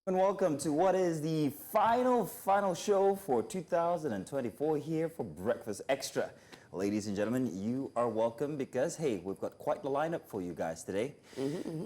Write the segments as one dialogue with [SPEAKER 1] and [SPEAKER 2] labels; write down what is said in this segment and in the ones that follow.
[SPEAKER 1] And welcome to what is the final show for 2024 here for Breakfast Extra. Ladies and gentlemen, you are welcome because, hey, we've got quite the lineup for you guys today.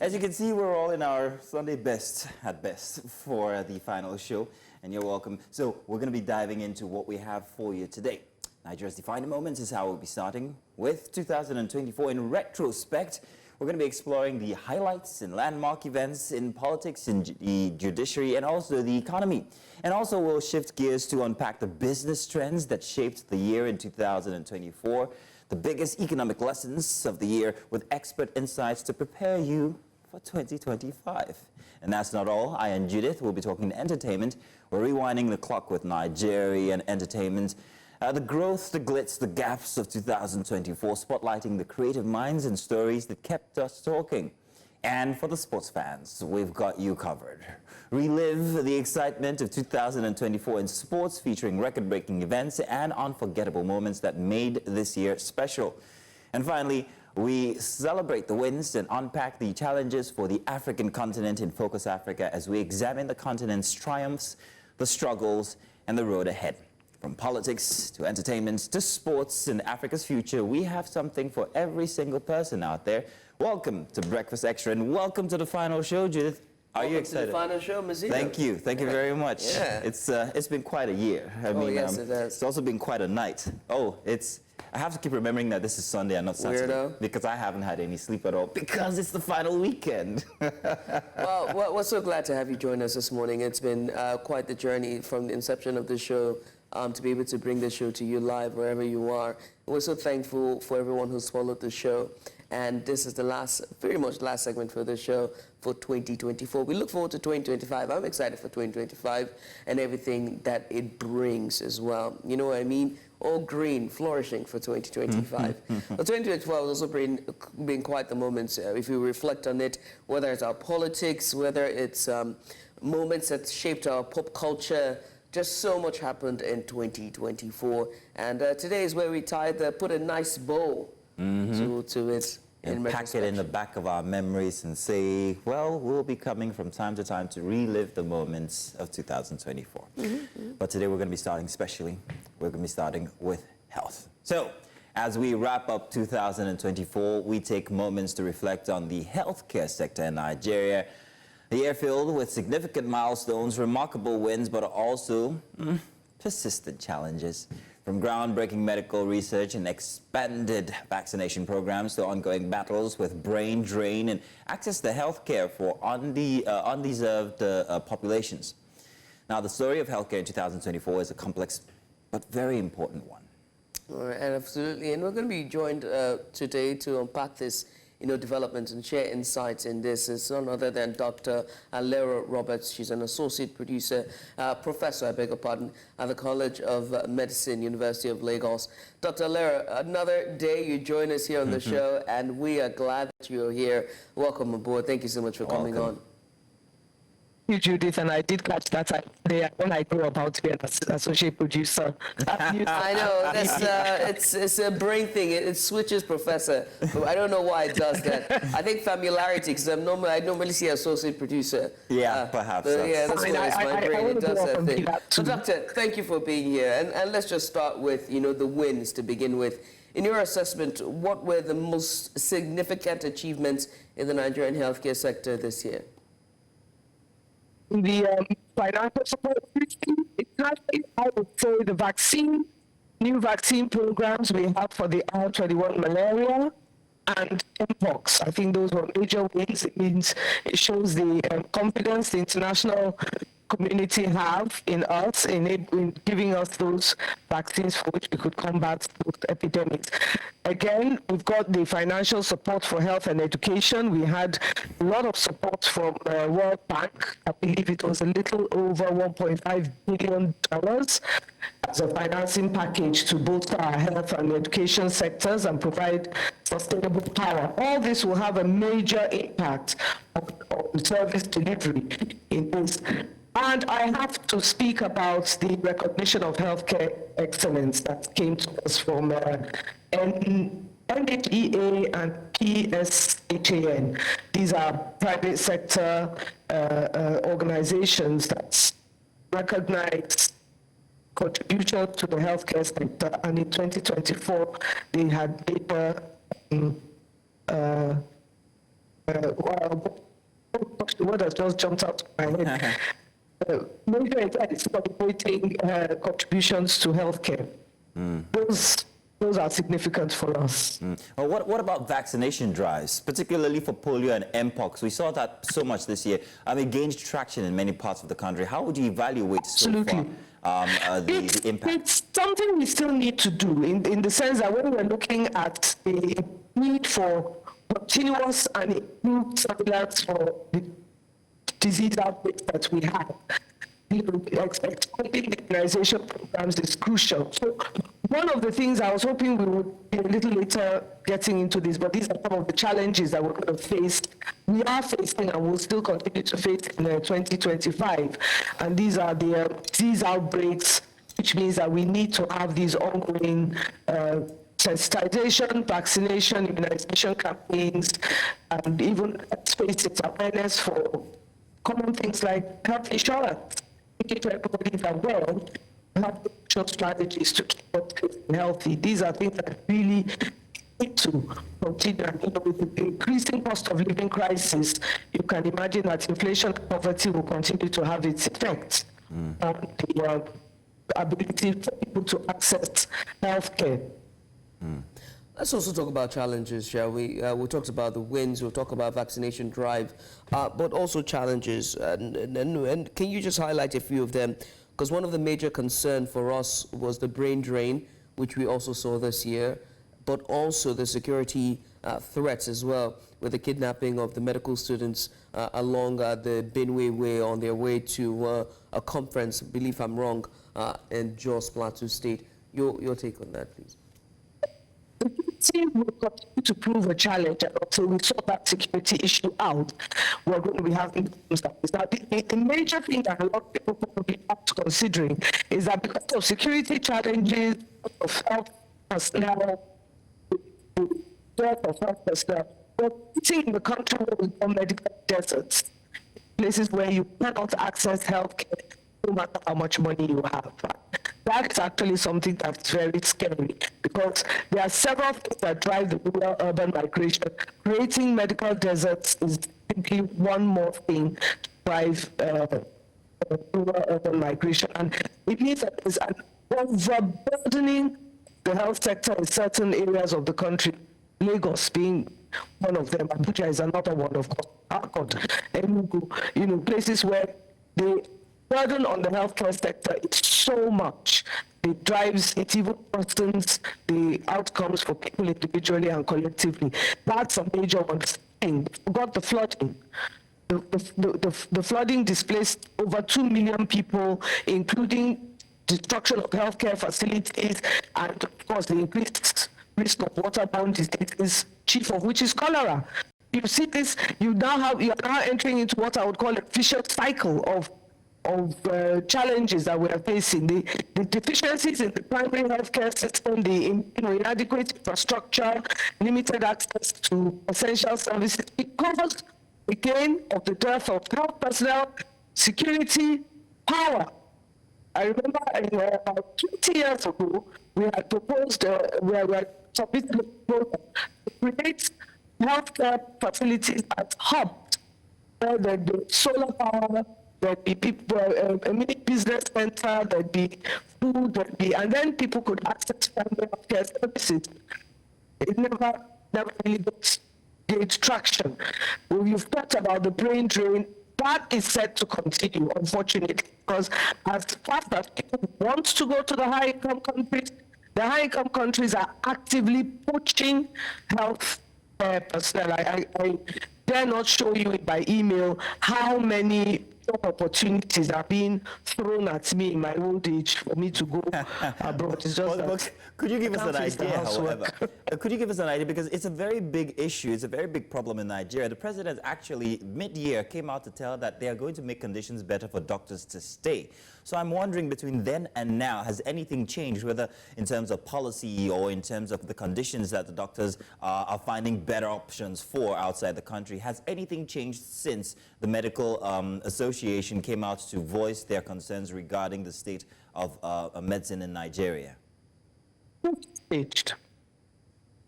[SPEAKER 1] As you can see, we're all in our Sunday best at best for the final show, and you're welcome. So we're going to be diving into what we have for you today. Nigeria's defining moments is how we'll be starting with 2024 in retrospect. We're going to be exploring the highlights and landmark events in politics, in the judiciary, and also the economy. And also we'll shift gears to unpack the business trends that shaped the year in 2024, the biggest economic lessons of the year with expert insights to prepare you for 2025. And that's not all. I and Judith will be talking entertainment. We're rewinding the clock with Nigerian entertainment. The growth, the glitz, the gaps of 2024, spotlighting the creative minds and stories that kept us talking. And for the sports fans, we've got you covered. Relive the excitement of 2024 in sports, featuring record-breaking events and unforgettable moments that made this year special. And finally, we celebrate the wins and unpack the challenges for the African continent in Focus Africa as we examine the continent's triumphs, the struggles, and the road ahead. From politics to entertainment to sports and Africa's future, we have something for every single person out there. Welcome to Breakfast Extra and welcome to the final show, Judith. Are you excited?
[SPEAKER 2] To the final show, Mazino.
[SPEAKER 1] Thank you very much.
[SPEAKER 2] Yeah.
[SPEAKER 1] It's been quite a year. I mean,
[SPEAKER 2] yes, it has.
[SPEAKER 1] It's also been quite a night. I have to keep remembering that this is Sunday and not Saturday.
[SPEAKER 2] Weirdo.
[SPEAKER 1] Because I haven't had any sleep at all because it's the final weekend.
[SPEAKER 2] Well, we're so glad to have you join us this morning. It's been quite the journey from the inception of the show to be able to bring the show to you live wherever you are. We're so thankful for everyone who's followed the show. And this is the very much last segment for the show for 2024. We look forward to 2025. I'm excited for 2025 and everything that it brings as well. You know what I mean? All green, flourishing for 2025. But 2024 has also been quite the moment. If we reflect on it, whether it's our politics, whether it's moments that shaped our pop culture, just so much happened in 2024. And today is where we put a nice bow to it.
[SPEAKER 1] And pack it in the back of our memories and say, well, we'll be coming from time to time to relive the moments of 2024. But today we're going to be starting specially. We're going to be starting with health. So, as we wrap up 2024, we take moments to reflect on the healthcare sector in Nigeria. The year filled with significant milestones, remarkable wins, but also persistent challenges. From groundbreaking medical research and expanded vaccination programs to ongoing battles with brain drain and access to health care for undeserved populations. Now, the story of healthcare in 2024 is a complex but very important one.
[SPEAKER 2] All right, and absolutely. And we're going to be joined today to unpack this developments and share insights in this. It's none other than Dr. Alera Roberts. She's an associate producer, professor, I beg your pardon, at the College of Medicine, University of Lagos. Dr. Alera, another day you join us here on the show, and we are glad that you're here. Welcome aboard. Thank you so much for coming on.
[SPEAKER 3] You, Judith, and I did catch that day when I grew up how to be an associate producer.
[SPEAKER 2] I know, it's a brain thing. It switches professor. I don't know why it does that. I think familiarity, because I normally see associate producer.
[SPEAKER 1] Yeah, perhaps.
[SPEAKER 2] Yeah, that's why it's my brain. It does that thing. So, Doctor, thank you for being here. And let's just start with, the wins to begin with. In your assessment, what were the most significant achievements in the Nigerian healthcare sector this year?
[SPEAKER 3] The financial support system, I would say the new vaccine programs we have for the R21 malaria and mpox. I think those were major wins. It shows the confidence the international community have in us, in giving us those vaccines for which we could combat those epidemics. Again, we've got the financial support for health and education. We had a lot of support from World Bank. I believe it was a little over $1.5 billion as a financing package to bolster our health and education sectors and provide sustainable power. All this will have a major impact on service delivery in this. And I have to speak about the recognition of healthcare excellence that came to us from NHEA and PSHAN. These are private sector organizations that recognize contribution to the healthcare sector, and in 2024 they had data the word has just jumped out of my head. Major events celebrating contributions to healthcare. Those are significant for us.
[SPEAKER 1] Well, what about vaccination drives, particularly for polio and Mpox? We saw that so much this year. It gained traction in many parts of the country. How would you evaluate so far the impact?
[SPEAKER 3] It's something we still need to do in the sense that when we're looking at the need for continuous and improved surveillance for the disease outbreaks that we have, expanding immunization programs is crucial. So one of the things I was hoping we would be a little later getting into this, but these are some of the challenges that we're going to face. We are facing and will still continue to face in 2025. And these are the disease outbreaks, which means that we need to have these ongoing sensitization, vaccination, immunization campaigns, and even space awareness for common things like health insurance. Making sure everybody is aware and have strategies to keep us healthy. These are things that really need to continue. And with the increasing cost of living crisis, you can imagine that inflation and poverty will continue to have its effects on the ability for people to access healthcare.
[SPEAKER 2] Let's also talk about challenges, shall we? We talked about the wins, we'll talk about vaccination drive, but also challenges. And can you just highlight a few of them? Because one of the major concerns for us was the brain drain, which we also saw this year, but also the security threats as well, with the kidnapping of the medical students along the Benue Way on their way to a conference, believe I'm wrong, in Jos Plateau State. Your take on that, please.
[SPEAKER 3] The team will continue to prove a challenge until we sort that security issue out. We're going to be having problems like this. Now, the major thing that a lot of people probably have to considering is that because of security challenges, of health personnel, the death of health personnel, we're sitting in the country where we call medical deserts, places where you cannot access health care no matter how much money you have. That is actually something that's very scary because there are several things that drive the rural urban migration. Creating medical deserts is simply one more thing to drive rural urban migration. And it means that there's an overburdening the health sector in certain areas of the country, Lagos being one of them, Abuja is another one, of course, Akot, Enugu, places where the burden on the healthcare sector is so much. It even worsens the outcomes for people individually and collectively. That's a major one thing. Forgot the flooding. The flooding displaced over 2 million people, including destruction of healthcare facilities, and of course the increased risk of waterborne diseases, chief of which is cholera. You see this, you are now entering into what I would call a vicious cycle of challenges that we are facing. The deficiencies in the primary healthcare system, the inadequate infrastructure, limited access to essential services, because again of the dearth of health personnel, security, power. I remember about 20 years ago, we had proposed, we had submitted a proposal to create healthcare facilities as hubs, where there'd be solar power, there'd be people, a mini business center, there'd be food, and then people could access primary healthcare services. It never really gained traction. Well, you've talked about the brain drain. That is set to continue, unfortunately, because as fast as people want to go to the high-income countries, the high-income countries are actively poaching health personnel. I dare not show you by email how many job opportunities are being thrown at me in my old age for me to go abroad. It's just that
[SPEAKER 1] could you give us an
[SPEAKER 3] face the
[SPEAKER 1] idea,
[SPEAKER 3] housework.
[SPEAKER 1] however? Could you give us an idea? Because it's a very big issue. It's a very big problem in Nigeria. The president actually, mid-year, came out to tell that they are going to make conditions better for doctors to stay. So I'm wondering, between then and now, has anything changed, whether in terms of policy or in terms of the conditions that the doctors are finding better options for outside the country? Has anything changed since the Medical Association came out to voice their concerns regarding the state of medicine in Nigeria?
[SPEAKER 3] Changed.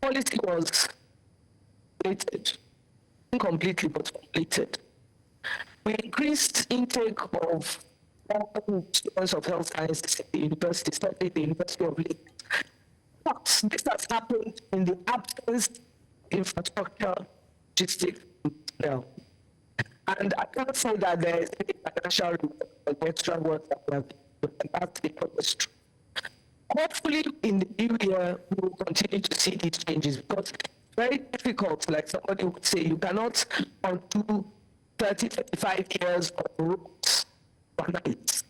[SPEAKER 3] Policy was completed, incompletely but completed. We increased intake of students of health sciences at the university, especially the University of Lagos. But this has happened in the absence of infrastructure, logistics, and and I can't say that there is any financial reward for the extra work that we have done, and that's because true. Hopefully, in the new year, we will continue to see these changes because it's very difficult, like somebody would say, you cannot undo 30, 35 years of roads overnight.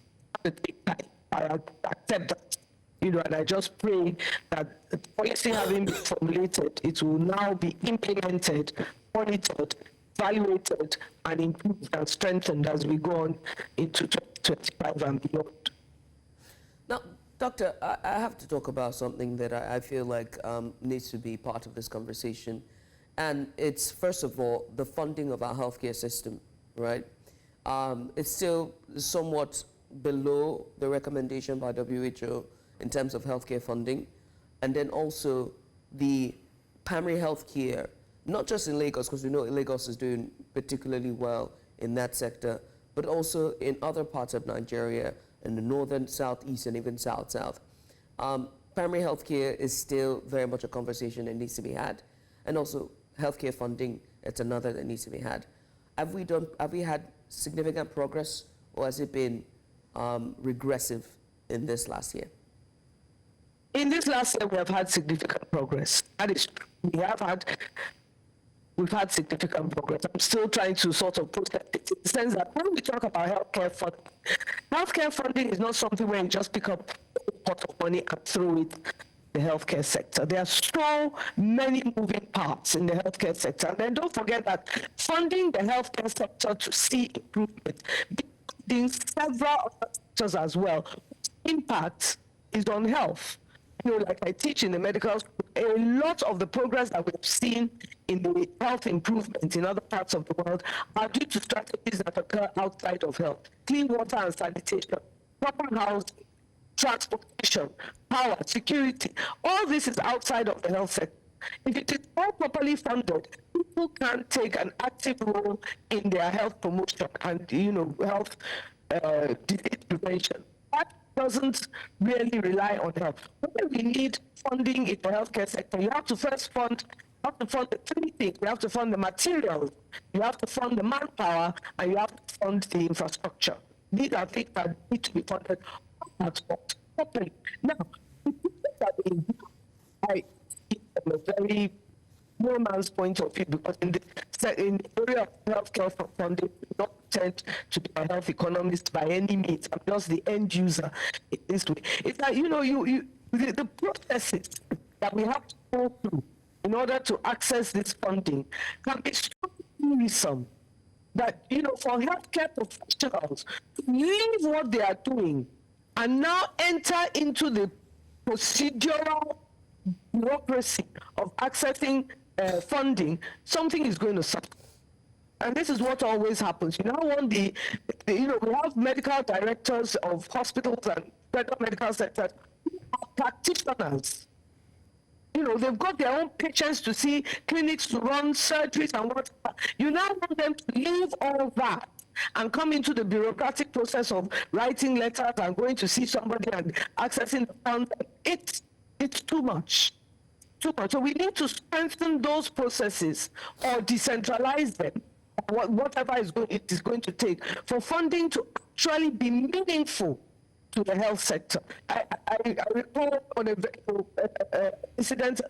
[SPEAKER 3] It takes time. I accept that. And I just pray that the policy having been formulated, it will now be implemented, monitored, evaluated, and improved and strengthened as we go on into 2025 and beyond.
[SPEAKER 2] Now, Doctor, I have to talk about something that I feel like needs to be part of this conversation. And it's, first of all, the funding of our healthcare system, right? It's still somewhat below the recommendation by WHO in terms of healthcare funding. And then also the primary healthcare, not just in Lagos, because we know Lagos is doing particularly well in that sector, but also in other parts of Nigeria, in the northern, southeast, and even south-south. Primary healthcare is still very much a conversation that needs to be had. And also healthcare funding, it's another that needs to be had. Have we had significant progress, or has it been regressive in this last year?
[SPEAKER 3] In this last year, we have had significant progress. That is true. We've had significant progress. I'm still trying to sort of process it in the sense that when we talk about healthcare funding is not something where you just pick up a pot of money and throw it in the healthcare sector. There are so many moving parts in the healthcare sector. And then don't forget that funding the healthcare sector to see improvement, in several other sectors as well, impact is on health. Like I teach in the medical school, a lot of the progress that we've seen in the health improvement in other parts of the world are due to strategies that occur outside of health. Clean water and sanitation, proper housing, transportation, power, security, all this is outside of the health sector. If it is all properly funded, people can take an active role in their health promotion and, health disease prevention. That doesn't really rely on health. When we need funding in the healthcare sector, you have to first fund the three things. You have to fund the materials, you have to fund the manpower, and you have to fund the infrastructure. These are things that need to be funded properly. Now, I from a very no man's point of view, because in the area of healthcare funding, we don't tend to be a health economist by any means. I'm just the end user in this way. It's like, the processes that we have to go through in order to access this funding can be so wearisome that, for healthcare professionals to leave what they are doing and now enter into the procedural bureaucracy of accessing funding, something is going to suffer. And this is what always happens. We have medical directors of hospitals and federal medical sectors who are practitioners. They've got their own patients to see, clinics to run, surgeries and whatever. You now want them to leave all that and come into the bureaucratic process of writing letters and going to see somebody and accessing the funds. It's too much. So we need to strengthen those processes or decentralize them, whatever it is going to take, for funding to actually be meaningful to the health sector. I recall on an incident,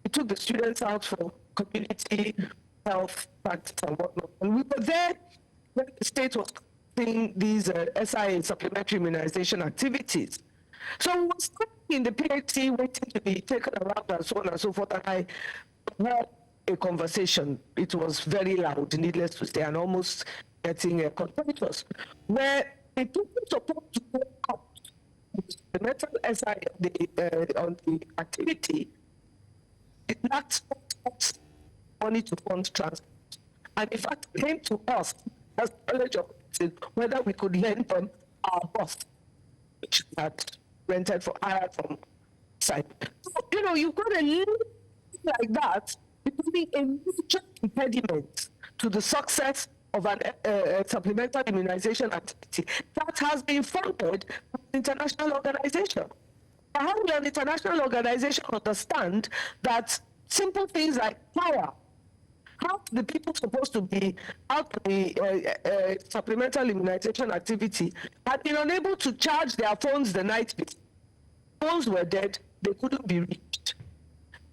[SPEAKER 3] we took the students out for community health practice and whatnot. And we were there when the state was these SIA, supplementary immunization activities. So we were standing in the PhD waiting to be taken around and so on and so forth, and I heard a conversation. It was very loud, needless to say, and almost getting contentious, where the people supposed to go out the metal SIA on the activity did not get money to fund transport. And in fact, came to us as College of Medicine whether we could lend them our bus, which we had rented for hire from site. So, you know, you've got a little like that becoming a major impediment to the success of an supplemental immunization activity that has been funded by an international organization. How will an international organization understand that simple things like power, how the people supposed to be out of the supplemental immunization activity had been unable to charge their phones the night before? Phones were dead, they couldn't be reached.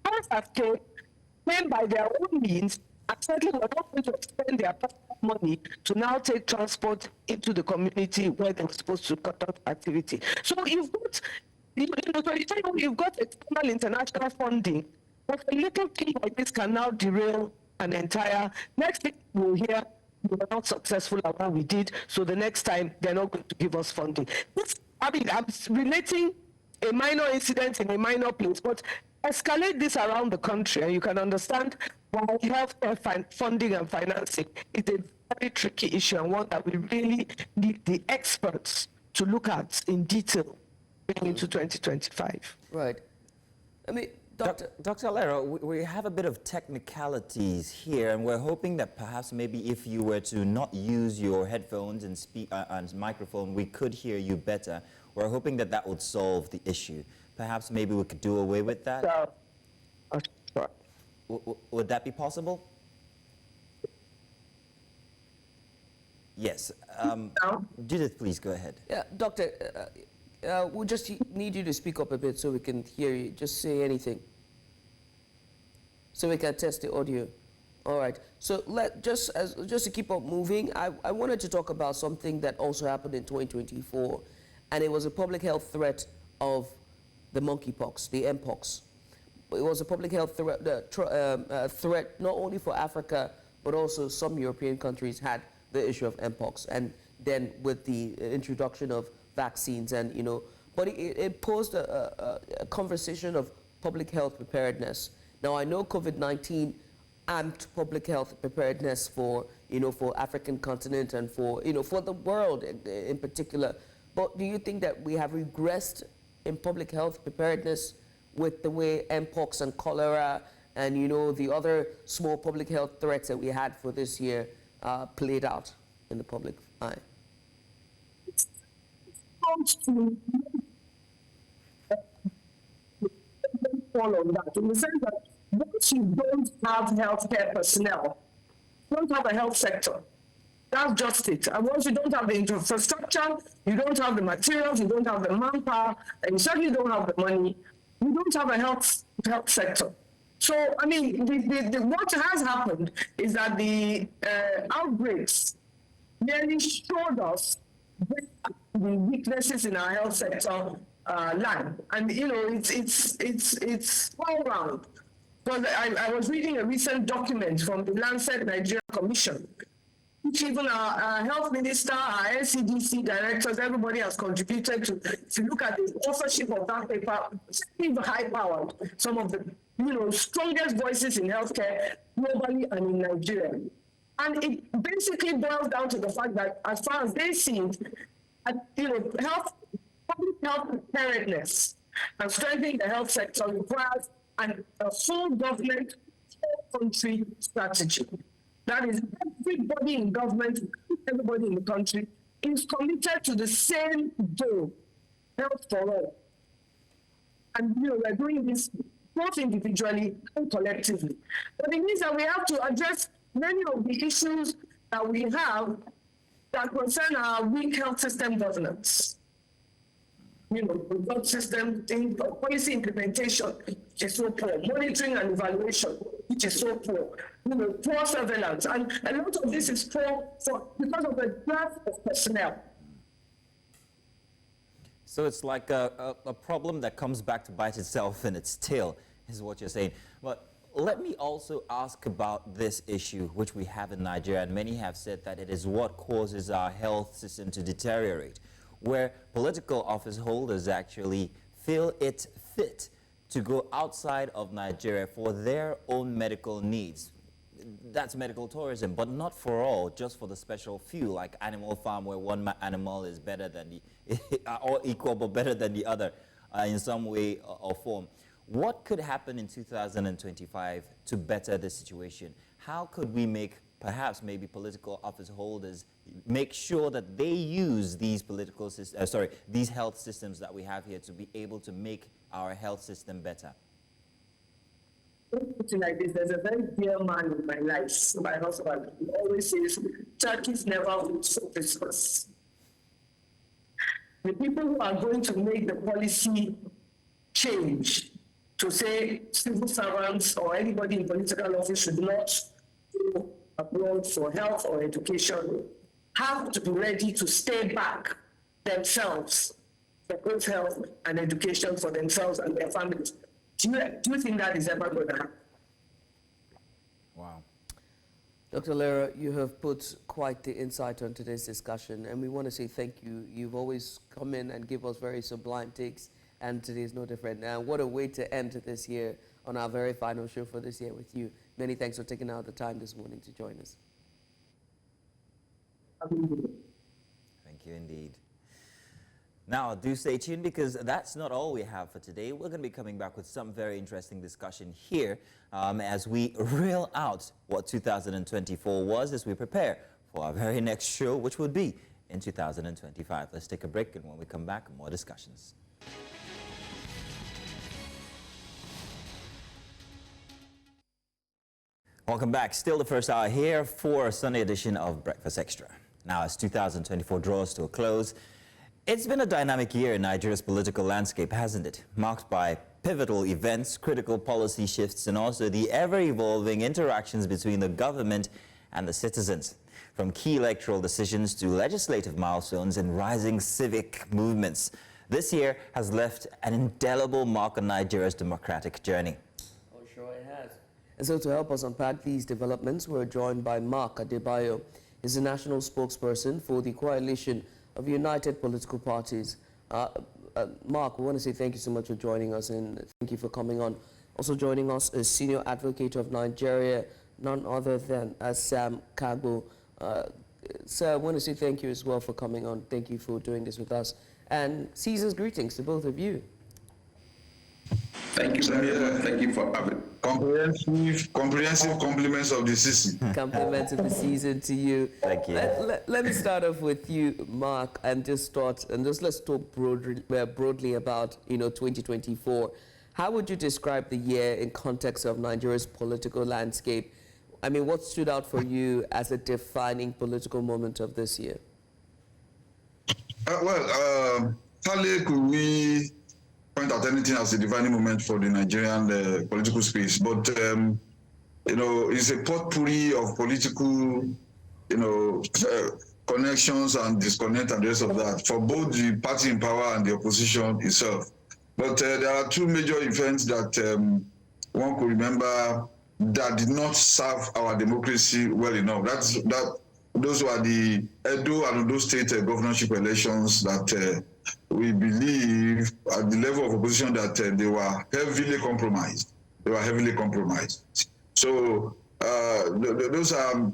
[SPEAKER 3] Others have came by their own means and certainly were not going to spend their money to now take transport into the community where they were supposed to conduct activity. So you've got, you've got external international funding, but a little thing like this can now derail an entire. Next thing we'll hear, we were not successful at what we did, so the next time they're not going to give us funding. I'm relating a minor incident in a minor place, but escalate this around the country, and you can understand why healthcare funding and financing is a very tricky issue, and one that we really need the experts to look at in detail going into 2025.
[SPEAKER 2] Right. I mean,
[SPEAKER 1] Dr. Alero, we have a bit of technicalities here, and we're hoping that perhaps maybe if you were to not use your headphones and speak and microphone, we could hear you better. We're hoping that that would solve the issue. Perhaps maybe we could do away with that.
[SPEAKER 3] Sure.
[SPEAKER 1] Would that be possible? Yes. Judith, please go ahead.
[SPEAKER 2] yeah, Doctor, we just need you to speak up a bit so we can hear you. Just say anything, so we can test the audio. All right. So just to keep up moving, I wanted to talk about something that also happened in 2024, and it was a public health threat of the monkeypox, the mpox. It was a public health threat not only for Africa, but also some European countries had the issue of mpox, and then with the introduction of vaccines, and but it posed a conversation of public health preparedness. Now I know COVID-19 amped public health preparedness for for African continent and for for the world in particular. But do you think that we have regressed in public health preparedness with the way mpox and cholera and the other small public health threats that we had for this year played out in the public eye?
[SPEAKER 4] Fall on that, in the sense that once you don't have healthcare personnel, you don't have a health sector. That's just it. And once you don't have the infrastructure, you don't have the materials, you don't have the manpower, and you certainly don't have the money, you don't have a health sector. So, I mean, what has happened is that the outbreaks merely showed us the weaknesses in our health sector line, and it's all round. Because I was reading a recent document from the Lancet Nigerian Commission, which even our health minister, our NCDC directors, everybody has contributed to. If you look at the authorship of that paper, it's even high-powered. Some of the strongest voices in healthcare globally and in Nigeria. And it basically boils down to the fact that, as far as they see it, public health preparedness and strengthening the health sector requires a whole government, whole country strategy. That is, everybody in government, everybody in the country is committed to the same goal, health for all. And we're doing this both individually and collectively. But it means that we have to address many of the issues that we have that concern our weak health system governance. The health system, policy implementation is so poor, monitoring and evaluation which is so poor, poor surveillance. And a lot of this is poor because of the dearth of personnel.
[SPEAKER 1] So it's like a problem that comes back to bite itself in its tail, is what you're saying. But let me also ask about this issue, which we have in Nigeria, and many have said that it is what causes our health system to deteriorate, where political office holders actually feel it fit to go outside of Nigeria for their own medical needs. That's medical tourism, but not for all, just for the special few, like Animal Farm, where one animal is better than the, or equal but better than the other in some way or form. What could happen in 2025 to better the situation? How could we make, perhaps maybe political office holders, make sure that they use these these health systems that we have here to be able to make our health system better?
[SPEAKER 4] Like this, there's a very dear man in my life, my husband. He always says, turkeys never wait for Christmas. The people who are going to make the policy change to say civil servants or anybody in political office should not go abroad for health or education have to be ready to stay back themselves for both health and education for themselves and their families. Do you think that is ever going to happen?
[SPEAKER 1] Wow.
[SPEAKER 2] Dr. Lera, you have put quite the insight on today's discussion, and we want to say thank you. You've always come in and give us very sublime takes, and today is no different. Now, what a way to end this year on our very final show for this year with you. Many thanks for taking out the time this morning to join us.
[SPEAKER 1] Thank you indeed. Now, do stay tuned, because that's not all we have for today. We're going to be coming back with some very interesting discussion here as we reel out what 2024 was as we prepare for our very next show, which would be in 2025. Let's take a break, and when we come back, more discussions. Welcome back. Still the first hour here for a Sunday edition of Breakfast Extra. Now, as 2024 draws to a close, it's been a dynamic year in Nigeria's political landscape, hasn't it? Marked by pivotal events, critical policy shifts, and also the ever-evolving interactions between the government and the citizens. From key electoral decisions to legislative milestones and rising civic movements, this year has left an indelible mark on Nigeria's democratic journey.
[SPEAKER 2] Oh, sure it has. And so to help us unpack these developments, we're joined by Mark Adebayo. He's the national spokesperson for the coalition of united political parties. Mark, we want to say thank you so much for joining us, and thank you for coming on. Also joining us is Senior Advocate of Nigeria, none other than Sam Kagbo. Sir, I want to say thank you as well for coming on. Thank you for doing this with us. And season's greetings to both of you.
[SPEAKER 5] Thank you, sir. Thank you for having comprehensive compliments of the season.
[SPEAKER 2] Compliments of the season to you.
[SPEAKER 1] Thank you.
[SPEAKER 2] Let me start off with you, Mark, and just let's talk broadly about 2024. How would you describe the year in context of Nigeria's political landscape? I mean, what stood out for you as a defining political moment of this year?
[SPEAKER 5] Hardly could we point out anything as a defining moment for the Nigerian political space, but it's a potpourri of political, connections and disconnect and the rest of that for both the party in power and the opposition itself. But there are two major events that one could remember that did not serve our democracy well enough. Those were the Edo and Ondo State governorship elections that we believe at the level of opposition that they were heavily compromised. So those are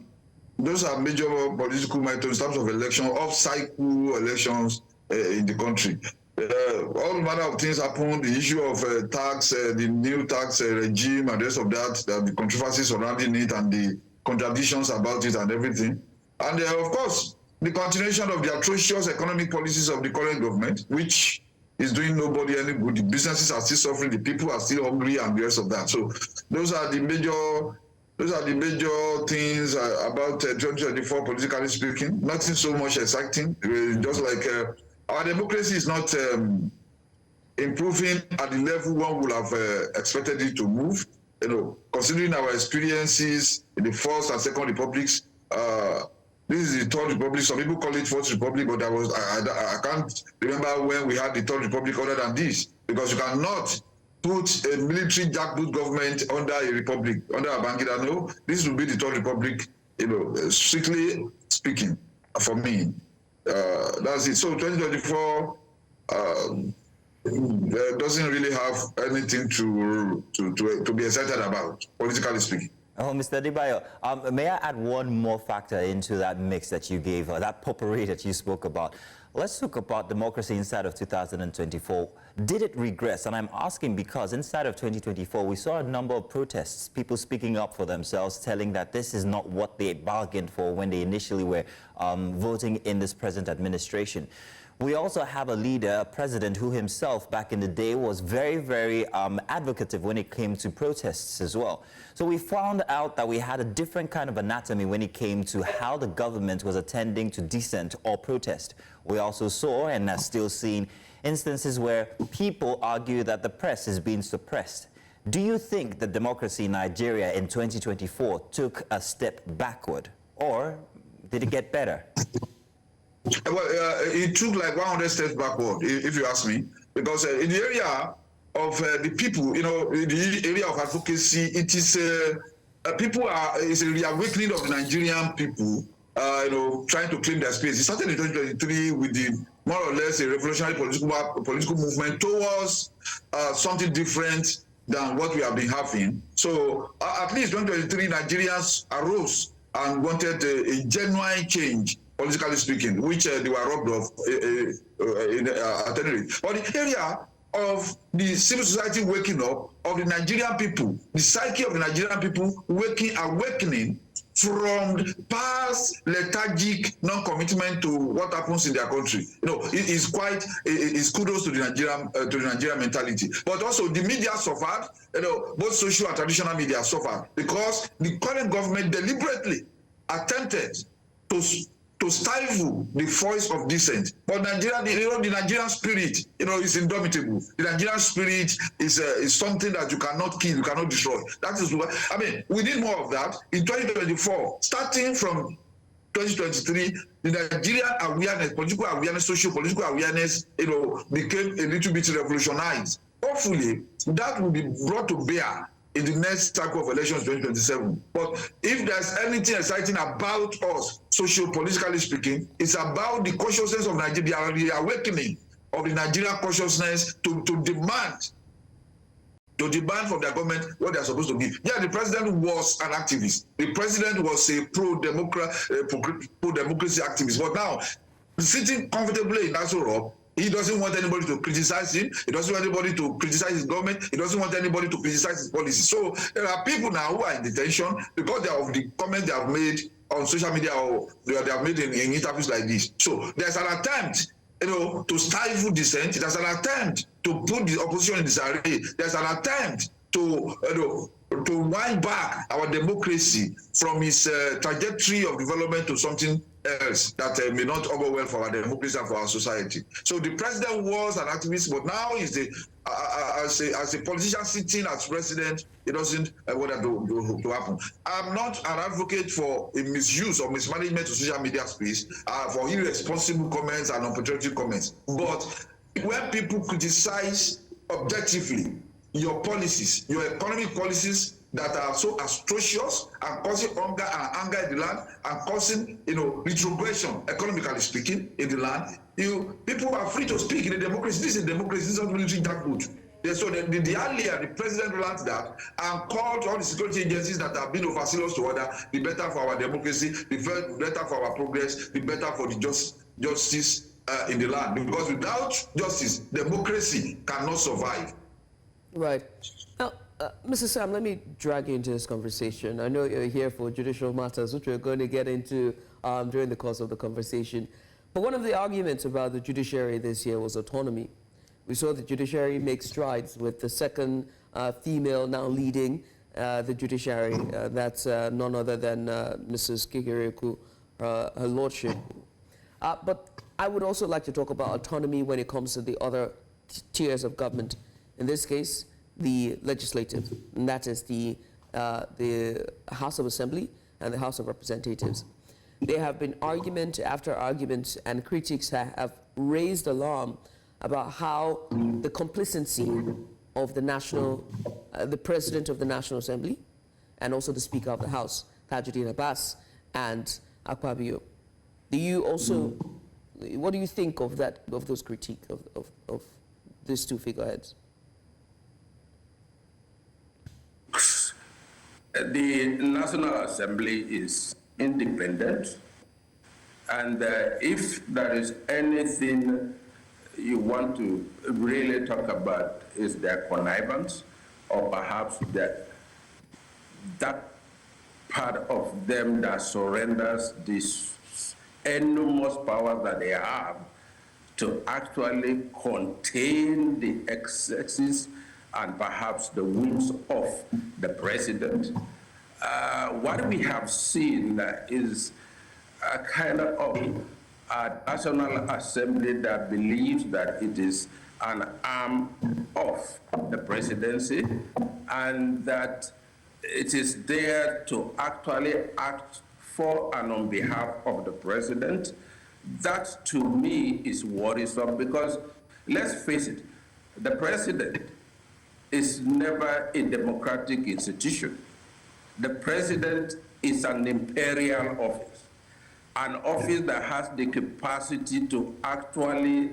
[SPEAKER 5] major political matters in terms of election, off-cycle elections in the country. All manner of things happened. The issue of tax, the new tax regime, and the rest of that, the controversies surrounding it, and the contradictions about it, and everything. And of course, the continuation of the atrocious economic policies of the current government, which is doing nobody any good. The businesses are still suffering, the people are still hungry, and the rest of that. So those are the major things about 2024, politically speaking. Nothing so much exciting. Just like our democracy is not improving at the level one would have expected it to move. considering our experiences in the First and Second Republics, this is the Third Republic. Some people call it Fourth Republic, but I can't remember when we had the Third Republic other than this, because you cannot put a military jackboot government under a republic, under a Babangida. No, this will be the Third Republic, strictly speaking, for me. That's it. So 2024 doesn't really have anything to be excited about, politically speaking.
[SPEAKER 1] Oh, Mr. Dibayo, may I add one more factor into that mix that you gave, that potpourri that you spoke about? Let's talk about democracy inside of 2024. Did it regress? And I'm asking because inside of 2024, we saw a number of protests, people speaking up for themselves, telling that this is not what they bargained for when they initially were voting in this present administration. We also have a leader, a president, who himself back in the day was very, very advocative when it came to protests as well. So we found out that we had a different kind of anatomy when it came to how the government was attending to dissent or protest. We also saw and are still seeing instances where people argue that the press is being suppressed. Do you think that democracy in Nigeria in 2024 took a step backward, or did it get better?
[SPEAKER 5] Well, it took like 100 steps backward, if you ask me, because in the area of the people, in the area of advocacy, it is it's a reawakening of the Nigerian people, trying to claim their space. It started in 2023 with the more or less a revolutionary political movement towards something different than what we have been having. So at least 2023, Nigerians arose and wanted a genuine change, politically speaking, which they were robbed of at any rate. But the area of the civil society waking up, of the Nigerian people, the psyche of the Nigerian people awakening from past lethargic non-commitment to what happens in their country. It is quite, it's kudos to the Nigerian mentality. But also the media suffered, both social and traditional media suffered, because the current government deliberately attempted to stifle the voice of dissent. But Nigeria, the Nigerian spirit, is indomitable. The Nigerian spirit is something that you cannot kill, you cannot destroy. That is what, we need more of that. In 2024, starting from 2023, the Nigerian awareness, political awareness, social-political awareness, became a little bit revolutionized. Hopefully, that will be brought to bear in the next cycle of elections 2027. But if there's anything exciting about us, socio-politically speaking, it's about the consciousness of Nigeria, the awakening of the Nigerian consciousness to demand from their government what they're supposed to give. Yeah, the president was an activist. The president was a pro-democracy activist. But now, sitting comfortably in Nassau Rock, he doesn't want anybody to criticize him. He doesn't want anybody to criticize his government. He doesn't want anybody to criticize his policy. So there are people now who are in detention because they are of the comments they have made on social media or they have made in interviews like this. So there's an attempt, to stifle dissent. There's an attempt to put the opposition in disarray. There's an attempt to wind back our democracy from its trajectory of development to something else that may not augur well for our democracy and for our society. So the president was an activist, but now he's as a politician sitting as president, it doesn't want that to happen. I'm not an advocate for a misuse or mismanagement of social media space, for irresponsible comments and unpatriotic comments. But when people criticize objectively your policies, your economic policies that are so atrocious and causing hunger and anger in the land and causing, retrogression, economically speaking, in the land, people are free to speak in a democracy. This is a democracy, this is not military jackboot. So the earlier the president learned that and called all the security agencies that have been overzealous to order, the better for our democracy, the better for our progress, the better for the justice in the land. Because without justice, democracy cannot survive.
[SPEAKER 2] Right. Now, Mr. Sam, let me drag you into this conversation. I know you're here for judicial matters, which we're going to get into during the course of the conversation. But one of the arguments about the judiciary this year was autonomy. We saw the judiciary make strides with the second female now leading the judiciary. That's none other than Mrs. Kigereku, her lordship. But I would also like to talk about autonomy when it comes to the other tiers of government. In this case, the legislative, and that is the House of Assembly and the House of Representatives. There have been argument after argument, and critics have raised alarm about how the complacency of the President of the National Assembly, and also the Speaker of the House, Tajuddin Abbas, and Akpabio. What do you think of those critiques of these two figureheads?
[SPEAKER 6] The National Assembly is independent, and if there is anything you want to really talk about is their connivance, or perhaps that part of them that surrenders this enormous power that they have to actually contain the excesses and perhaps the whims of the president. What we have seen is a kind of a National Assembly that believes that it is an arm of the presidency and that it is there to actually act for and on behalf of the president. That to me is worrisome because, let's face it, the president is never a democratic institution. The president is an imperial office, an office that has the capacity to actually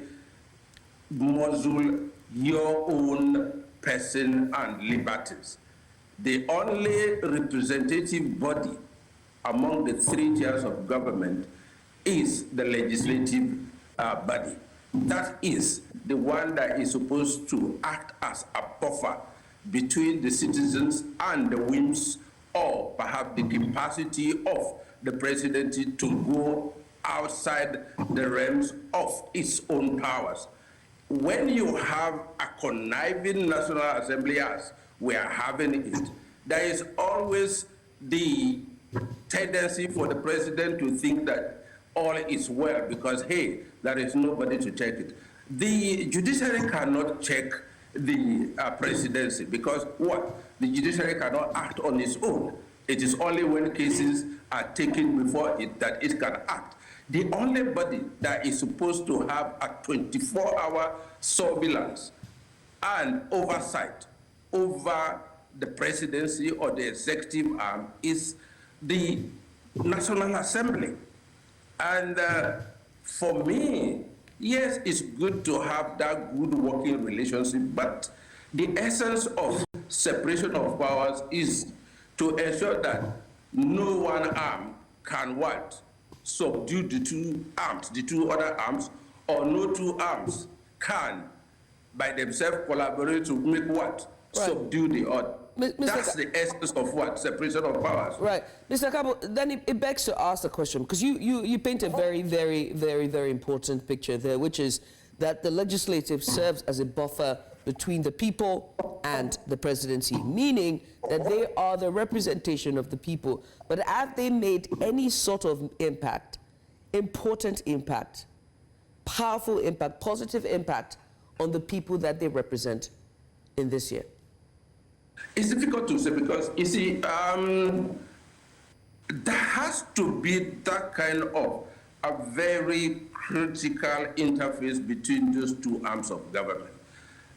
[SPEAKER 6] muzzle your own person and liberties. The only representative body among the three tiers of government is the legislative body. That is the one that is supposed to act as a buffer between the citizens and the whims or perhaps the capacity of the presidency to go outside the realms of its own powers. When you have a conniving National Assembly as we are having it, there is always the tendency for the president to think that all is well because, hey, there is nobody to check it. The judiciary cannot check the presidency because what? The judiciary cannot act on its own. It is only when cases are taken before it that it can act. The only body that is supposed to have a 24-hour surveillance and oversight over the presidency or the executive arm is the National Assembly. And for me, yes, it's good to have that good working relationship, but the essence of separation of powers is to ensure that no one arm can what? Subdue the two arms, the two other arms, or no two arms can by themselves collaborate to make what? Right. Subdue the other. That's the essence of what? Separation of powers.
[SPEAKER 2] Right. Mr. Kabo, then it begs to ask the question, because you paint a very, very, very, very important picture there, which is that the legislative serves as a buffer between the people and the presidency, meaning that they are the representation of the people. But have they made any sort of impact, important impact, powerful impact, positive impact on the people that they represent in this year?
[SPEAKER 6] It's difficult to say because, you see, there has to be that kind of a very critical interface between those two arms of government.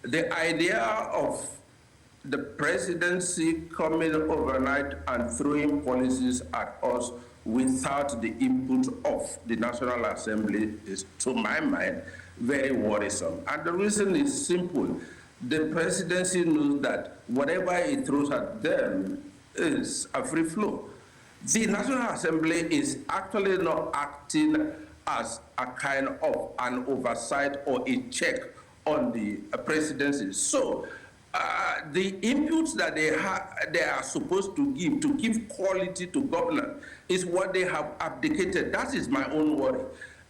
[SPEAKER 6] The idea of the presidency coming overnight and throwing policies at us without the input of the National Assembly is, to my mind, very worrisome. And the reason is simple. The presidency knows that whatever it throws at them is a free flow. The National Assembly is actually not acting as a kind of an oversight or a check on the presidency. So the inputs that they are supposed to give quality to governance is what they have abdicated. That is my own worry.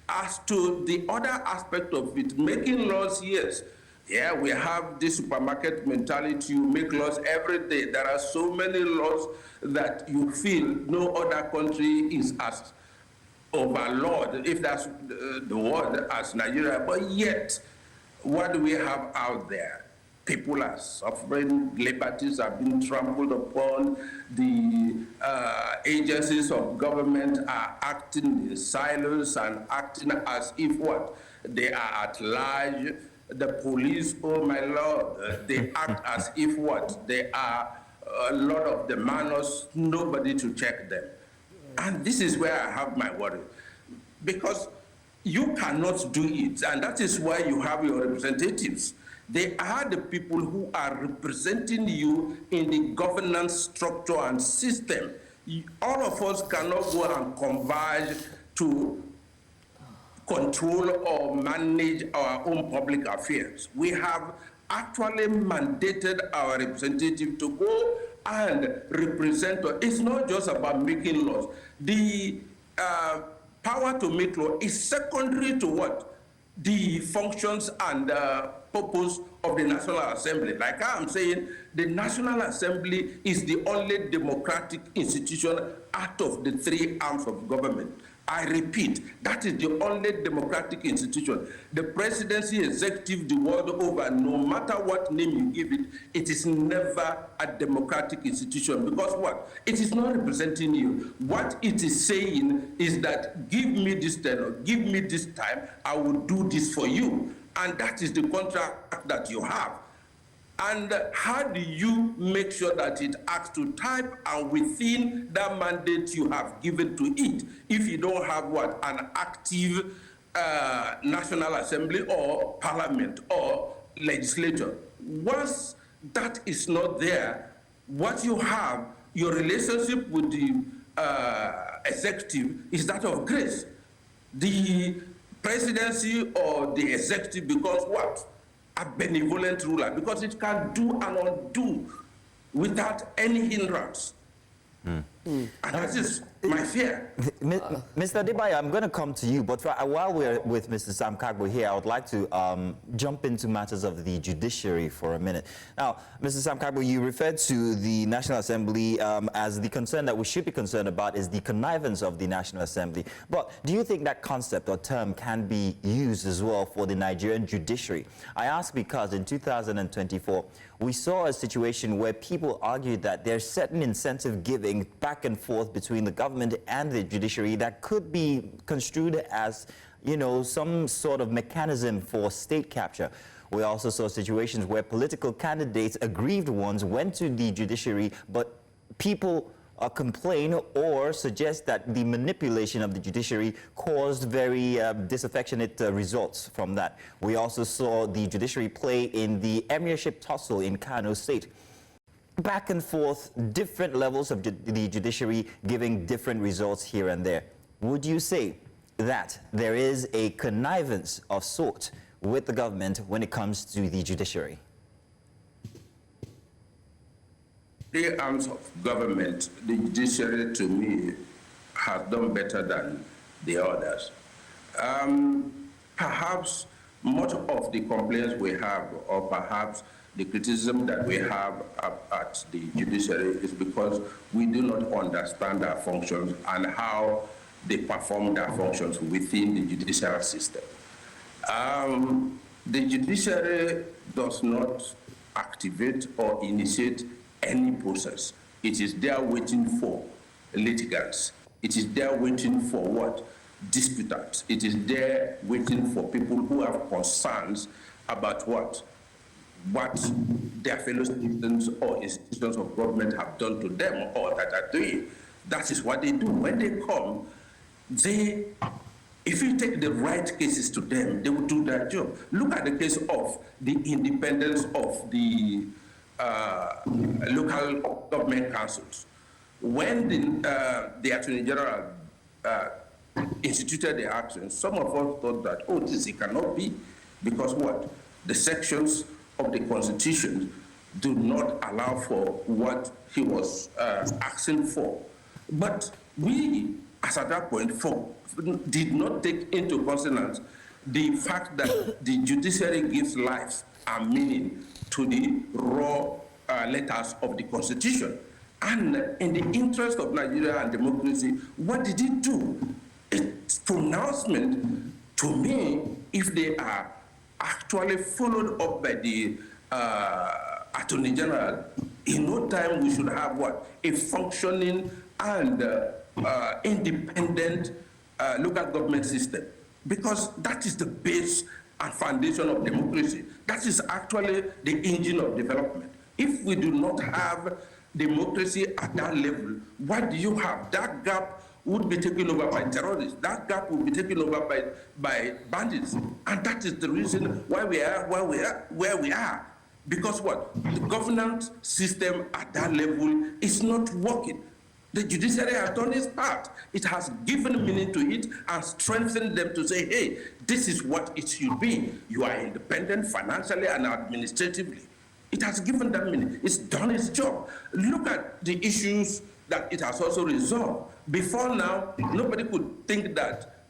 [SPEAKER 6] As to the other aspect of it, making laws, yes. Yeah, we have this supermarket mentality. You make laws every day. There are so many laws that you feel no other country is as overlord, if that's the word, as Nigeria. But yet, what do we have out there? People are suffering, liberties are being trampled upon, the agencies of government are acting in silence and acting as if what? They are at large. The police, oh my Lord, they act as if what? They are a lot of the manners, nobody to check them. And this is where I have my worry. Because you cannot do it, and that is why you have your representatives. They are the people who are representing you in the governance structure and system. All of us cannot go and converge to control or manage our own public affairs. We have actually mandated our representative to go and represent us. It's not just about making laws. The power to make law is secondary to what? The functions and purpose of the National Assembly. Like I'm saying, the National Assembly is the only democratic institution out of the three arms of government. I repeat, that is the only democratic institution. The presidency, executive, the world over, no matter what name you give it, it is never a democratic institution. Because what? It is not representing you. What it is saying is that give me this tenor, give me this time, I will do this for you. And that is the contract that you have. And how do you make sure that it acts to type and within that mandate you have given to it, if you don't have what? An active National Assembly or Parliament or legislature. Once that is not there, what you have, your relationship with the executive is that of grace. The presidency or the executive becomes what? A benevolent ruler, because it can do and undo without any hindrance. And that is my fear.
[SPEAKER 1] Mr. Adebayo, I'm going to come to you, but while we're with Mr. Sam Kagbo here, I would like to jump into matters of the judiciary for a minute. Now, Mr. Sam Kagbo, you referred to the National Assembly as the concern that we should be concerned about is the connivance of the National Assembly. But do you think that concept or term can be used as well for the Nigerian judiciary? I ask because in 2024, we saw a situation where people argued that there's certain incentive giving back and forth between the government and the judiciary that could be construed as, you know, some sort of mechanism for state capture. We also saw situations where political candidates, aggrieved ones, went to the judiciary, but people complain or suggest that the manipulation of the judiciary caused very disaffectionate results from that. We also saw the judiciary play in the emirship tussle in Kano State. Back and forth, different levels of the judiciary giving different results here and there. Would you say that there is a connivance of sort with the government when it comes to the judiciary?
[SPEAKER 6] The arms of government, the judiciary to me has done better than the others. Perhaps much of the complaints we have, or perhaps the criticism that we have at the judiciary, is because we do not understand our functions and how they perform their functions within the judicial system. The judiciary does not activate or initiate any process. It is there waiting for litigants. It is there waiting for what? Disputants. It is there waiting for people who have concerns about what their fellow citizens or institutions of government have done to them or that are doing. That is what they do. When they come, if you take the right cases to them, they will do their job. Look at the case of the independence of the local government councils. When the Attorney General instituted the action, some of us thought that, oh, this it cannot be, because what? The sections of the Constitution do not allow for what he was asking for. But we, as at that point, did not take into consideration the fact that the judiciary gives life and meaning to the raw letters of the Constitution. And in the interest of Nigeria and democracy, what did it do? Its pronouncement, to me, if they are actually followed up by the Attorney General, in no time we should have what? A functioning and independent local government system. Because that is the base and foundation of democracy. That is actually the engine of development. If we do not have democracy at that level, what do you have? That gap would be taken over by terrorists. That gap will be taken over by bandits. And that is the reason why we are where we are. Because what? The governance system at that level is not working. The judiciary has done its part. It has given meaning to it and strengthened them to say, hey, this is what it should be. You are independent financially and administratively. It has given that meaning. It's done its job. Look at the issues that it has also resolved. Before now, nobody could think that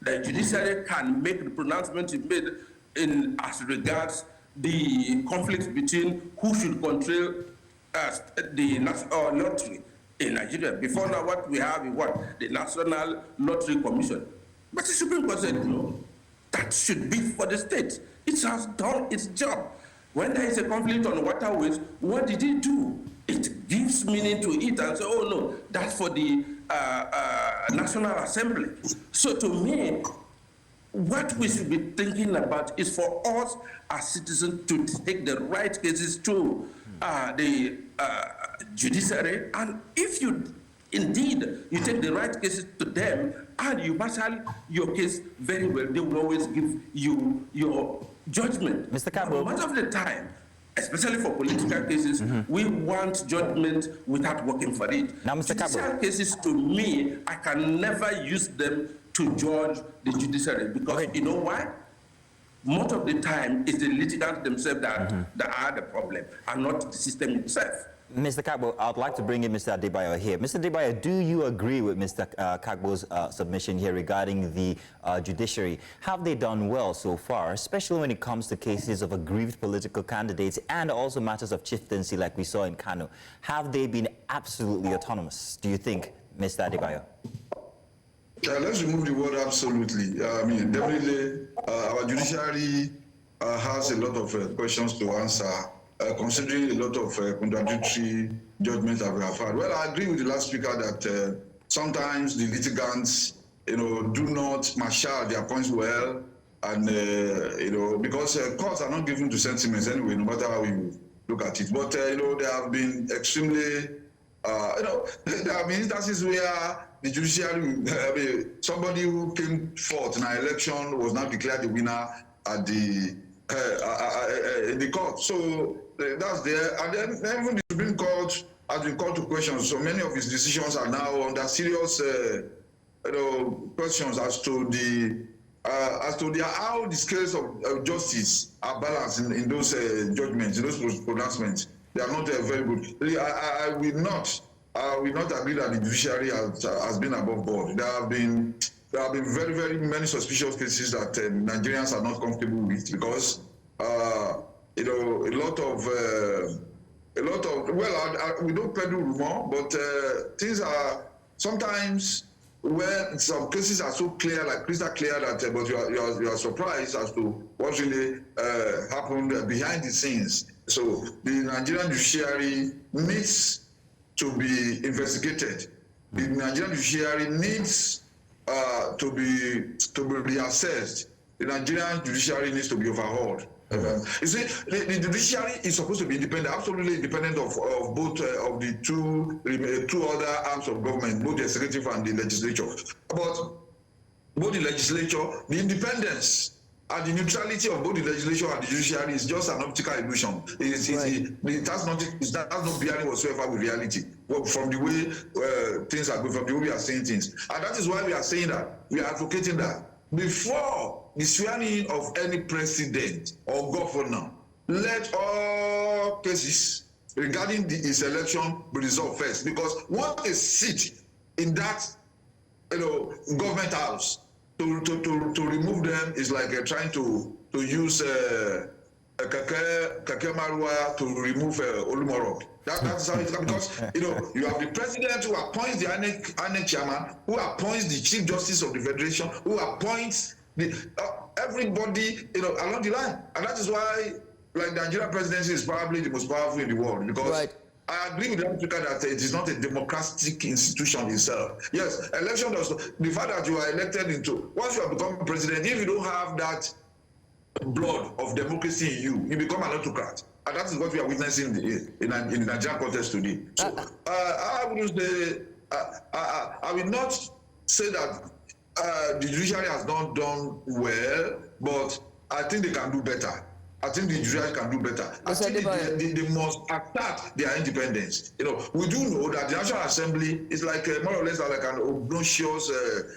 [SPEAKER 6] the judiciary can make the pronouncement it made in as regards the conflict between who should control the lottery in Nigeria. Before now, what we have is what? The National Lottery Commission. But the Supreme Court said, no, that should be for the state. It has done its job. When there is a conflict on waterways, what did it do? It gives meaning to it and say, oh no, that's for the National Assembly. So to me, what we should be thinking about is for us as citizens to take the right cases to the judiciary, and if you indeed you take the right cases to them and you marshal your case very well, they will always give you your judgment.
[SPEAKER 1] Mr. Campbell.
[SPEAKER 6] Much of the time, especially for political cases, we want judgment without working for it.
[SPEAKER 1] Now, Mr.
[SPEAKER 6] Judicial
[SPEAKER 1] Campbell.
[SPEAKER 6] cases, to me, I can never use them to judge the judiciary because you know why? Most of the time, it's the litigants themselves that are the problem and not the system itself.
[SPEAKER 1] Mr. Kagbo, I'd like to bring in Mr. Adebayo here. Mr. Adebayo, do you agree with Mr. Kagbo's submission here regarding the judiciary? Have they done well so far, especially when it comes to cases of aggrieved political candidates and also matters of chieftaincy like we saw in Kano? Have they been absolutely autonomous, do you think, Mr. Adebayo?
[SPEAKER 5] Let's remove the word absolutely. I mean, definitely, our judiciary has a lot of questions to answer, considering a lot of contradictory judgments that we have had. Well, I agree with the last speaker that sometimes the litigants, do not marshal their points well, and because courts are not given to sentiments anyway, no matter how you look at it. But they have been extremely, there have been instances where the judiciary, somebody who came fourth in an election was not declared the winner at the in the court. So that's there. And then even the Supreme Court has been called to question. So many of his decisions are now under serious questions as to how the scales of justice are balanced in those judgments, in those pronouncements. They are not very good. I will not agree that the judiciary has been above board. There have been very, very many suspicious cases that Nigerians are not comfortable with because a lot of we don't peddle rumor, but things are sometimes when some cases are so clear, like crystal clear, that but you are surprised as to what really happened behind the scenes. So the Nigerian judiciary needs to be investigated. The Nigerian judiciary needs to be reassessed. The Nigerian judiciary needs to be overhauled. You see, the judiciary is supposed to be independent, absolutely independent of both of the two other arms of government, both the executive and the legislature. But both the legislature, the independence and the neutrality of both the legislature and the judiciary is just an optical illusion. It has no bearing whatsoever with reality. Well, from the way things are going, from the way we are saying things. And that is why we are saying that, we are advocating that before the swearing in of any president or governor, let all cases regarding his election be resolved first. Because once a seat in that government house, to remove them is like trying to use Kake Marua to remove Olumoro. That's how it's because you have the president who appoints the INEC chairman, who appoints the chief justice of the federation, who appoints the everybody along the line, and that is why like the Nigerian presidency is probably the most powerful in the world because
[SPEAKER 2] Right.
[SPEAKER 5] I agree with Africa that it is not a democratic institution itself. Yes, election does not, the fact that you are elected into, once you have become president, if you don't have that blood of democracy in you, you become an autocrat. And that is what we are witnessing in the Nigerian context today. So I would say, I will not say that the judiciary has not done well, but I think they can do better. I think the judiciary can do better. I think they must attack their independence. You know, we do know that the National Assembly is like more or less like an obnoxious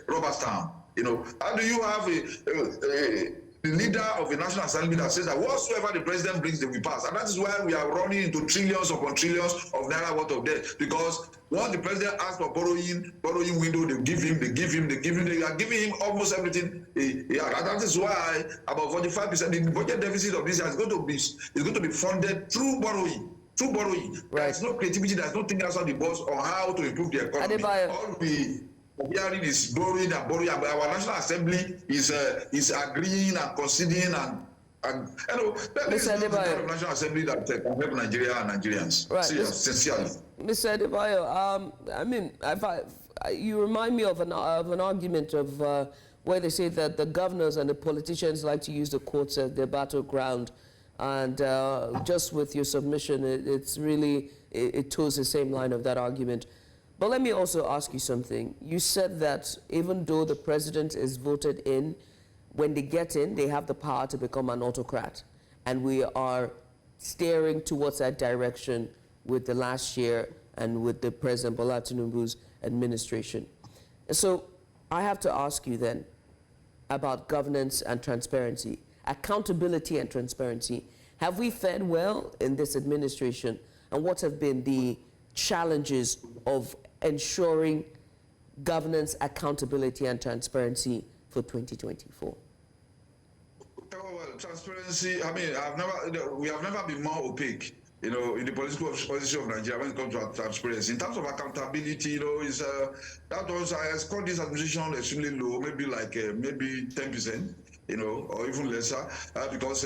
[SPEAKER 5] rubber stamp. You know, how do you have the leader of the National Assembly that says that whatsoever the president brings, they will pass? And that is why we are running into trillions upon trillions of naira worth of debt, because once the president asks for borrowing window, they give him, they are giving him almost everything. And that is why about 45% the budget deficit of this year is going to be funded through borrowing. Right. There's no creativity, there's no thinking outside the box on how to improve the economy. All we are is borrowing and borrowing. Our National Assembly is agreeing and conceding and you know, that is not the kind of National Assembly that can help Nigeria and Nigerians. Right. Sincerely.
[SPEAKER 2] Mr. Adebayo, I mean, you remind me of an argument of where they say that the governors and the politicians like to use the courts as their battleground, and just with your submission, it's really, it toes the same line of that argument. But let me also ask you something. You said that even though the president is voted in, when they get in, they have the power to become an autocrat. And we are steering towards that direction with the last year and with the President Bola Tinubu's administration. So I have to ask you then about governance and transparency, accountability and transparency. Have we fared well in this administration? And what have been the challenges of ensuring governance, accountability, and transparency for 2024?
[SPEAKER 5] Well, transparency, I mean, we have never been more opaque, you know, in the political position of Nigeria when it comes to transparency. In terms of accountability, you know, that was, I call this administration extremely low, maybe like maybe 10%, you know, or even lesser, because,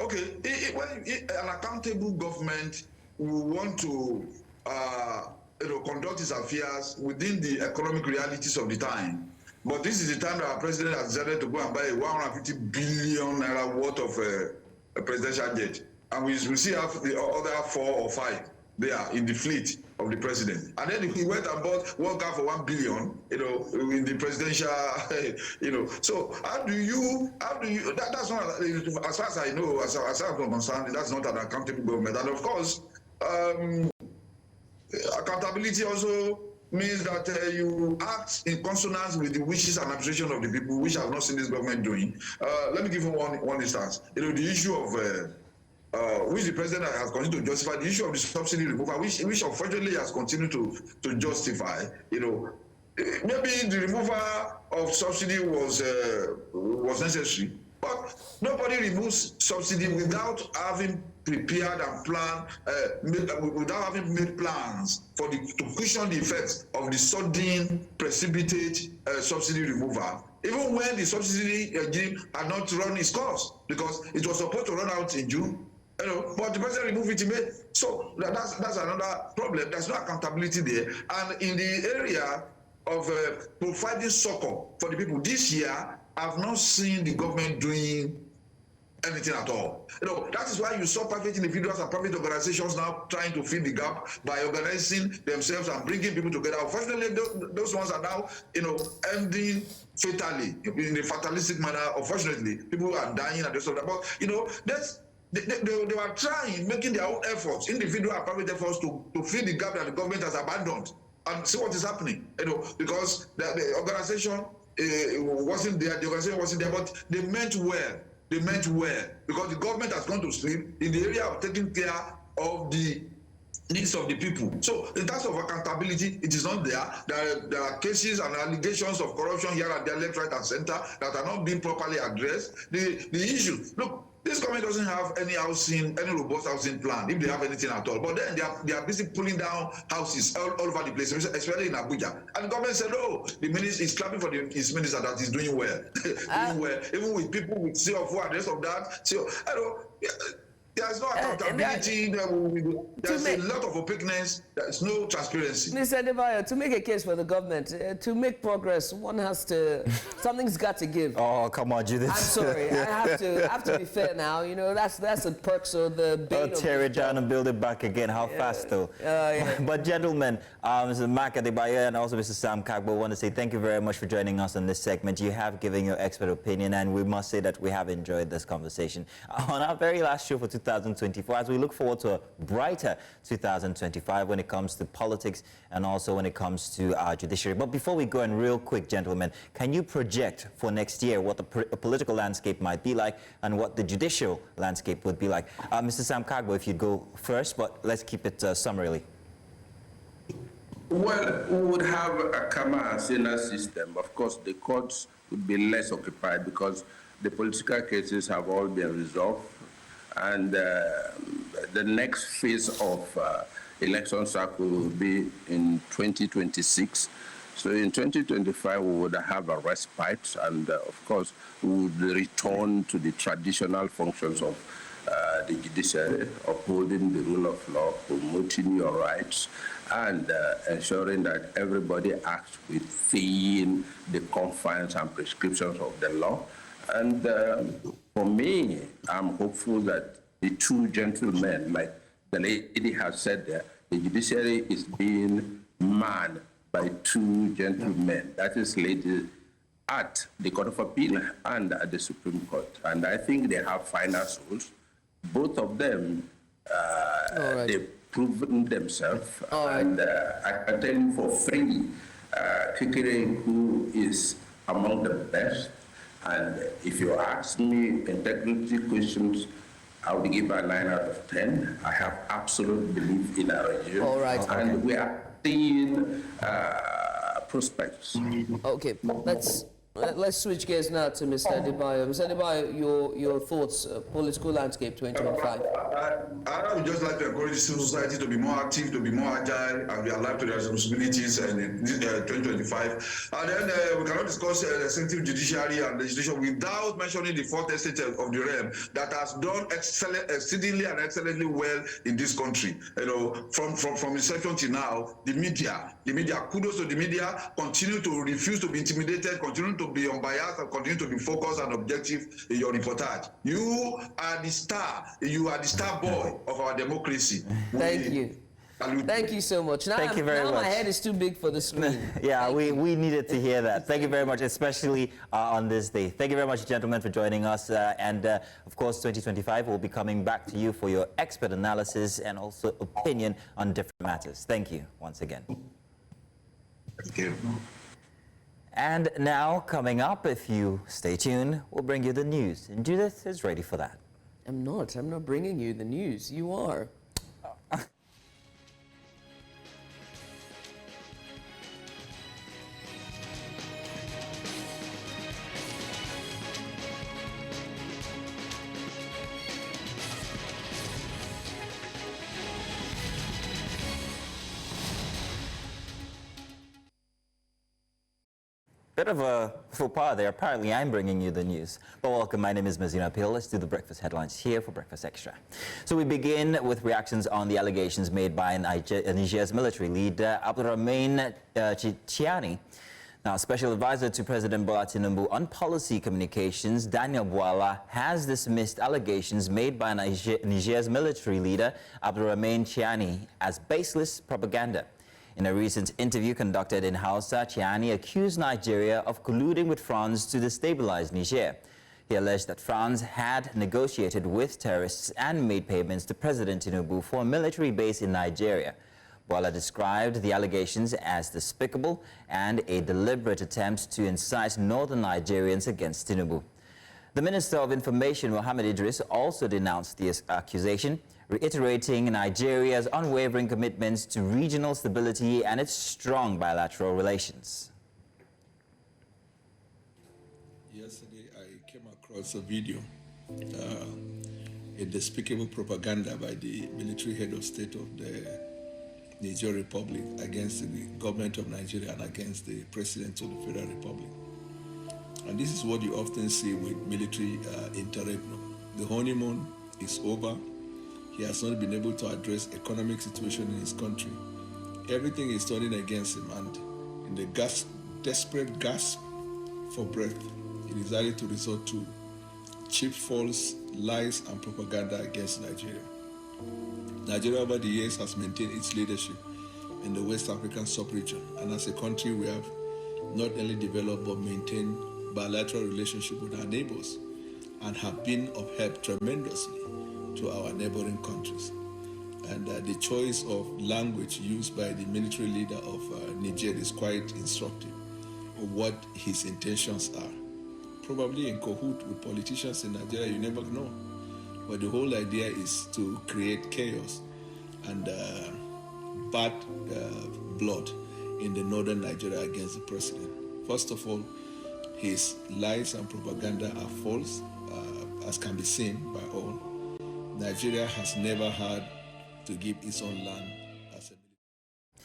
[SPEAKER 5] okay, when an accountable government will want to, you know, conduct his affairs within the economic realities of the time. But this is the time that our president has decided to go and buy a 150 billion naira worth of a presidential jet. And we still have the other 4 or 5 there in the fleet of the president. And then he went and bought one car for 1 billion, you know, in the presidential, you know. So how do you, that's not, as far as I know, as far as I'm concerned, that's not an accountable government. And of course, accountability also means that you act in consonance with the wishes and aspirations of the people, which I've not seen this government doing. Let me give you one instance. You know, the issue of which the president has continued to justify, the issue of the subsidy removal, which unfortunately has continued to justify. You know, maybe the removal of subsidy was necessary, but nobody removes subsidy without having prepared and planned, without having made plans for to cushion the effects of the sudden precipitate subsidy removal, even when the subsidy regime had not run its course, because it was supposed to run out in June, you know, but the president removed it in May. So that's another problem. There's no accountability there. And in the area of providing succor for the people this year, I've not seen the government doing anything at all. You know, that is why you saw private individuals and private organizations now trying to fill the gap by organizing themselves and bringing people together. Unfortunately, those ones are now, you know, ending fatally, in a fatalistic manner. Unfortunately, people are dying and this and that. But, you know, they were trying, making their own efforts, individual and private efforts to fill the gap that the government has abandoned. And see what is happening, you know, because the organization wasn't there, the organization wasn't there, but they meant well. They meant well, because the government has gone to sleep in the area of taking care of the needs of the people. So in terms of accountability, it is not there. There are cases and allegations of corruption here and there, left, right, and center, that are not being properly addressed. The issue, look, this government doesn't have any robust housing plan, if they have anything at all. But then they are busy pulling down houses all over the place, especially in Abuja. And the government said, oh, the minister is clapping for his minister that is doing well. Doing well, even with people with CO4 and the rest of that. So, I don't, There's no accountability. There's a lot of opaqueness. There's no transparency.
[SPEAKER 2] Mr. Adebayo, to make a case for the government, to make progress, one has to, something's got to give.
[SPEAKER 1] Oh, come on, Judith.
[SPEAKER 2] I'm sorry, I have to be fair now. You know, that's the perks of the bane of
[SPEAKER 1] tear
[SPEAKER 2] this
[SPEAKER 1] it down
[SPEAKER 2] job.
[SPEAKER 1] and build it back again. How fast, though?
[SPEAKER 2] Yeah.
[SPEAKER 1] But gentlemen, Mr. Mark Adebayo and also Mr. Sam Kagbo, want to say thank you very much for joining us on this segment. You have given your expert opinion, and we must say that we have enjoyed this conversation. On our very last show for 2024, as we look forward to a brighter 2025 when it comes to politics and also when it comes to our judiciary. But before we go in real quick, gentlemen, can you project for next year what the political landscape might be like and what the judicial landscape would be like? Mr. Sam Kagbo, if you'd go first, but let's keep it summarily.
[SPEAKER 6] Well, we would have a Kama and Sena system. Of course, the courts would be less occupied because the political cases have all been resolved. And the next phase of election cycle will be in 2026. So in 2025, we would have a respite, and of course, we would return to the traditional functions of the judiciary, upholding the rule of law, promoting your rights, and ensuring that everybody acts within the confines and prescriptions of the law. And for me, I'm hopeful that the two gentlemen, like the lady has said there, the judiciary is being manned by two gentlemen. That is lady at the Court of Appeal and at the Supreme Court. And I think they have final souls. Both of them, they've proven themselves. And I can tell you for free, Kikere, who is among the best. And if you ask me integrity questions, I would give a 9 out of 10. I have absolute belief in our regime.
[SPEAKER 2] All right.
[SPEAKER 6] And we are seeing prospects.
[SPEAKER 2] Okay, let's switch gears now to Mr. Adebayo. Mr. Adebayo, your thoughts, political landscape 2025.
[SPEAKER 5] I would just like to encourage civil society to be more active, to be more agile, and be alive to their responsibilities in 2025. And then we cannot discuss the executive judiciary and legislation without mentioning the fourth estate of the realm that has done exceedingly and excellently well in this country. You know, from inception till now, the media, kudos to the media, continue to refuse to be intimidated, continue to be unbiased, and continue to be focused and objective in your reportage. You are the star. You are the star boy of our democracy.
[SPEAKER 2] Thank you. Thank you so much. Now,
[SPEAKER 1] Thank you very much.
[SPEAKER 2] My head is too big for the screen.
[SPEAKER 1] Yeah, we needed to hear that. Thank you very much, especially on this day. Thank you very much, gentlemen, for joining us. Of course, 2025 will be coming back to you for your expert analysis and also opinion on different matters. Thank you once again.
[SPEAKER 5] Thank you.
[SPEAKER 1] And now, coming up, if you stay tuned, we'll bring you the news. And Judith is ready for that.
[SPEAKER 2] I'm not bringing you the news. You are.
[SPEAKER 1] Bit of a faux pas there. Apparently, I'm bringing you the news. But welcome, my name is Mazina Pil. Let's do the breakfast headlines here for Breakfast Extra. So we begin with reactions on the allegations made by Nigeria's military leader, Abdurrahman Chiani. Now, Special Advisor to President Bola Tinubu on Policy Communications, Daniel Bwala, has dismissed allegations made by Nigeria's military leader, Abdurrahman Chiani, as baseless propaganda. In a recent interview conducted in Hausa, Chiani accused Nigeria of colluding with France to destabilize Niger. He alleged that France had negotiated with terrorists and made payments to President Tinubu for a military base in Nigeria. Bwala described the allegations as despicable and a deliberate attempt to incite northern Nigerians against Tinubu. The Minister of Information, Mohammed Idris, also denounced the accusation, reiterating Nigeria's unwavering commitments to regional stability and its strong bilateral relations.
[SPEAKER 7] Yesterday, I came across a video, a despicable propaganda by the military head of state of the Niger Republic against the government of Nigeria and against the President of the Federal Republic. And this is what you often see with military interregnum. The honeymoon is over. He has not been able to address economic situation in his country. Everything is turning against him, and in the desperate gasp for breath, he decided to resort to cheap false lies and propaganda against Nigeria. Nigeria over the years has maintained its leadership in the West African sub-region, and as a country we have not only developed but maintained bilateral relationship with our neighbors and have been of help tremendously to our neighboring countries. And the choice of language used by the military leader of Niger is quite instructive of what his intentions are. Probably in cahoot with politicians in Nigeria, you never know. But the whole idea is to create chaos and bad blood in the northern Nigeria against the president. First of all, his lies and propaganda are false, as can be seen by all. Nigeria has never had to give its own land as a military.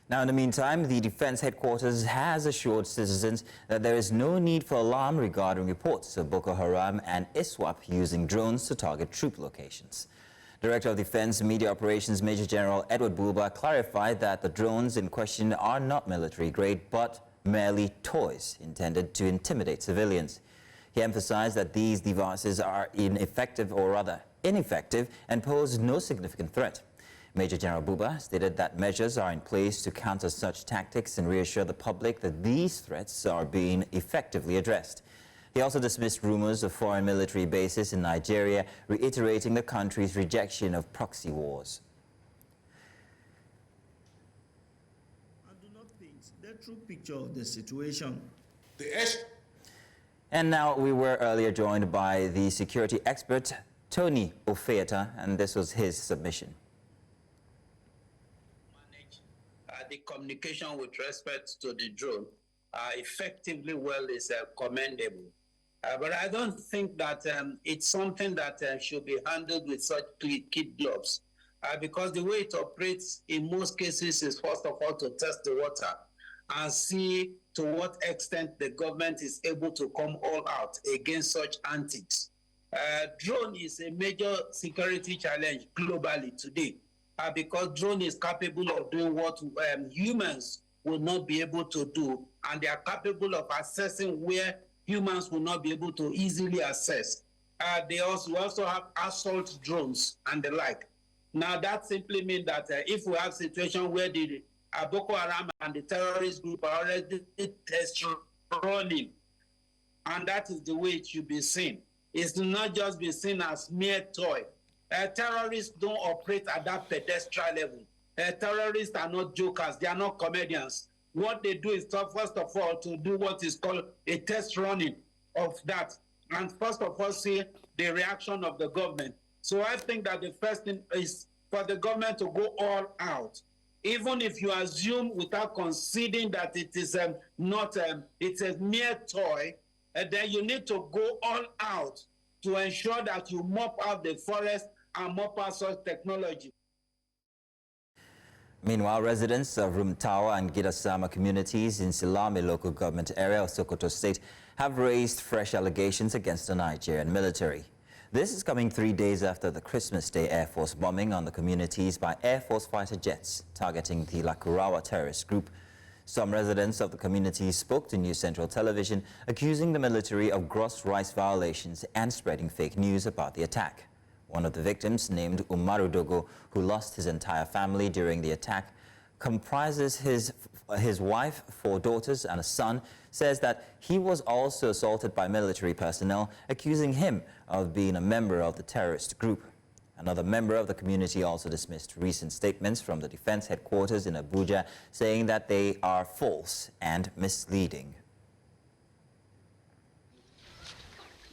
[SPEAKER 1] Now, in the meantime, the Defense Headquarters has assured citizens that there is no need for alarm regarding reports of Boko Haram and ISWAP using drones to target troop locations. Director of Defense Media Operations Major General Edward Buba clarified that the drones in question are not military grade but merely toys intended to intimidate civilians. He emphasized that these devices are ineffective and pose no significant threat. Major General Buba stated that measures are in place to counter such tactics and reassure the public that these threats are being effectively addressed. He also dismissed rumors of foreign military bases in Nigeria, reiterating the country's rejection of proxy wars.
[SPEAKER 8] I do not paint the true picture of the situation.
[SPEAKER 1] And now we were earlier joined by the security expert, Tony Ofeata, and this was his submission.
[SPEAKER 9] The communication with respect to the drone effectively well is commendable. But I don't think that it's something that should be handled with such kid gloves because the way it operates in most cases is first of all to test the water and see to what extent the government is able to come all out against such antics. Drone is a major security challenge globally today because drone is capable of doing what humans will not be able to do, and they are capable of assessing where humans will not be able to easily assess. They also have assault drones and the like. Now that simply means that if we have a situation where the Boko Haram and the terrorist group are already test running, and that is the way it should be seen. It's not just be seen as mere toy. Terrorists don't operate at that pedestrian level. Terrorists are not jokers. They are not comedians. What they do is, first of all, to do what is called a test running of that. And first of all, see the reaction of the government. So I think that the first thing is for the government to go all out. Even if you assume without conceding that it is it's a mere toy, then you need to go all out to ensure that you mop out the forest and mop out such technology.
[SPEAKER 1] Meanwhile, residents of Rumtawa and Gidasama communities in Silame local government area of Sokoto State have raised fresh allegations against the Nigerian military. This is coming 3 days after the Christmas Day Air Force bombing on the communities by Air Force fighter jets targeting the Lakurawa terrorist group. Some residents of the community spoke to News Central Television, accusing the military of gross rights violations and spreading fake news about the attack. One of the victims, named Umaru Dogo, who lost his entire family during the attack, comprises his wife, 4 daughters and a son, says that he was also assaulted by military personnel, accusing him of being a member of the terrorist group. Another member of the community also dismissed recent statements from the defense headquarters in Abuja, saying that they are false and misleading.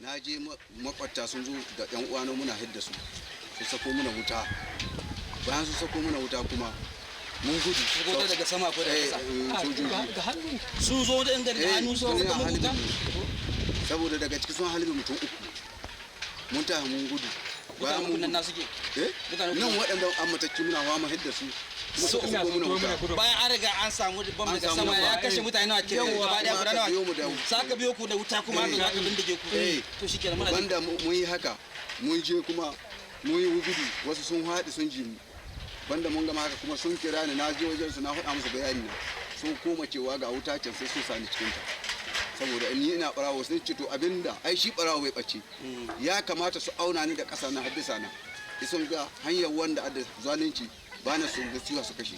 [SPEAKER 10] Na je makwata sun zo da ɗan uwana muna hidda su sako muna wuta bayan su sako muna wuta kuma mun gudu ko daga sama ko daga ƙasa sun zo da inda hannu so kuma wuta saboda daga cikin sun halin mutum uku mun ta mun gudu bayan mun nan suke nan waɗanda an matacci muna hawa mu hidda su so bayan an riga an samu bam daga sama ya kashe mutane a cikin gaba daya guda nawa saka biyo ku da wuta kuma aka bindige ku to shikenan muna banda mun yi haka mun je kuma mun yi gudu wasu sun haɗu sun ji mu banda mun gama haka kuma sun kira ni na je wajen su na faɗa musu bayani na sun koma cewa ga wuta can sai sun sani cikin ta saboda ni ina barawo sun ce to abinda ai shi barawo bai bace ya kamata su auna ni da ƙasa na haddisa na sun ga hanyar wanda da zalunci ba na sun ga su kashe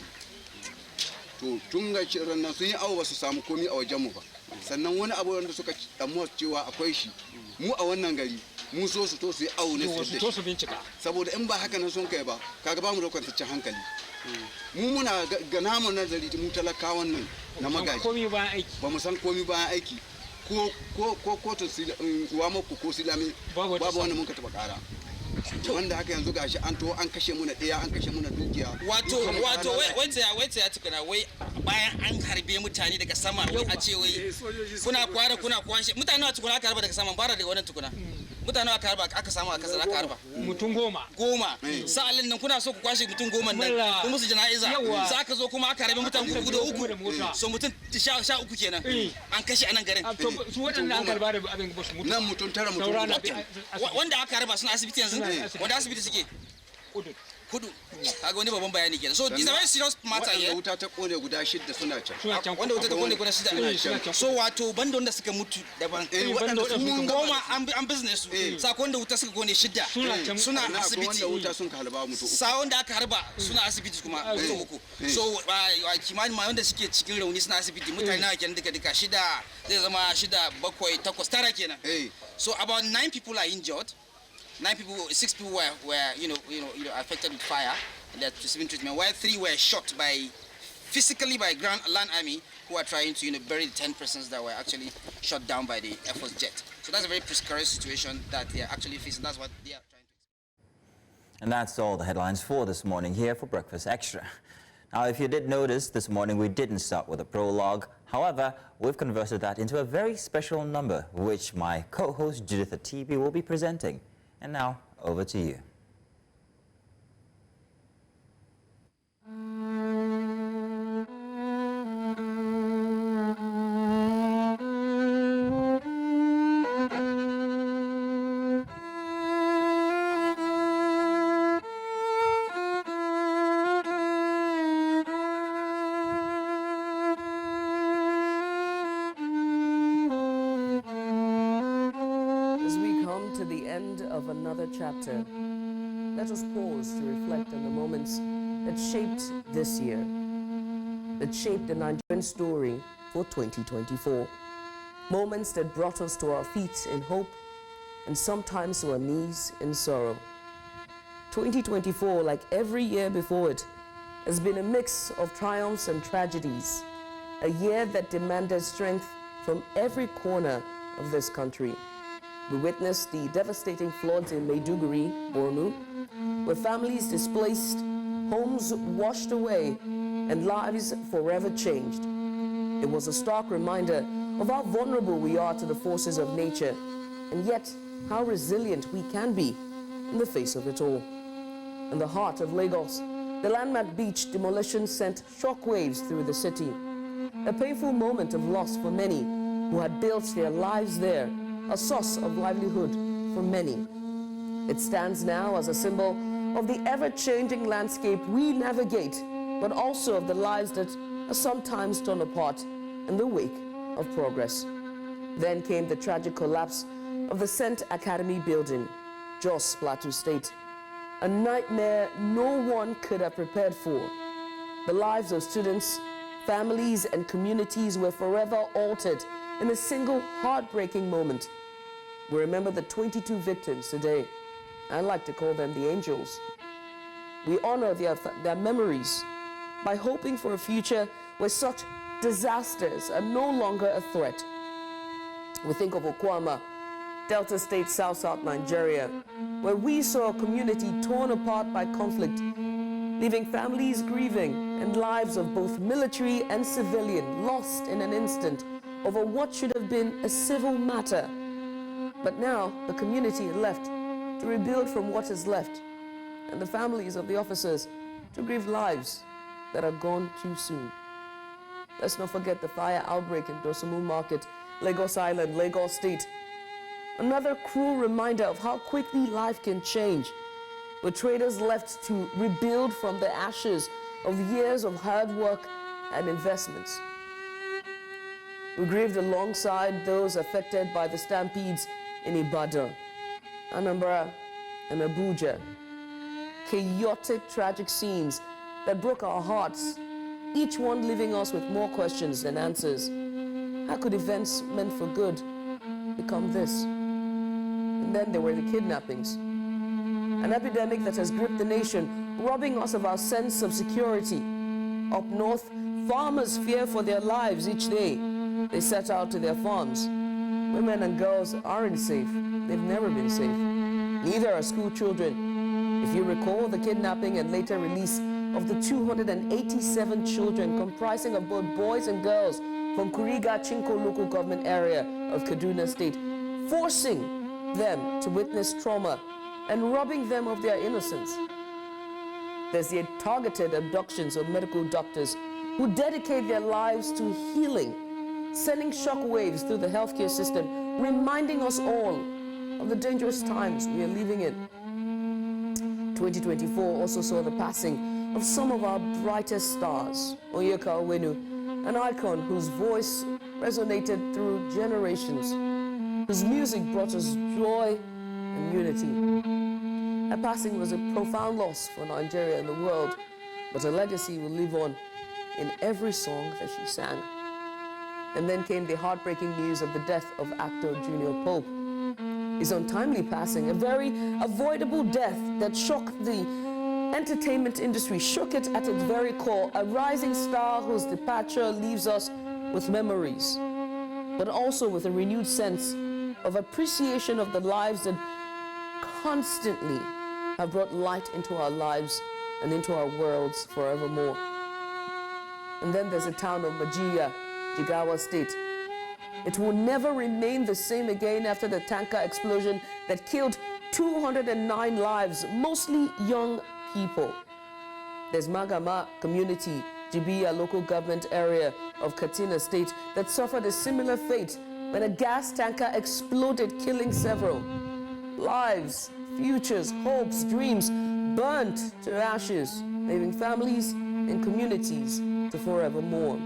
[SPEAKER 10] to tun ga ciran nan sun yi awo ba su samu komi a wajen mu ba sannan wani abu wanda suka damuwa cewa akwai shi mu a wannan gari mu so su to su yi awo ne su
[SPEAKER 11] bincika
[SPEAKER 10] saboda in ba haka nan sun kai ba kaga ba mu da kwantaccen hankali mu muna ga namu nazari mu talakawan nan na magaji ba mu san komi bayan aiki ko kotun wa mako ko silami babu wanda mun ka taba kara wanda haka yanzu gashi an to an kashe muna ɗaya an kashe muna dukiya
[SPEAKER 11] wato wai ya tukuna wai bayan an harbe mutane daga sama wai a ce wai kuna kwashe mutane a tukuna aka harba daga sama bara daga wannan tukuna mutane aka harba aka samu a kasar aka harba
[SPEAKER 2] mutum goma sa'alin nan kuna so ku kwashe mutum goma nan kuma su jana'iza sai aka zo kuma aka harbe mutum uku so mutum 13 kenan an kashe anan garin
[SPEAKER 11] su waɗanda aka harba da abin ba su mutu
[SPEAKER 10] nan mutum tara mutum
[SPEAKER 2] wanda aka harba suna asibiti yanzu wanda asibiti suke kudu kaga wani babban bayani kenan so it's a very serious matter here
[SPEAKER 10] wuta ta kone guda 6 suna can
[SPEAKER 2] wanda wuta ta kone guda 6 so wato banda wanda suka mutu daban wanda sun goma an business su sako wanda wuta suka kone 6 suna asibiti
[SPEAKER 10] wanda wuta sun halba mutu
[SPEAKER 2] sa wanda aka harba suna asibiti kuma mutu uku so kimanin ma wanda suke cikin rauni suna asibiti mutane na kenan duka 6 zai zama 6 7 8 9 kenan so about 9 people are injured 6 people were affected with fire and they're receiving treatment, while 3 were shot physically by land army who are trying to bury the 10 persons that were actually shot down by the Air Force jet. So that's a very precarious situation that they are actually facing. That's what they are trying to.
[SPEAKER 1] And that's all the headlines for this morning here for Breakfast Extra. Now, if you did notice, this morning we didn't start with a prologue. However, we've converted that into a very special number, which my co-host Judith Atibi will be presenting. And now, over to you.
[SPEAKER 2] Another chapter, let us pause to reflect on the moments that shaped this year, that shaped the Nigerian story for 2024. Moments that brought us to our feet in hope and sometimes to our knees in sorrow. 2024, like every year before it, has been a mix of triumphs and tragedies, a year that demanded strength from every corner of this country. We witnessed the devastating floods in Maiduguri, Borno, where families displaced, homes washed away, and lives forever changed. It was a stark reminder of how vulnerable we are to the forces of nature, and yet how resilient we can be in the face of it all. In the heart of Lagos, the landmark beach demolition sent shockwaves through the city. A painful moment of loss for many who had built their lives there, a source of livelihood for many. It stands now as a symbol of the ever-changing landscape we navigate, but also of the lives that are sometimes torn apart in the wake of progress. Then came the tragic collapse of the St. Academy building, Jos Plateau State. A nightmare no one could have prepared for. The lives of students, families, and communities were forever altered in a single heartbreaking moment. We remember the 22 victims today. I like to call them the angels. We honor their memories by hoping for a future where such disasters are no longer a threat. We think of Okwama, Delta State, South Nigeria, where we saw a community torn apart by conflict, leaving families grieving and lives of both military and civilian lost in an instant over what should have been a civil matter. But now the community had left to rebuild from what is left, and the families of the officers to grieve lives that are gone too soon. Let's not forget the fire outbreak in Dosumu Market, Lagos Island, Lagos State. Another cruel reminder of how quickly life can change. with traders left to rebuild from the ashes of years of hard work and investments. We grieved alongside those affected by the stampedes in Ibadan, Anambra, and Abuja. Chaotic, tragic scenes that broke our hearts, each one leaving us with more questions than answers. How could events meant for good become this? And then there were the kidnappings, an epidemic that has gripped the nation, robbing us of our sense of security. Up north, farmers fear for their lives each day they set out to their farms. Women and girls aren't safe. They've never been safe. Neither are school children. If you recall the kidnapping and later release of the 287 children comprising of both boys and girls from Kuriga Chinko local government area of Kaduna State, forcing them to witness trauma and robbing them of their innocence. There's the targeted abductions of medical doctors who dedicate their lives to healing, sending shockwaves through the healthcare system, reminding us all of the dangerous times we are living in. 2024 also saw the passing of some of our brightest stars. Onyeka Onwenu, an icon whose voice resonated through generations, whose music brought us joy and unity. Her passing was a profound loss for Nigeria and the world, but her legacy will live on in every song that she sang. And then came the heartbreaking news of the death of actor Junior Pope. His untimely passing, a very avoidable death that shocked the entertainment industry, shook it at its very core, a rising star whose departure leaves us with memories, but also with a renewed sense of appreciation of the lives that constantly have brought light into our lives and into our worlds forevermore. And then there's the town of Majiya, Jigawa State. It will never remain the same again after the tanker explosion that killed 209 lives, mostly young people. There's Magama community, Jibiya local government area of Katsina State that suffered a similar fate when a gas tanker exploded, killing several. Lives, futures, hopes, dreams burnt to ashes, leaving families and communities to forevermore.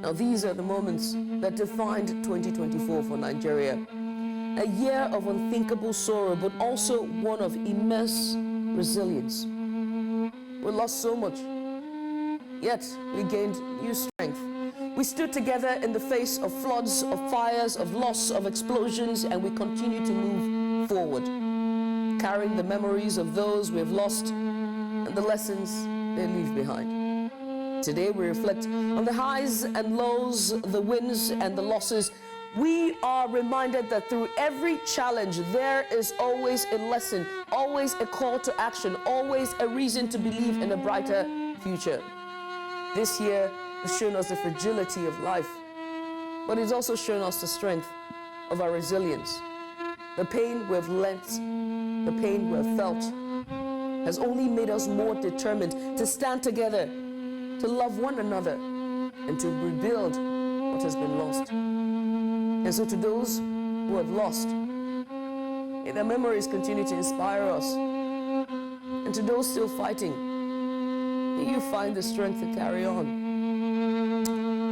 [SPEAKER 2] Now these are the moments that defined 2024 for Nigeria. A year of unthinkable sorrow, but also one of immense resilience. We lost so much, yet we gained new strength. We stood together in the face of floods, of fires, of loss, of explosions, and we continue to move forward, carrying the memories of those we have lost and the lessons they leave behind. Today we reflect on the highs and lows, the wins and the losses. We are reminded that through every challenge, there is always a lesson, always a call to action, always a reason to believe in a brighter future. This year has shown us the fragility of life, but it's also shown us the strength of our resilience. The pain we've learnt, the pain we've felt, has only made us more determined to stand together, to love one another, and to rebuild what has been lost. And so to those who have lost, may their memories continue to inspire us. And to those still fighting, may you find the strength to carry on.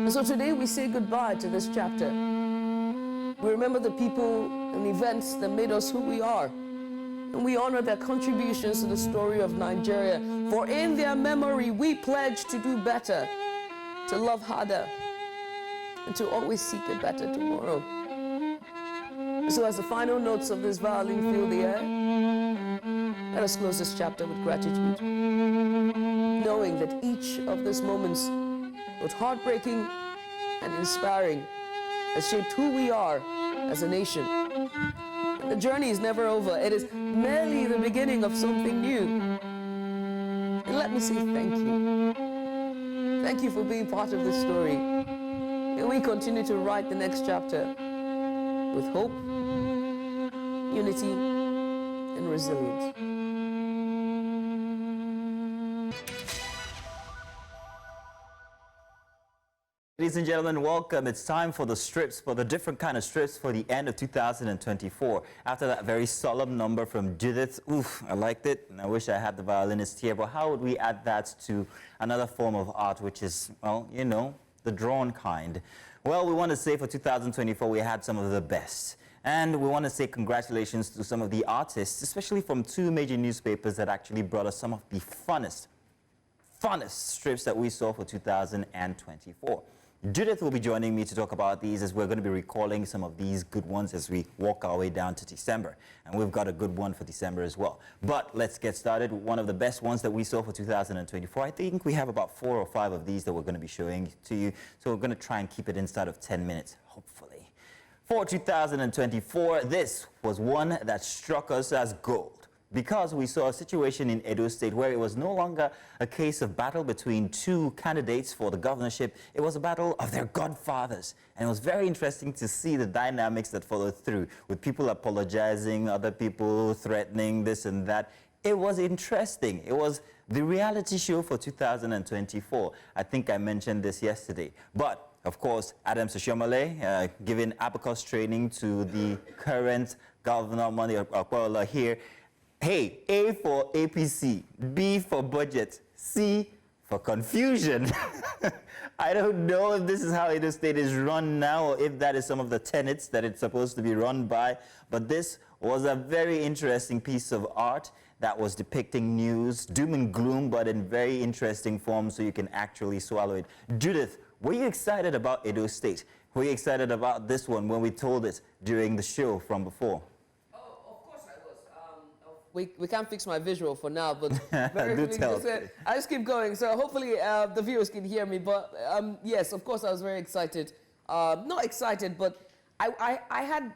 [SPEAKER 2] And so today we say goodbye to this chapter. We remember the people and events that made us who we are. And we honor their contributions to the story of Nigeria. For in their memory, we pledge to do better, to love harder, and to always seek a better tomorrow. So as the final notes of this violin fill the air, let us close this chapter with gratitude, knowing that each of these moments, both heartbreaking and inspiring, has shaped who we are as a nation. The journey is never over. It is merely the beginning of something new. And let me say thank you. Thank you for being part of this story. And we continue to write the next chapter with hope, unity, and resilience.
[SPEAKER 1] Ladies and gentlemen, welcome. It's time for the strips, for the different kind of strips for the end of 2024. After that very solemn number from Judith, oof, I liked it. And I wish I had the violinist here, but how would we add that to another form of art, which is, well, you know, the drawn kind? Well, we want to say for 2024, we had some of the best. And we want to say congratulations to some of the artists, especially from two major newspapers that actually brought us some of the funnest strips that we saw for 2024. Judith will be joining me to talk about these, as we're going to be recalling some of these good ones as we walk our way down to December. And we've got a good one for December as well. But let's get started with one of the best ones that we saw for 2024. I think we have about 4 or 5 of these that we're going to be showing to you. So we're going to try and keep it inside of 10 minutes, hopefully. For 2024, this was one that struck us as gold, because we saw a situation in Edo State where it was no longer a case of battle between two candidates for the governorship. It was a battle of their godfathers. And it was very interesting to see the dynamics that followed through, with people apologizing, other people threatening this and that. It was interesting. It was the reality show for 2024. I think I mentioned this yesterday. But of course, Adams Oshiomhole giving abacus training to the current governor, Monday Okporola here. Hey, A for APC, B for budget, C for confusion. I don't know if this is how Edo State is run now, or if that is some of the tenets that it's supposed to be run by, but this was a very interesting piece of art that was depicting news, doom and gloom, but in very interesting form so you can actually swallow it. Judith, were you excited about Edo State? Were you excited about this one when we told it during the show from before?
[SPEAKER 2] We can't fix my visual for now, but very
[SPEAKER 1] Do
[SPEAKER 2] quickly,
[SPEAKER 1] tell.
[SPEAKER 2] I just keep going. So hopefully the viewers can hear me. But yes, of course, I was very excited. Not excited, but I had,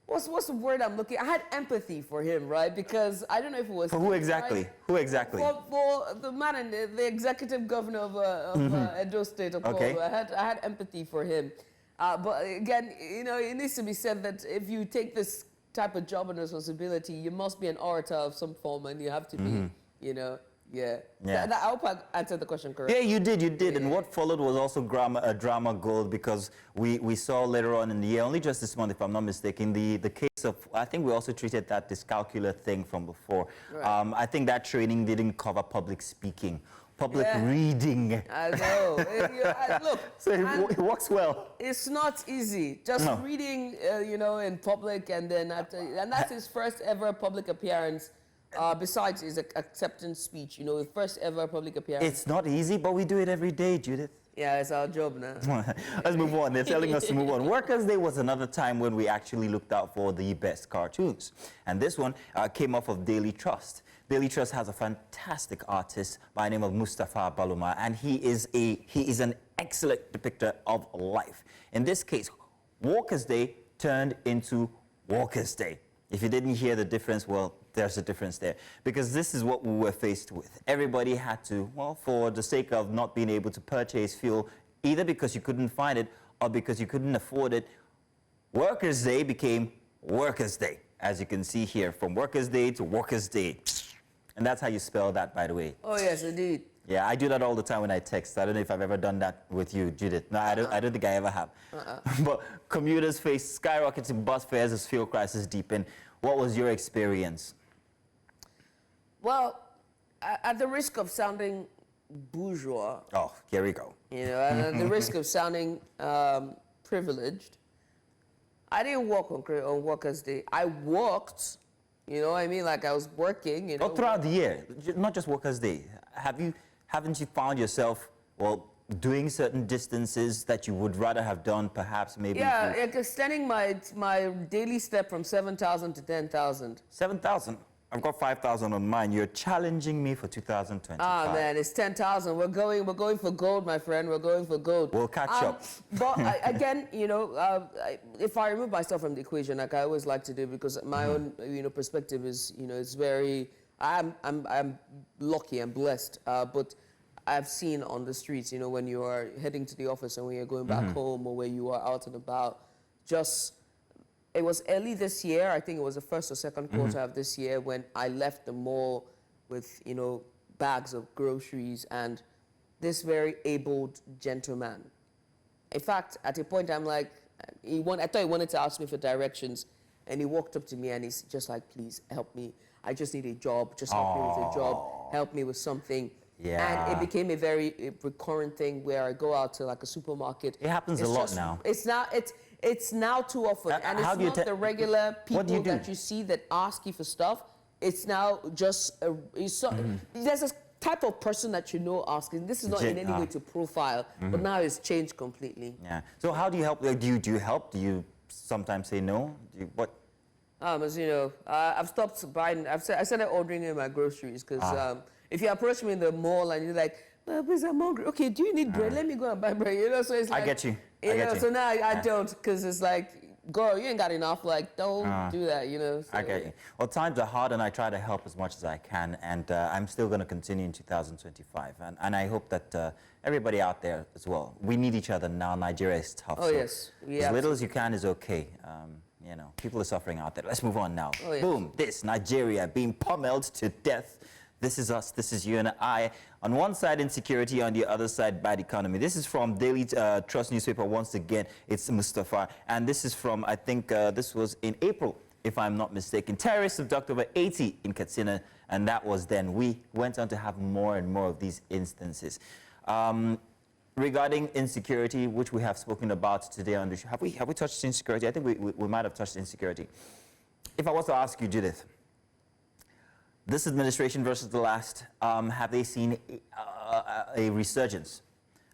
[SPEAKER 2] what's the word I'm looking? I had empathy for him, right? Because I don't know if it was.
[SPEAKER 1] For who exactly?
[SPEAKER 2] Right?
[SPEAKER 1] Who exactly?
[SPEAKER 2] For the man and the executive governor of Edo State,
[SPEAKER 1] Okay.
[SPEAKER 2] I had empathy for him. But again, you know, it needs to be said that if you take this type of job and responsibility, you must be an orator of some form, and you have to be, you know, yeah. I hope I answered the question correctly.
[SPEAKER 1] Yeah, you did.
[SPEAKER 2] Yeah.
[SPEAKER 1] And what followed was also drama gold, because we saw later on in the year, only just this month, if I'm not mistaken, the case of, I think we also treated that dyscalculia thing from before.
[SPEAKER 2] Right.
[SPEAKER 1] I think that training didn't cover public speaking. Public reading.
[SPEAKER 2] I know. Look,
[SPEAKER 1] so it works well.
[SPEAKER 2] It's not easy. Just reading, you know, in public, and then and that's his first ever public appearance. Besides his acceptance speech, you know, his first ever public appearance.
[SPEAKER 1] It's not easy, but we do it every day, Judith.
[SPEAKER 2] Yeah, it's our job now.
[SPEAKER 1] Let's move on. They're telling us to move on. Workers' Day was another time when we actually looked out for the best cartoons. And this one came off of Daily Trust. Daily Trust has a fantastic artist by the name of Mustafa Baluma, and he is an excellent depictor of life. In this case, Workers' Day turned into Walkers' Day. If you didn't hear the difference, well, there's a difference there. Because this is what we were faced with. Everybody had to, well, for the sake of not being able to purchase fuel, either because you couldn't find it or because you couldn't afford it, Workers' Day became Workers' Day. As you can see here, from Workers' Day to Workers' Day. And that's how you spell that, by the way.
[SPEAKER 2] Oh, yes, indeed.
[SPEAKER 1] Yeah, I do that all the time when I text. I don't know if I've ever done that with you, Judith. No, I don't think I ever have. But commuters face skyrocketing bus fares as fuel crisis deepen. What was your experience?
[SPEAKER 2] Well, at the risk of sounding bourgeois.
[SPEAKER 1] Oh, here we go.
[SPEAKER 2] You know, and at the risk of sounding privileged, I didn't work on Workers' Day. I worked, you know what I mean? Like I was working, you know.
[SPEAKER 1] Oh, throughout the year, not just Workers' Day. Haven't you found yourself, well, doing certain distances that you would rather have done, perhaps, maybe?
[SPEAKER 2] Yeah, like extending my daily step from 7,000 to 10,000.
[SPEAKER 1] 7,000? I've got 5,000 on mine. You're challenging me for 2025.
[SPEAKER 2] Ah, man, it's 10,000. We're going for gold, my friend. We're going for gold.
[SPEAKER 1] We'll catch up.
[SPEAKER 2] But again, you know, if I remove myself from the equation, like I always like to do, because my own, you know, perspective is, you know, it's very. I'm lucky. I'm blessed. But I've seen on the streets, you know, when you are heading to the office and when you're going back home, or where you are out and about, just. It was early this year, I think it was the first or second quarter of this year, when I left the mall with, you know, bags of groceries, and this very abled gentleman In fact, at a point, I'm like, I thought he wanted to ask me for directions, and he walked up to me and he's just like, please help me. I just need a job. Just help me with a job. Help me with something.
[SPEAKER 1] Yeah.
[SPEAKER 2] And it became a very recurrent thing where I go out to like a supermarket.
[SPEAKER 1] It happens a lot now.
[SPEAKER 2] It's now too often, and it's not the regular people that you see that ask you for stuff. It's now just there's a type of person that you know asking. This is not in any way to profile, but now it's changed completely.
[SPEAKER 1] Yeah. So how do you help? Do you help? Do you sometimes say no? What?
[SPEAKER 2] As you know, I've stopped buying. I started ordering in my groceries because if you approach me in the mall and you're like, please, I'm hungry. Okay, do you need bread? Let me go and buy bread. You know, so it's like
[SPEAKER 1] I get you.
[SPEAKER 2] So now I don't, because it's like, girl, you ain't got enough. Like, don't do that. You know. So.
[SPEAKER 1] I get you. Well, times are hard, and I try to help as much as I can, and I'm still going to continue in 2025, and I hope that everybody out there as well. We need each other now. Nigeria is tough.
[SPEAKER 2] Oh
[SPEAKER 1] so
[SPEAKER 2] yes.
[SPEAKER 1] As little as you can is okay. You know, people are suffering out there. Let's move on now.
[SPEAKER 2] Oh, yes.
[SPEAKER 1] Boom. This Nigeria being pummeled to death. This is us. This is you and I. On one side, insecurity. On the other side, bad economy. This is from Daily Trust newspaper. Once again, it's Mustafa. And this is from, I think, this was in April, if I'm not mistaken. Terrorists abduct over 80 in Katsina. And that was then. We went on to have more and more of these instances. Regarding insecurity, which we have spoken about today on the show. Have we touched insecurity? I think we might have touched insecurity. If I was to ask you, Judith, this administration versus the last, have they seen a resurgence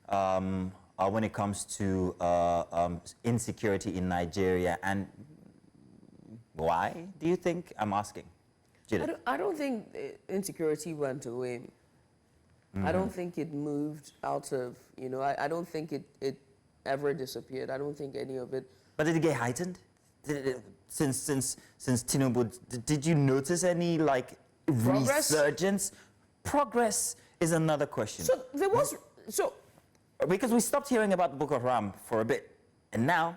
[SPEAKER 1] when it comes to insecurity in Nigeria? And why do you think? I'm asking. Judith.
[SPEAKER 2] I don't think insecurity went away. I don't think it moved out of, you know, I don't think it ever disappeared. I don't think any of it.
[SPEAKER 1] But did it get heightened? Since Tinubu, did you notice any, like, resurgence? Progress is another question.
[SPEAKER 2] So there was,
[SPEAKER 1] because we stopped hearing about Boko Haram for a bit, and now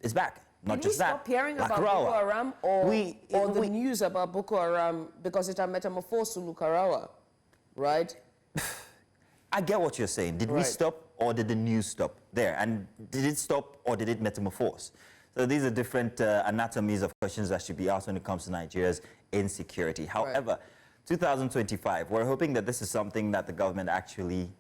[SPEAKER 1] it's back. Not just that.
[SPEAKER 2] Did we stop hearing about Boko Haram or the news about Boko Haram because it had metamorphosed to Lukarawa, right?
[SPEAKER 1] I get what you're saying. Did we stop or did the news stop there? And did it stop or did it metamorphose? So these are different anatomies of questions that should be asked when it comes to Nigeria's insecurity. However, 2025, we're hoping that this is something that the government actually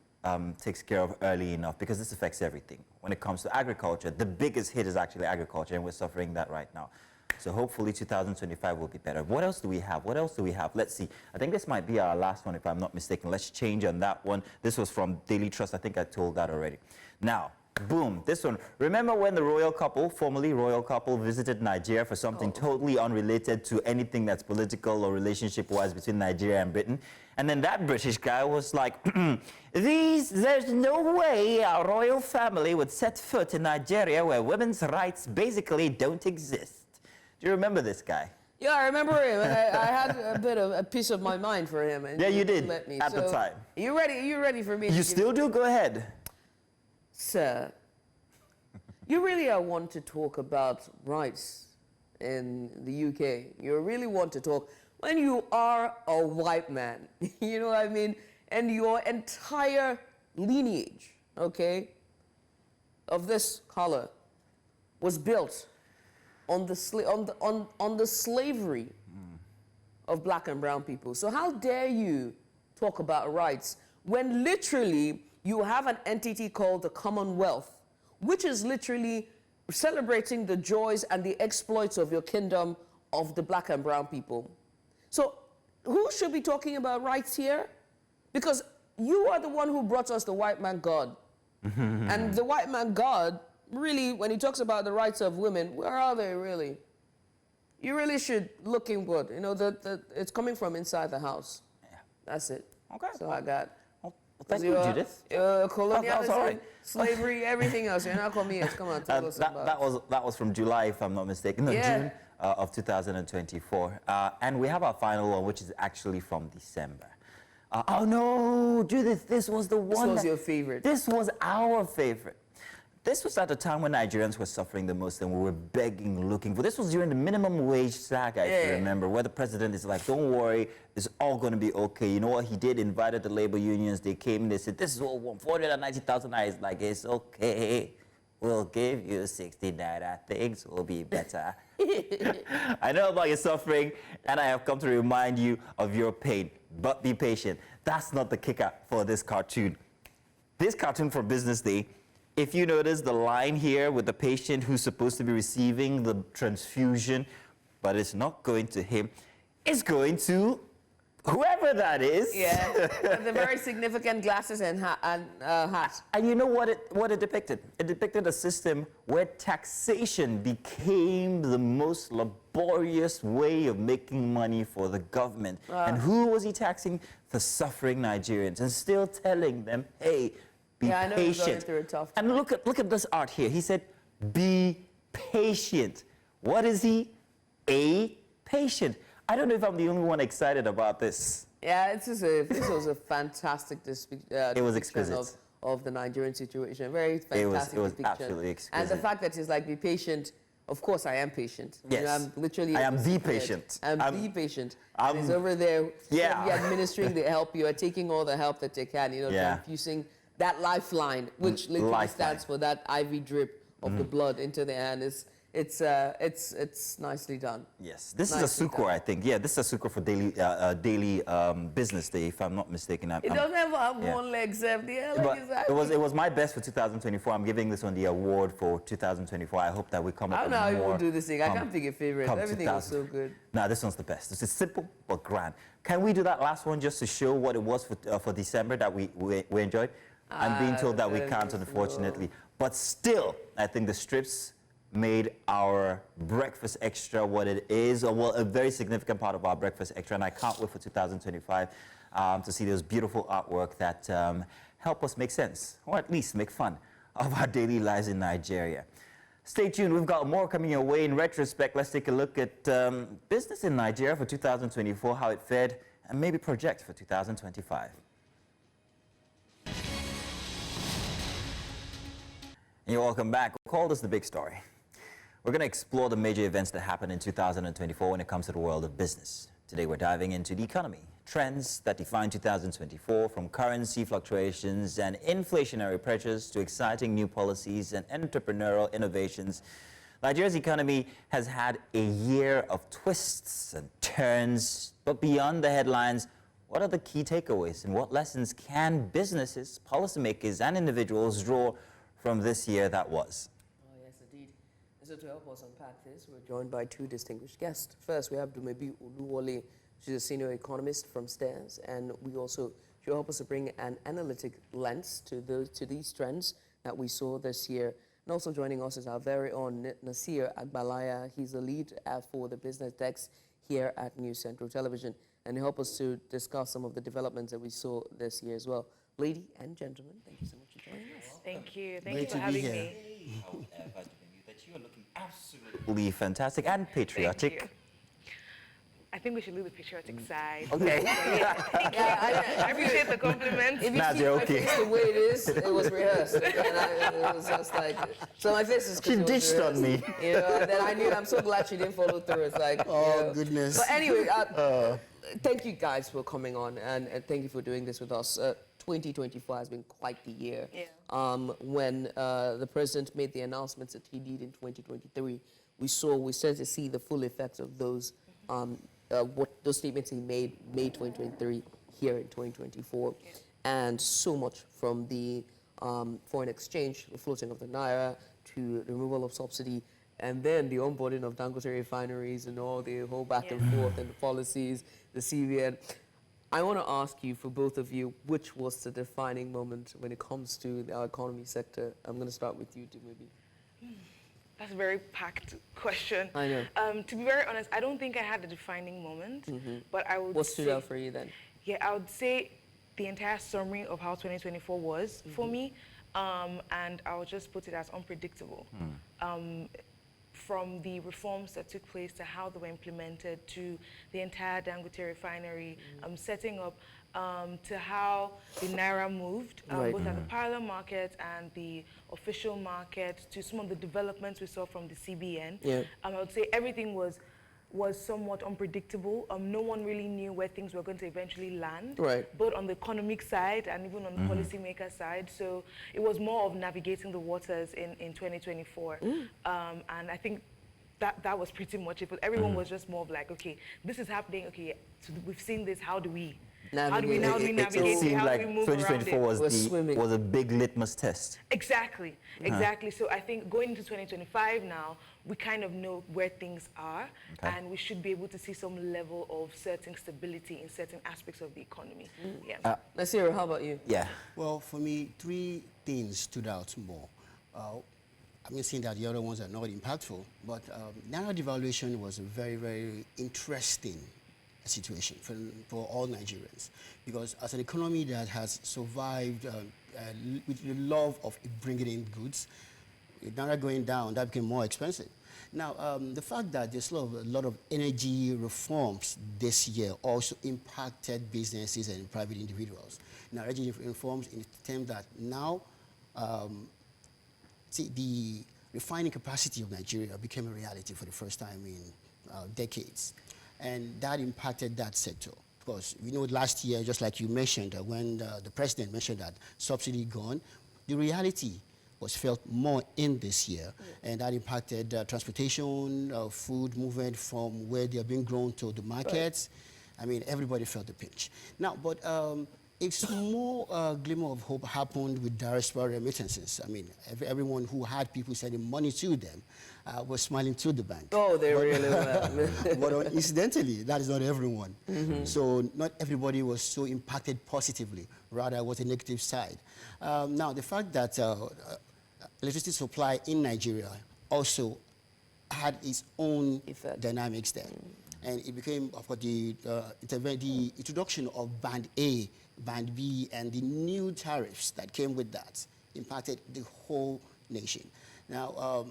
[SPEAKER 1] takes care of early enough, because this affects everything. When it comes to agriculture, the biggest hit is actually agriculture, and we're suffering that right now. So hopefully 2025 will be better. What else do we have? What else do we have? Let's see. I think this might be our last one, if I'm not mistaken. Let's change on that one. This was from Daily Trust. I think I told that already. Now, boom, this one. Remember when the royal couple, formerly royal couple, visited Nigeria for something totally unrelated to anything that's political or relationship-wise between Nigeria and Britain? And then that British guy was like, there's no way our royal family would set foot in Nigeria where women's rights basically don't exist. Do you remember this guy?
[SPEAKER 2] Yeah, I remember him. I had a bit of a piece of my mind for him. And
[SPEAKER 1] yeah, you did,
[SPEAKER 2] let me.
[SPEAKER 1] at the time.
[SPEAKER 2] You ready for me?
[SPEAKER 1] You still do? Go ahead.
[SPEAKER 2] Sir, you really want to talk about rights in the UK. You really want to talk when you are a white man, you know what I mean? And your entire lineage, okay, of this color was built on the slavery of black and brown people. So how dare you talk about rights when literally you have an entity called the Commonwealth, which is literally celebrating the joys and the exploits of your kingdom of the black and brown people. So who should be talking about rights here? Because you are the one who brought us the white man God. And the white man God, really, when he talks about the rights of women, where are they really? You really should look inward. You know, it's coming from inside the house. Yeah. That's it. Okay. So I got...
[SPEAKER 1] Well, thank you, Judith.
[SPEAKER 2] Colonialism, slavery, everything else. You're not calling me. Come on, tell us about
[SPEAKER 1] that was from July, if I'm not mistaken. No, June of 2024. And we have our final one, which is actually from December. Oh, no, Judith, this was the one.
[SPEAKER 2] This was your favorite.
[SPEAKER 1] This was our favorite. This was at the time when Nigerians were suffering the most and we were begging, looking for. This was during the minimum wage saga, if you remember, where the president is like, don't worry, it's all going to be okay. You know what he did? Invited the labor unions. They came, they said, this is what we want, 490,000 naira. It's like, it's okay. We'll give you 60 naira. Things will be better. I know about your suffering, and I have come to remind you of your pain. But be patient. That's not the kicker for this cartoon. This cartoon for Business Day, if you notice the line here with the patient who's supposed to be receiving the transfusion, but it's not going to him, it's going to whoever that is.
[SPEAKER 2] Yeah, with the very significant glasses and hat.
[SPEAKER 1] And you know what it depicted? It depicted a system where taxation became the most laborious way of making money for the government. And who was he taxing? The suffering Nigerians, and still telling them, hey, be patient.
[SPEAKER 2] I know he's going through a tough time.
[SPEAKER 1] And look at this art here. He said, be patient. What is he? A patient. I don't know if I'm the only one excited about this.
[SPEAKER 2] Yeah, this was a fantastic
[SPEAKER 1] it was exquisite.
[SPEAKER 2] Of the Nigerian situation. Very fantastic
[SPEAKER 1] it was
[SPEAKER 2] depiction.
[SPEAKER 1] Absolutely exquisite.
[SPEAKER 2] And the fact that he's like, be patient. Of course, I am patient.
[SPEAKER 1] Yes.
[SPEAKER 2] You know, I'm literally.
[SPEAKER 1] I am the patient.
[SPEAKER 2] I'm the patient. And he's over there.
[SPEAKER 1] Yeah.
[SPEAKER 2] You're administering the help. You are taking all the help that you can. You know, infusing that lifeline, which literally stands for that IV drip of the blood into the hand. It's nicely done.
[SPEAKER 1] Yes, this is a sucre, I think. Yeah, this is a sucre for daily business day, if I'm not mistaken.
[SPEAKER 2] It doesn't have one leg, except
[SPEAKER 1] it was my best for 2024. I'm giving this one the award for 2024. I hope that we come up with more.
[SPEAKER 2] I don't know how you will do this thing. I can't pick a favorite. Everything was so good.
[SPEAKER 1] No, this one's the best. This is simple but grand. Can we do that last one just to show what it was for December that we enjoyed? I'm being told that we can't, unfortunately. But still, I think the strips made our breakfast extra what it is, or well, a very significant part of our breakfast extra, and I can't wait for 2025 to see those beautiful artwork that help us make sense, or at least make fun of our daily lives in Nigeria. Stay tuned, we've got more coming your way. In retrospect, let's take a look at business in Nigeria for 2024, how it fared, and maybe project for 2025. And you're welcome back. We'll call this The Big Story. We're going to explore the major events that happened in 2024 when it comes to the world of business. Today we're diving into the economy, trends that define 2024, from currency fluctuations and inflationary pressures to exciting new policies and entrepreneurial innovations. Nigeria's economy has had a year of twists and turns, but beyond the headlines, what are the key takeaways and what lessons can businesses, policymakers and individuals draw from this year that was?
[SPEAKER 2] So to help us unpack this, we're joined by two distinguished guests. First, we have Dumebi Oluwole. She's a senior economist from STARS, and she'll help us to bring an analytic lens to these trends that we saw this year. And also joining us is our very own Nasir Agbalaya. He's the lead for the business desk here at News Central Television, and he'll help us to discuss some of the developments that we saw this year as well. Lady and gentlemen, thank you so much for joining us.
[SPEAKER 12] Thank you. Thank you for having me.
[SPEAKER 1] You are looking absolutely fantastic and patriotic.
[SPEAKER 12] I think we should leave the patriotic side.
[SPEAKER 1] Okay.
[SPEAKER 12] I appreciate the compliment.
[SPEAKER 2] If you see my face the way it is, it was rehearsed. And it was just like, so my face is.
[SPEAKER 1] She dished on me.
[SPEAKER 2] You know, and then I knew, I'm so glad she didn't follow through. It's like,
[SPEAKER 1] goodness.
[SPEAKER 2] But anyway, thank you guys for coming on, and thank you for doing this with us. 2024 has been quite the year. When the president made the announcements that he did in 2023, we started to see the full effects of those those statements he made May 2023 here in 2024, and so much from the foreign exchange, the floating of the naira, to the removal of subsidy, and then the onboarding of Dangote refineries and all the whole back and forth and the policies, the CVN. I want to ask you, for both of you, which was the defining moment when it comes to our economy sector? I'm going to start with you, maybe.
[SPEAKER 12] That's a very packed question.
[SPEAKER 2] I know.
[SPEAKER 12] To be very honest, I don't think I had a defining moment, but I would
[SPEAKER 2] What stood out for you then?
[SPEAKER 12] Yeah, I would say the entire summary of how 2024 was for me, and I would just put it as unpredictable. from the reforms that took place to how they were implemented to the entire Dangote refinery, setting up to how the Naira moved, both at the parallel market and the official market, to some of the developments we saw from the CBN. I would say everything was somewhat unpredictable. No one really knew where things were going to eventually land, both on the economic side and even on the policymaker side. So it was more of navigating the waters in 2024. And I think that was pretty much it. But everyone was just more of like, okay, this is happening. Okay, so we've seen this. How do we navigate
[SPEAKER 1] it seemed
[SPEAKER 12] how
[SPEAKER 1] like
[SPEAKER 12] do we move
[SPEAKER 1] 2024
[SPEAKER 12] around
[SPEAKER 1] was a big litmus test.
[SPEAKER 12] Exactly. So I think going into 2025 now, we kind of know where things are, and we should be able to see some level of certain stability in certain aspects of the economy.
[SPEAKER 2] Let's hear, how about you?
[SPEAKER 13] Well, for me, 3 things stood out more. I'm not saying that the other ones are not impactful, but Naira devaluation was a very, very interesting situation for all Nigerians, because as an economy that has survived with the love of bringing in goods, with Naira going down, that became more expensive. Now, the fact that there's a lot of energy reforms this year also impacted businesses and private individuals. Now, energy reforms in the term that now, the refining capacity of Nigeria became a reality for the first time in decades. And that impacted that sector. Because we know last year, just like you mentioned, when the president mentioned that subsidy gone, the reality was felt more in this year. And that impacted transportation, food movement from where they are being grown to the markets. I mean, everybody felt the pinch. Now, but a small glimmer of hope happened with diaspora remittances. I mean, everyone who had people sending money to them was smiling to the bank.
[SPEAKER 2] Oh, they really were.
[SPEAKER 13] But incidentally, that is not everyone. So not everybody was so impacted positively. Rather, it was a negative side. Now, the fact that electricity supply in Nigeria also had its own dynamics there. And it became, of course, the introduction of Band A, Band B, and the new tariffs that came with that impacted the whole nation. Now,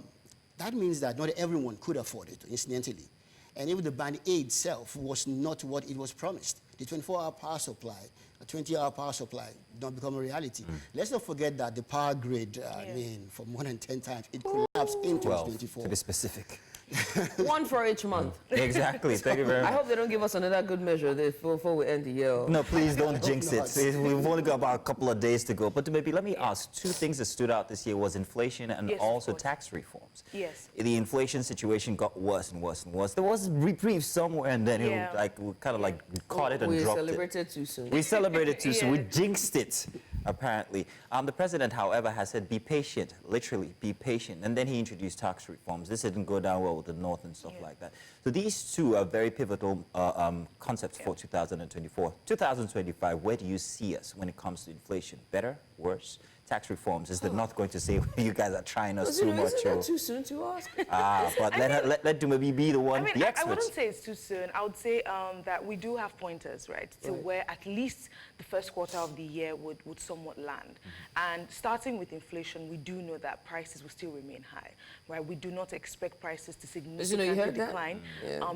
[SPEAKER 13] that means that not everyone could afford it, incidentally. And even the Band A itself was not what it was promised. The 24-hour power supply, a 20-hour power supply, don't become a reality. Let's not forget that the power grid, I mean, for more than 10 times, it collapsed in 2024.
[SPEAKER 1] To be specific.
[SPEAKER 2] 1 for each month.
[SPEAKER 1] Exactly. Thank you very much.
[SPEAKER 2] I hope they don't give us another good measure before we end the year.
[SPEAKER 1] No, please don't jinx it. We've only got about a couple of days to go. But maybe let me ask, 2 things that stood out this year was inflation and also tax reforms. The inflation situation got worse and worse and worse. There was reprieve somewhere, and then we kind of like caught it and dropped it.
[SPEAKER 2] We celebrated too soon.
[SPEAKER 1] We celebrated too soon. We jinxed it, apparently. The president, however, has said, be patient, literally, be patient. And then he introduced tax reforms. This didn't go down well with the North and stuff like that. So these 2 are very pivotal concepts for 2024. 2025, where do you see us when it comes to inflation? Better, worse? Tax reforms, is the North going to say, you guys are trying us too much?
[SPEAKER 2] Isn't that too soon to ask?
[SPEAKER 1] But let Dumabi be the one, the expert.
[SPEAKER 12] I wouldn't say it's too soon. I would say that we do have pointers, right, to where at least the first quarter of the year would somewhat land. And starting with inflation, we do know that prices will still remain high, right? We do not expect prices to significantly decline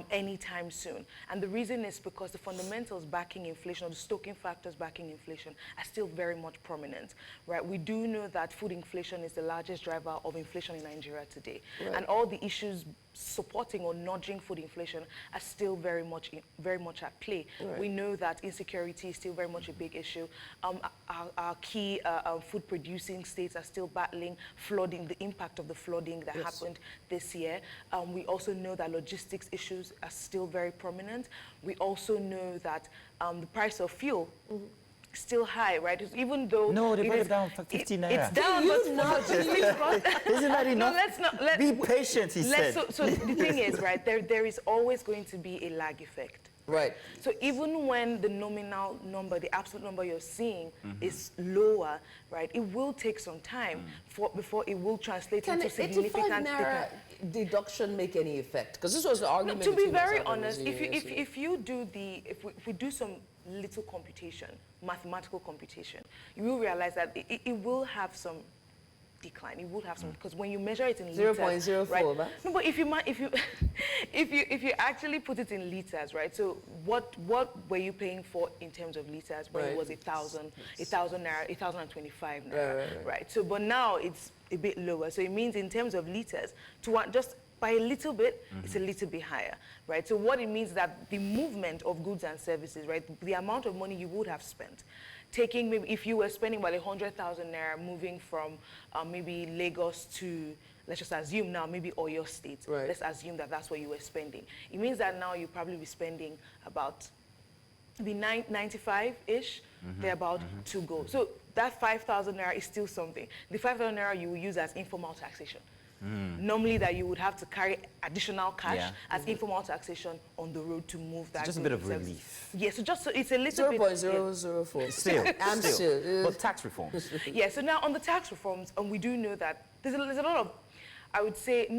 [SPEAKER 12] anytime soon. And the reason is because the fundamentals backing inflation, or the stoking factors backing inflation, are still very much prominent, right? We do know that food inflation is the largest driver of inflation in Nigeria today. And all the issues supporting or nudging food inflation are still very much at play. We know that insecurity is still very much a big issue. Our key food producing states are still battling flooding, the impact of the flooding that happened this year. We also know that logistics issues are still very prominent. We also know that the price of fuel still high, right? Even though
[SPEAKER 1] they brought it down for 50 naira.
[SPEAKER 12] It's down, but
[SPEAKER 1] isn't that enough? Be patient, he said.
[SPEAKER 12] So the thing is, right, there is always going to be a lag effect.
[SPEAKER 2] Right.
[SPEAKER 12] So even when the nominal number, the absolute number you're seeing is lower, right, it will take some time before it will translate into significant
[SPEAKER 2] naira deduction make any effect? Because this was the argument.
[SPEAKER 12] To be very honest, if we do some little computation, mathematical computation, you will realize that it will have some decline. It would have some, because when you measure it in
[SPEAKER 2] Zero
[SPEAKER 12] liters,
[SPEAKER 2] 0.04,
[SPEAKER 12] right?
[SPEAKER 2] right?
[SPEAKER 12] No, but if you actually put it in liters, right? So what were you paying for in terms of liters when it was 1,000 naira, 1,025 naira, right? So but now it's a bit lower. So it means in terms of liters, just by a little bit, it's a little bit higher, right? So what it means is that the movement of goods and services, right, the amount of money you would have spent, taking maybe if you were spending about 100,000 naira moving from maybe Lagos to, let's just assume now maybe Oyo State.
[SPEAKER 2] Right.
[SPEAKER 12] Let's assume that that's what you were spending. It means that now you probably be spending about the 95-ish, they're about to go. So that 5,000 naira is still something. The 5,000 naira you will use as informal taxation. Normally that you would have to carry additional cash as informal taxation on the road to move that.
[SPEAKER 1] Just a bit of relief.
[SPEAKER 12] Yes, so just so it's a little bit.
[SPEAKER 2] 0.004.
[SPEAKER 1] Still. But tax reforms.
[SPEAKER 12] Yeah, so now on the tax reforms, we do know that there's a lot of, I would say,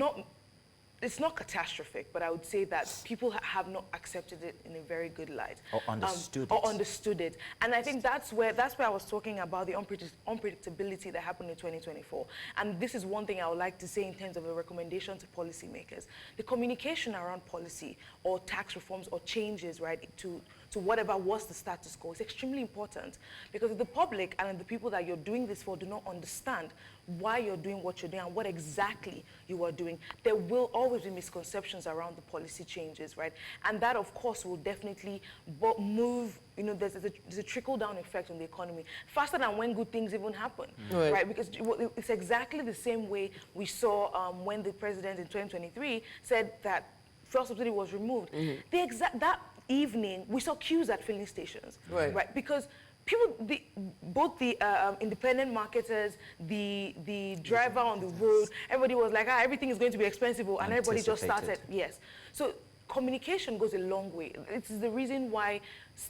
[SPEAKER 12] it's not catastrophic, but I would say that people have not accepted it in a very good light.
[SPEAKER 1] Or understood it.
[SPEAKER 12] Or understood it. And I think that's where I was talking about the unpredictability that happened in 2024. And this is one thing I would like to say in terms of a recommendation to policymakers. The communication around policy or tax reforms or changes, right, to whatever was the status quo is extremely important, because if the public and the people that you're doing this for do not understand why you're doing what you're doing and what exactly you are doing, there will always be misconceptions around the policy changes, right? And that, of course, will definitely move, there's a trickle-down effect on the economy, faster than when good things even happen, right? Because it's exactly the same way we saw when the president in 2023 said that fuel subsidy was removed. That evening, we saw queues at filling stations, right? Because both the independent marketers, the driver on the road, everybody was like, everything is going to be expensive, and everybody just started, yes. So communication goes a long way. It's the reason why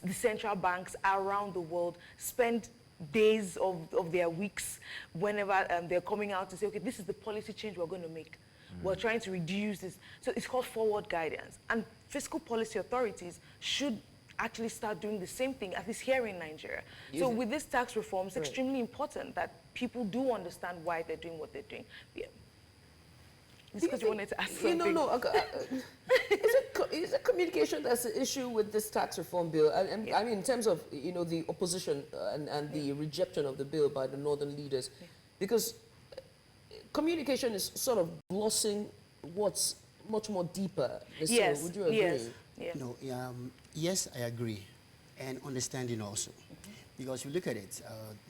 [SPEAKER 12] the central banks around the world spend days of their weeks whenever they're coming out to say, okay, this is the policy change we're going to make. We're trying to reduce this. So it's called forward guidance. And fiscal policy authorities should actually start doing the same thing, at least here in Nigeria. So with this tax reform, it's extremely important that people do understand why they're doing what they're doing. Yeah. Because you wanted to ask something.
[SPEAKER 2] No. Is it communication that's the issue with this tax reform bill? And I mean, in terms of, the opposition and the rejection of the bill by the northern leaders, because communication is sort of glossing what's much more deeper.
[SPEAKER 12] Yes.
[SPEAKER 2] Would you agree?
[SPEAKER 12] Yes. Yeah.
[SPEAKER 13] No, yes, I agree, and understanding also. Because if you look at it,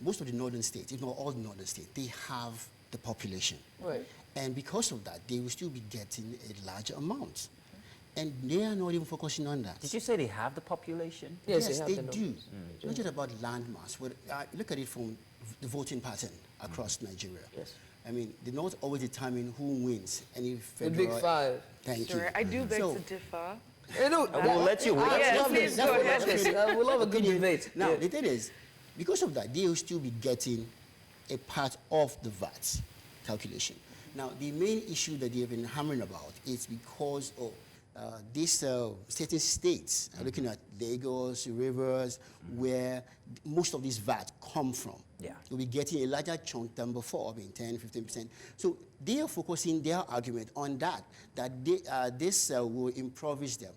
[SPEAKER 13] most of the northern states, if not all the northern states, they have the population.
[SPEAKER 2] Right.
[SPEAKER 13] And because of that, they will still be getting a larger amount. And they are not even focusing on that.
[SPEAKER 1] Did you say they have the population?
[SPEAKER 13] Yes, they do. It's not just about landmass. But look at it from the voting pattern across Nigeria.
[SPEAKER 2] Yes.
[SPEAKER 13] I mean, they not always determine who wins any federal...
[SPEAKER 2] The big five.
[SPEAKER 13] Thank you.
[SPEAKER 12] I do beg to differ.
[SPEAKER 1] We'll let you.
[SPEAKER 12] Please go ahead.
[SPEAKER 2] We'll have a good debate.
[SPEAKER 13] Now, the thing is, because of that, they will still be getting a part of the VAT calculation. Now, the main issue that they've been hammering about is because of these certain states are looking at Lagos, rivers, where most of this VAT come from.
[SPEAKER 1] Yeah.
[SPEAKER 13] You'll be getting a larger chunk than before, I mean 10, 15%. So they are focusing their argument on that this will impoverish them.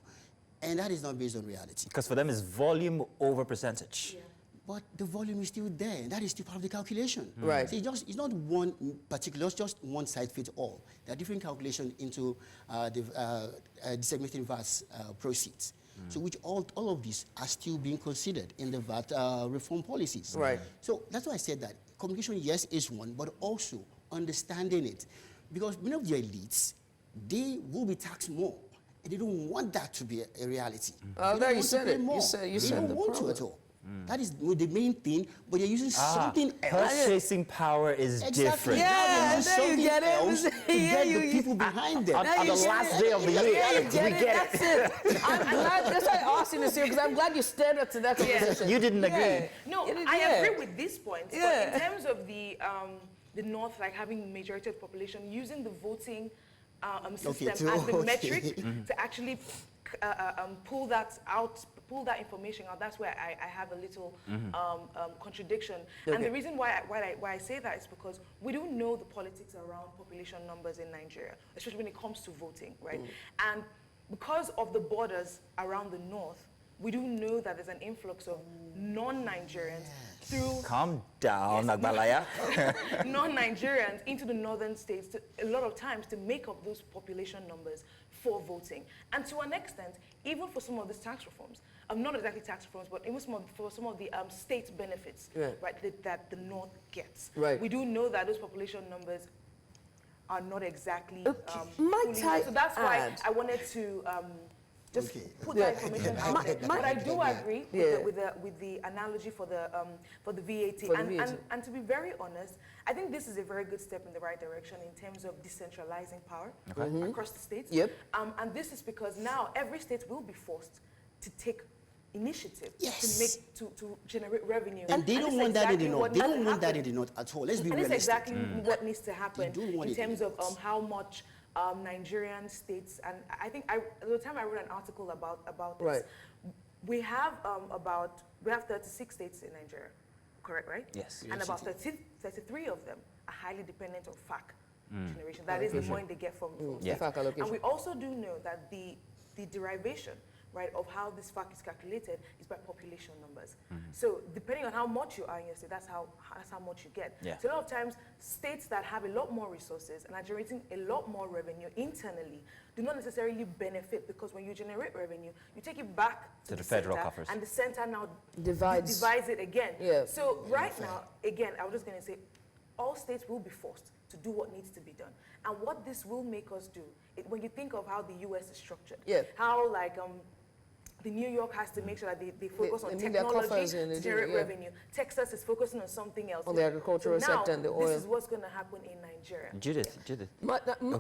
[SPEAKER 13] And that is not based on reality.
[SPEAKER 1] Because for them, it's volume over percentage.
[SPEAKER 13] Yeah. But the volume is still there, and that is still part of the calculation.
[SPEAKER 2] Right.
[SPEAKER 13] See, it's not one particular, it's just one size fits all. There are different calculations into the segmenting VAT proceeds. So which all of these are still being considered in the VAT reform policies.
[SPEAKER 2] Right.
[SPEAKER 13] So that's why I said that communication, yes, is one, but also understanding it. Because many of the elites, they will be taxed more. And they don't want that to be a reality.
[SPEAKER 2] There you said it.
[SPEAKER 13] They don't want to at all. That is the main thing, but you're using something else.
[SPEAKER 1] Purchasing power is different.
[SPEAKER 2] Yeah, there you get it.
[SPEAKER 13] To get the people behind them.
[SPEAKER 1] On the last day of the year, we get it.
[SPEAKER 2] That's it. I'm glad. That's why I asked you this year, because I'm glad you stared up to that conversation.
[SPEAKER 1] You didn't agree.
[SPEAKER 12] No, I agree with these points. But in terms of the North, like having majority of the population, using the voting system as the metric to actually pull that out pull that information out, that's where I have a little contradiction.
[SPEAKER 2] Okay.
[SPEAKER 12] And the reason why I say that is because we don't know the politics around population numbers in Nigeria, especially when it comes to voting, right? And because of the borders around the north, we do know that there's an influx of non-Nigerians through...
[SPEAKER 1] Calm down, Nagbalaya.
[SPEAKER 12] non-Nigerians into the northern states a lot of times to make up those population numbers for voting. And to an extent, even for some of these tax reforms, not exactly tax reforms, but even for some of the state benefits right, that the north gets.
[SPEAKER 2] Right.
[SPEAKER 12] We do know that those population numbers are not exactly
[SPEAKER 2] Might I
[SPEAKER 12] so that's why
[SPEAKER 2] add-
[SPEAKER 12] I wanted to just put that information out there. But I do agree with the analogy for the VAT. And to be very honest, I think this is a very good step in the right direction in terms of decentralizing power across the states. And this is because now every state will be forced to take initiative to generate revenue.
[SPEAKER 13] And they don't want that in the north. They don't want that in the north at all. Let's be realistic.
[SPEAKER 12] That's exactly what needs to happen in terms of how much Nigerian states, and I think at the time I wrote an article about this. We have 36 states in Nigeria, correct, right?
[SPEAKER 1] Yes.
[SPEAKER 12] And about 33 of them are highly dependent on FAC generation. That is the money they get from
[SPEAKER 2] FAC allocation.
[SPEAKER 12] And we also do know that the derivation, right, of how this FAC is calculated is by population numbers. So depending on how much you are in your state, that's how much you get. So a lot of times, states that have a lot more resources and are generating a lot more revenue internally do not necessarily benefit, because when you generate revenue, you take it back to the
[SPEAKER 1] federal
[SPEAKER 12] center,
[SPEAKER 1] coffers.
[SPEAKER 12] and the center now
[SPEAKER 2] divides
[SPEAKER 12] it again. So right now, again, I was just going to say, all states will be forced to do what needs to be done. And what this will make us do, when you think of how the US is structured, how like the New York has to make sure that they focus on technology to generate revenue. Texas is focusing on something else.
[SPEAKER 2] On the agricultural sector and the oil.
[SPEAKER 12] This is what's going to happen in Nigeria.
[SPEAKER 1] Judith.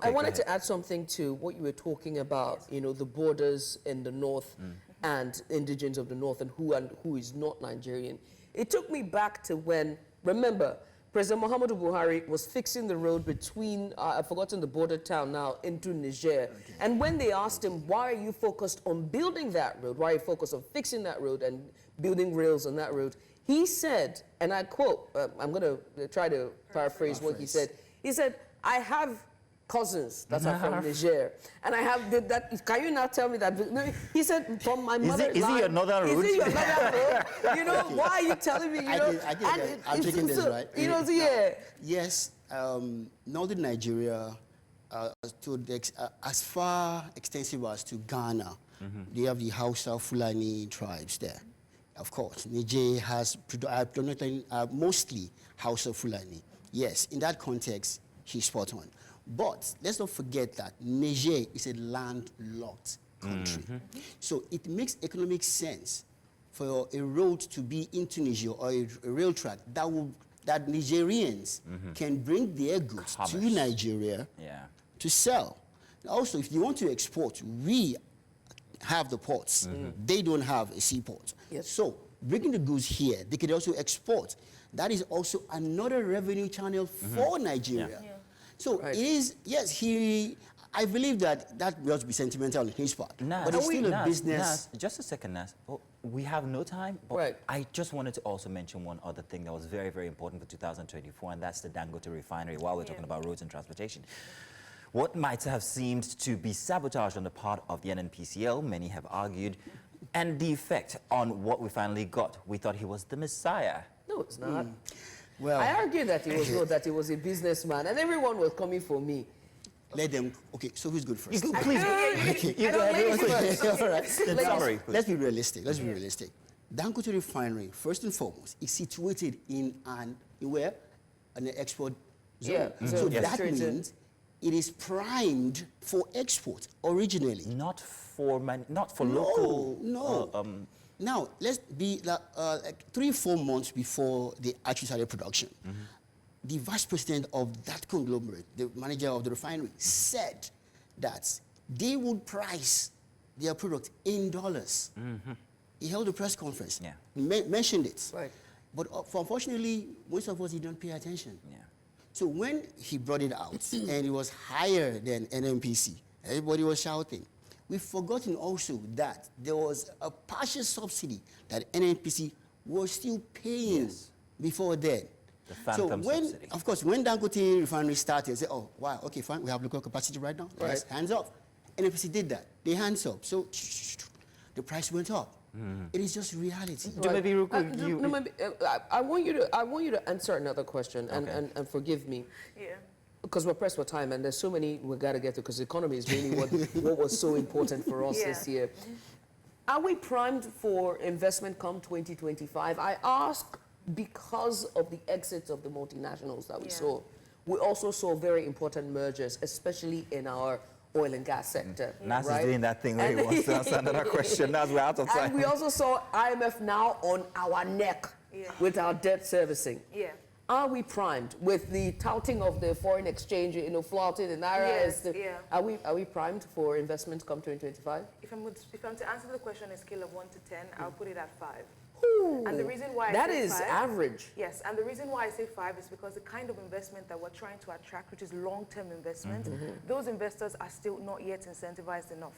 [SPEAKER 2] I wanted to add something to what you were talking about, you know, the borders in the north and indigents of the north and who is not Nigerian. It took me back to when, remember, President Muhammadu Buhari was fixing the road between, I've forgotten the border town now, into Niger. And when they asked him, why are you focused on building that road? Why are you focused on fixing that road and building rails on that road? He said, and I quote, I'm going to try to paraphrase what he said. He said, I have cousins that are from Niger. And I have that. Can you now tell me that? No, he said, from my mother's
[SPEAKER 1] Is it your northern route?
[SPEAKER 2] Is it your northern road? You know, why are you telling me? You know,
[SPEAKER 13] I get it. I'm taking this, right?
[SPEAKER 2] You know,
[SPEAKER 13] Yes, northern Nigeria, as far extensive as to Ghana, they have the Hausa Fulani tribes there. Of course, Niger has mostly Hausa Fulani. Yes, in that context, he's spot on. But let's not forget that Niger is a landlocked country. So it makes economic sense for a road to be in Tunisia or a rail track that Nigerians can bring their goods to Nigeria to sell. Also, if you want to export, we have the ports. They don't have a seaport. So bringing the goods here, they could also export. That is also another revenue channel for Nigeria. So it is, yes, I believe that will be sentimental on his part. But it's still a business.
[SPEAKER 1] Just a second, Nas. Oh, we have no time, but I just wanted to also mention one other thing that was very, very important for 2024, and that's the Dangote refinery, while we're talking about roads and transportation. What might have seemed to be sabotage on the part of the NNPCL, many have argued, and the effect on what we finally got. We thought he was the Messiah.
[SPEAKER 2] No, it's not.
[SPEAKER 13] Well,
[SPEAKER 2] I argued that he was not, that he was a businessman, and everyone was coming for me.
[SPEAKER 13] Let them. Okay, so who's good first?
[SPEAKER 1] Please.
[SPEAKER 13] Okay.
[SPEAKER 2] All right.
[SPEAKER 13] Let's be realistic. Let's be realistic. Dangote refinery, first and foremost, is situated in an export zone. So that means it is primed for export originally.
[SPEAKER 1] Not for local.
[SPEAKER 13] No. Now, let's be like 3-4 months before they actually started production. The vice president of that conglomerate, the manager of the refinery, said that they would price their product in dollars. He held a press conference, mentioned it. But unfortunately, most of us didn't pay attention. So when he brought it out and it was higher than NMPC, everybody was shouting. we've forgotten also that there was a partial subsidy that NNPC was still paying before then.
[SPEAKER 1] The phantom subsidy.
[SPEAKER 13] Of course, when Dangote refinery started, they said, oh, wow, okay, fine, we have local capacity right now.
[SPEAKER 2] Right.
[SPEAKER 13] Yes, hands off. NNPC did that. They hands up. So the price went up. It is just reality.
[SPEAKER 2] Maybe, I want you to answer another question, and forgive me.
[SPEAKER 12] Yeah.
[SPEAKER 2] Because we're pressed for time, and there's so many we've got to get to, because the economy is really what was so important for us this year. Are we primed for investment come 2025? I ask because of the exits of the multinationals that we saw. We also saw very important mergers, especially in our oil and gas sector.
[SPEAKER 1] NAS is doing that thing where he wants to answer another question. Now we're out of time.
[SPEAKER 2] And we also saw IMF now on our neck with our debt servicing.
[SPEAKER 12] Yeah.
[SPEAKER 2] Are we primed with the touting of the foreign exchange, flouting the naira?
[SPEAKER 12] Yes,
[SPEAKER 2] Are we primed for investment come 2025?
[SPEAKER 12] If I'm to answer the question on a scale of 1 to 10, I'll put it at 5.
[SPEAKER 2] Ooh,
[SPEAKER 12] and the reason why
[SPEAKER 2] that
[SPEAKER 12] I say
[SPEAKER 2] is
[SPEAKER 12] 5,
[SPEAKER 2] average.
[SPEAKER 12] Yes, and the reason why I say 5 is because the kind of investment that we're trying to attract, which is long-term investment, those investors are still not yet incentivized enough.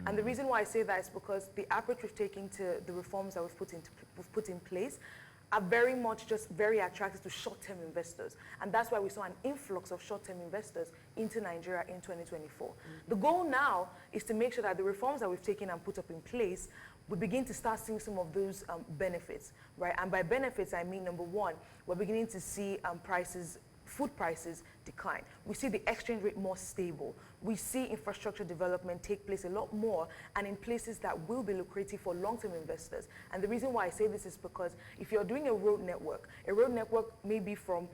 [SPEAKER 12] And the reason why I say that is because the approach we've taken to the reforms that we've put in place are very much just very attractive to short-term investors. And that's why we saw an influx of short-term investors into Nigeria in 2024. The goal now is to make sure that the reforms that we've taken and put up in place, we begin to start seeing some of those benefits, right? And by benefits, I mean, number one, we're beginning to see food prices decline. We see the exchange rate more stable. We see infrastructure development take place a lot more and in places that will be lucrative for long-term investors. And the reason why I say this is because if you're doing a road network may be from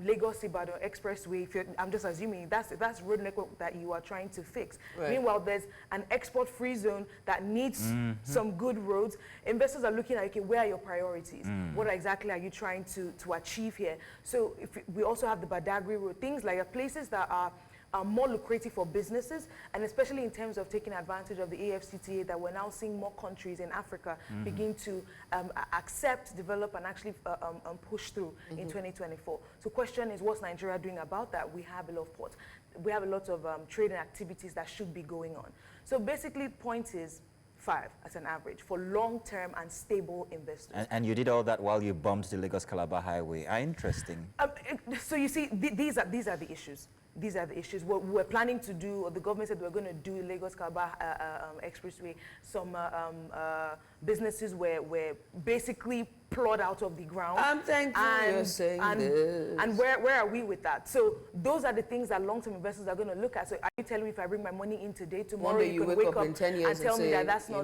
[SPEAKER 12] Lagos-Ibadan Expressway, I'm just assuming that's road network that you are trying to fix.
[SPEAKER 2] Right.
[SPEAKER 12] Meanwhile, there's an export-free zone that needs some good roads. Investors are looking at, okay, where are your priorities? What exactly are you trying to achieve here? So we also have the Badagry Road, things like places that are more lucrative for businesses, and especially in terms of taking advantage of the AFCTA, that we're now seeing more countries in Africa begin to accept, develop, and actually push through in 2024. So question is, what's Nigeria doing about that? We have a lot of ports. We have a lot of trading activities that should be going on. So basically, point is 5 as an average for long-term and stable investors.
[SPEAKER 1] And you did all that while you bumped the Lagos-Calabar Highway. Interesting.
[SPEAKER 12] So you see, these are the issues. These are the issues. What we're planning to do, or the government said we're going to do Lagos-Calabar Expressway, some businesses were basically plowed out of the ground.
[SPEAKER 2] I'm thankful you're saying this.
[SPEAKER 12] And where are we with that? So those are the things that long-term investors are going to look at. So are you telling me if I bring my money in today, tomorrow you can wake up
[SPEAKER 2] in 10 years
[SPEAKER 12] and tell me that that's not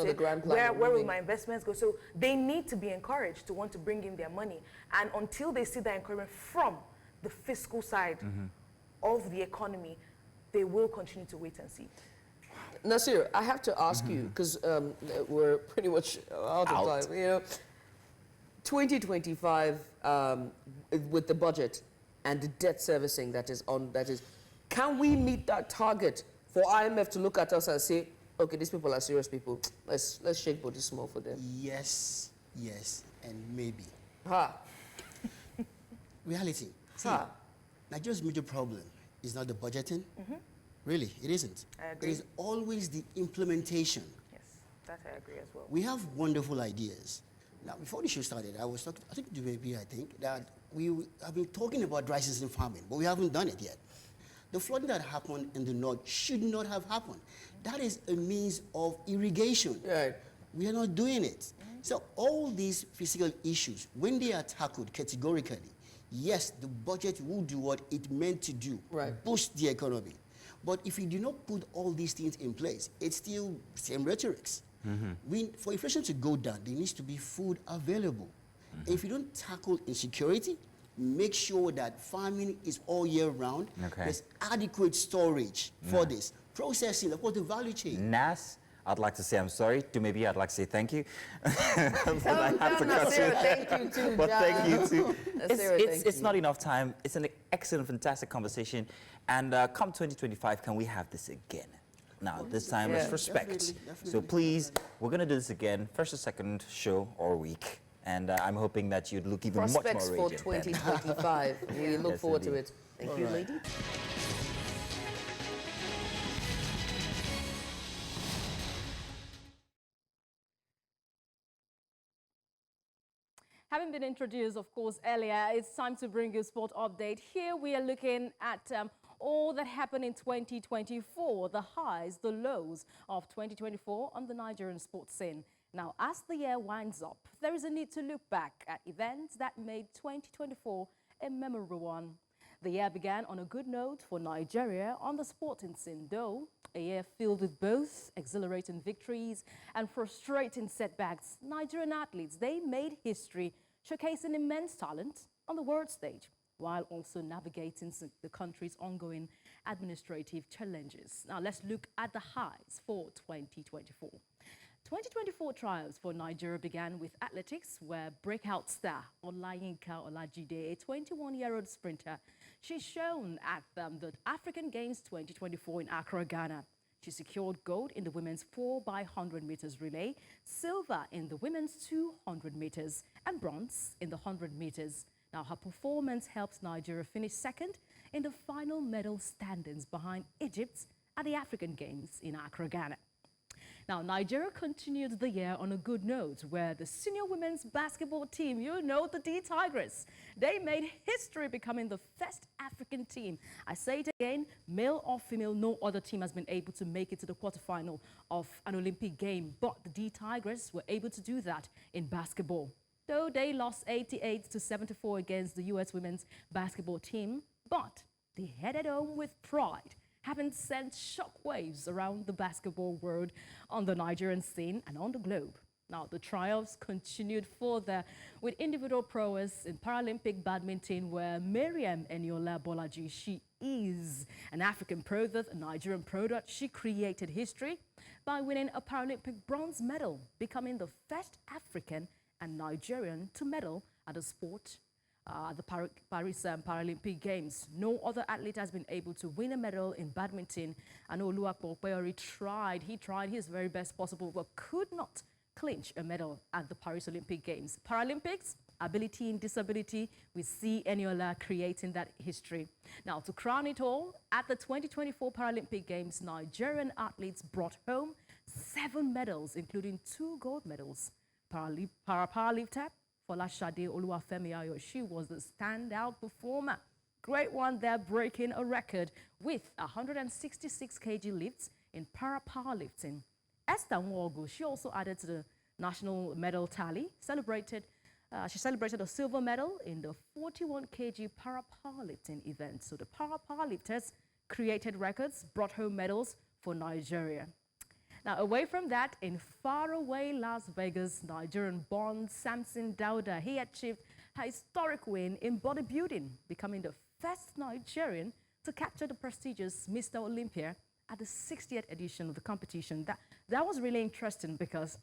[SPEAKER 2] the grand plan?
[SPEAKER 12] Where will my investments go? So they need to be encouraged to want to bring in their money. And until they see that encouragement from the fiscal side of the economy, they will continue to wait and see.
[SPEAKER 2] Nasir, I have to ask you, because we're pretty much out of time. 2025, with the budget and the debt servicing that is, can we meet that target for IMF to look at us and say, okay, these people are serious people, let's shake body small for them?
[SPEAKER 13] Yes, and maybe. Reality. See, Nigeria's major problem is not the budgeting. Really, it isn't.
[SPEAKER 12] I agree.
[SPEAKER 13] It is always the implementation.
[SPEAKER 12] Yes, that I agree as well.
[SPEAKER 13] We have wonderful ideas. Now, before the show started, I was talking, I think to baby, that we have been talking about dry season farming, but we haven't done it yet. The flooding that happened in the north should not have happened. That is a means of irrigation.
[SPEAKER 2] Right.
[SPEAKER 13] We are not doing it. So all these physical issues, when they are tackled categorically, yes, the budget will do what it meant to do, boost the economy. But if you do not put all these things in place, it's still same rhetorics. For inflation to go down, there needs to be food available. And if you don't tackle insecurity, make sure that farming is all year round. There's adequate storage for this. Processing, of course, the value chain.
[SPEAKER 1] NAS, I'd like to say I'm sorry. To maybe I'd like to say thank you.
[SPEAKER 2] Thank you too,
[SPEAKER 1] but thank you too. It's
[SPEAKER 2] you.
[SPEAKER 1] not enough time. It's an excellent, fantastic conversation. And come 2025, can we have this again? Now, this time it's respect.
[SPEAKER 13] Definitely.
[SPEAKER 1] So please, we're going to do this again, first or second show or week. And I'm hoping that you'd look even
[SPEAKER 2] Prospects
[SPEAKER 1] much more
[SPEAKER 2] for
[SPEAKER 1] radiant.
[SPEAKER 2] 2025. We look forward to it. Thank you, lady.
[SPEAKER 14] Having been introduced, of course, earlier, it's time to bring you a sport update. Here we are looking at all that happened in 2024, the highs, the lows of 2024 on the Nigerian sports scene. Now, as the year winds up, there is a need to look back at events that made 2024 a memorable one. The year began on a good note for Nigeria on the sporting scene, though a year filled with both exhilarating victories and frustrating setbacks. Nigerian athletes, they made history, showcasing immense talent on the world stage, while also navigating the country's ongoing administrative challenges. Now, let's look at the highs for 2024. 2024 trials for Nigeria began with athletics, where breakout star Olayinka Olajide, a 21-year-old sprinter, she's shown at the African Games 2024 in Accra, Ghana. She secured gold in the women's 4x100 meters relay, silver in the women's 200 meters, and bronze in the 100 meters. Now, her performance helps Nigeria finish second in the final medal standings behind Egypt at the African Games in Accra, Ghana. Now, Nigeria continued the year on a good note, where the senior women's basketball team, you know, the D Tigers, they made history becoming the first African team. I say it again, male or female, no other team has been able to make it to the quarterfinal of an Olympic game, but the D Tigers were able to do that in basketball. Though they lost 88-74 against the U.S. women's basketball team, but they headed home with pride, having sent shockwaves around the basketball world on the Nigerian scene and on the globe. Now, the trials continued further with individual prowess in Paralympic badminton, where Mariam Eniola Bolaji, she is an African product, a Nigerian product. She created history by winning a Paralympic bronze medal, becoming the first African and Nigerian to medal at the sport the Paris Paralympic Games. No other athlete has been able to win a medal in badminton. And Oluwapo Opeyori tried his very best possible, but could not clinch a medal at the Paris Olympic Games. Paralympics, ability and disability, we see Eniola creating that history. Now, to crown it all, at the 2024 Paralympic Games, Nigerian athletes brought home 7 medals, including 2 gold medals. Powerlifter Flourished Oluwafemi Ayo, she was the standout performer. Great one there, breaking a record with 166 kg lifts in para-powerlifting. Esther Nwogu, she also added to the national medal tally, she celebrated a silver medal in the 41 kg para-powerlifting event. So the para-powerlifters created records, brought home medals for Nigeria. Now, away from that, in faraway Las Vegas, Nigerian-born Samson Dauda, he achieved a historic win in bodybuilding, becoming the first Nigerian to capture the prestigious Mr. Olympia at the 60th edition of the competition. That was really interesting because